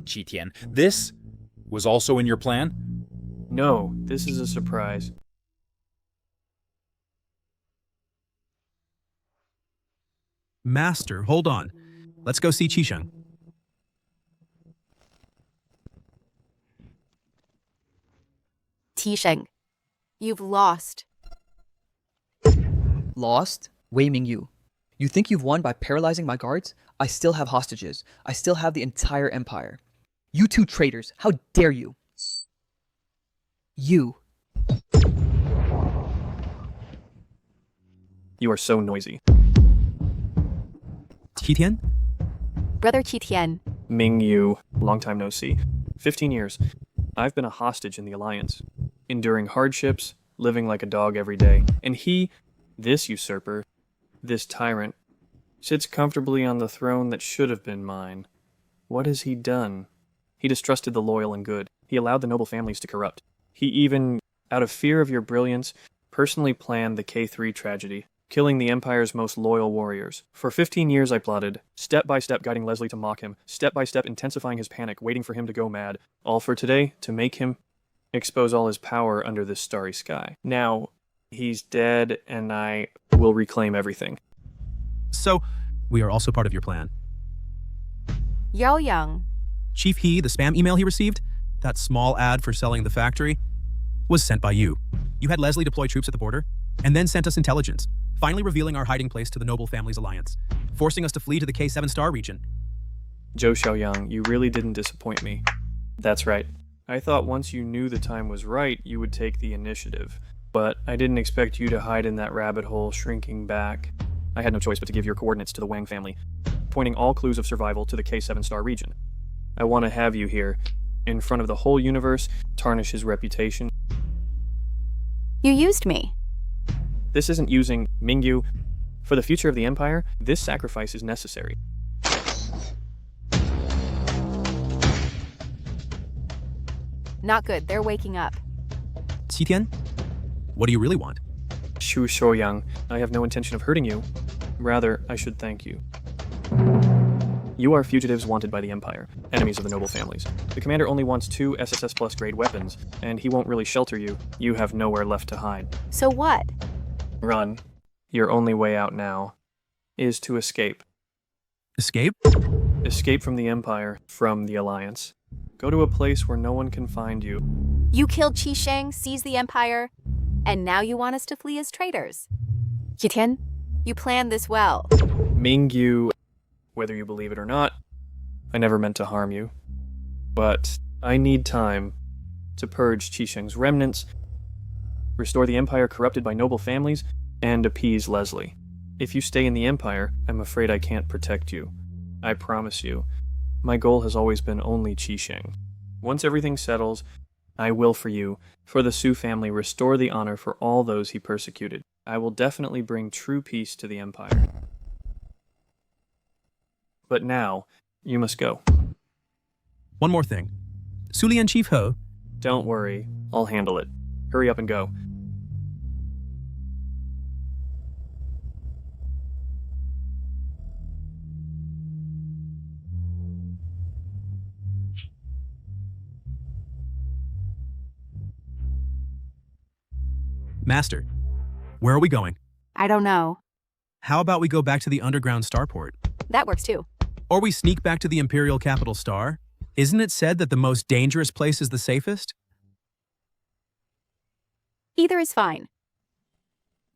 Qitian, this was also in your plan? No, this is a surprise. Master, hold on. Let's go see Qisheng. Qisheng, you've lost. Lost? Wei Mingyu. You think you've won by paralyzing my guards? I still have hostages. I still have the entire empire. You two traitors, how dare you? You. You are so noisy. Qitian? Brother Qitian. Mingyu, long time no see. 15 years. I've been a hostage in the Alliance, enduring hardships, living like a dog every day. And he, this usurper, this tyrant, sits comfortably on the throne that should have been mine. What has he done? He distrusted the loyal and good. He allowed the noble families to corrupt. He even, out of fear of your brilliance, personally planned the K3 tragedy, killing the Empire's most loyal warriors. For 15 years I plotted, step by step guiding Leslie to mock him, step by step intensifying his panic, waiting for him to go mad. All for today, to make him expose all his power under this starry sky. Now, he's dead, and I will reclaim everything. So, we are also part of your plan. Xiaoyang. Chief He, the spam email he received, that small ad for selling the factory, was sent by you. You had Leslie deploy troops at the border, and then sent us intelligence, finally revealing our hiding place to the Noble Family's alliance, forcing us to flee to the K7 star region. Zhou Xiaoyang, you really didn't disappoint me. That's right. I thought once you knew the time was right, you would take the initiative. But I didn't expect you to hide in that rabbit hole, shrinking back. I had no choice but to give your coordinates to the Wang family, pointing all clues of survival to the K7 star region. I want to have you here, in front of the whole universe, tarnish his reputation. You used me. This isn't using Mingyu. For the future of the Empire, this sacrifice is necessary. Not good, they're waking up. Qitian, what do you really want? Zhou Xiaoyang, I have no intention of hurting you. Rather, I should thank you. You are fugitives wanted by the Empire, enemies of the noble families. The commander only wants 2 SSS plus grade weapons, and he won't really shelter you. You have nowhere left to hide. So what? Run. Your only way out now is to escape. Escape? Escape from the Empire, from the Alliance. Go to a place where no one can find you. You killed Qi Sheng, seized the Empire, and now you want us to flee as traitors. Yitian, you planned this well. Mingyu, whether you believe it or not, I never meant to harm you. But I need time to purge Qi Sheng's remnants, restore the Empire corrupted by noble families, and appease Leslie. If you stay in the Empire, I'm afraid I can't protect you. I promise you. My goal has always been only Qi Sheng. Once everything settles, I will for you, for the Su family, restore the honor for all those he persecuted. I will definitely bring true peace to the Empire. But now, you must go. One more thing. Sulian Chief Ho. Don't worry, I'll handle it. Hurry up and go. Master, where are we going? I don't know. How about we go back to the underground starport? That works too. Or we sneak back to the Imperial capital Star? Isn't it said that the most dangerous place is the safest? Either is fine.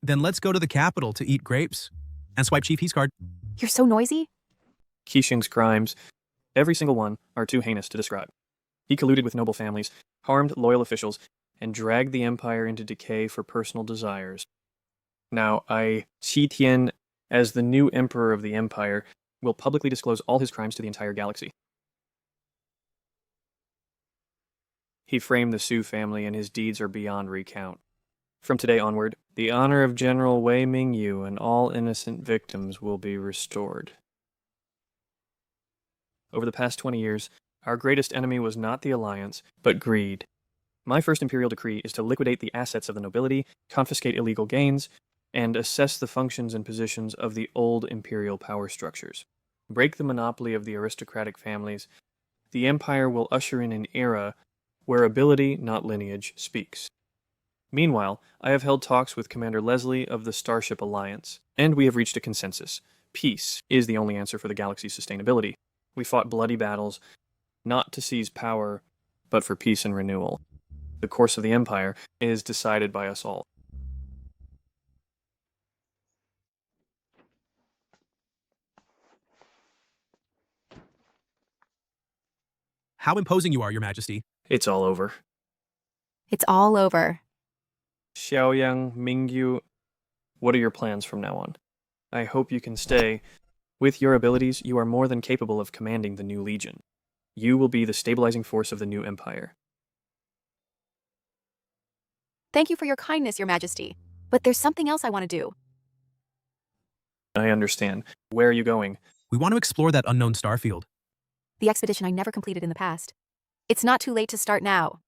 Then let's go to the capital to eat grapes and swipe Chief He's card. You're so noisy. Qi Sheng's crimes, every single one, are too heinous to describe. He colluded with noble families, harmed loyal officials, and dragged the Empire into decay for personal desires. Now, Qi Tian, as the new Emperor of the Empire, will publicly disclose all his crimes to the entire galaxy. He framed the Su family, and his deeds are beyond recount. From today onward, the honor of General Wei Mingyu and all innocent victims will be restored. Over the past 20 years, our greatest enemy was not the Alliance, but greed. My first imperial decree is to liquidate the assets of the nobility, confiscate illegal gains, and assess the functions and positions of the old imperial power structures. Break the monopoly of the aristocratic families. The Empire will usher in an era where ability, not lineage, speaks. Meanwhile, I have held talks with Commander Leslie of the Starship Alliance, and we have reached a consensus. Peace is the only answer for the galaxy's sustainability. We fought bloody battles, not to seize power, but for peace and renewal. The course of the Empire is decided by us all. How imposing you are, Your Majesty. It's all over. It's all over. Xiaoyang, Mingyu, what are your plans from now on? I hope you can stay. With your abilities, you are more than capable of commanding the new Legion. You will be the stabilizing force of the new Empire. Thank you for your kindness, Your Majesty. But there's something else I want to do. I understand. Where are you going? We want to explore that unknown starfield. The expedition I never completed in the past. It's not too late to start now.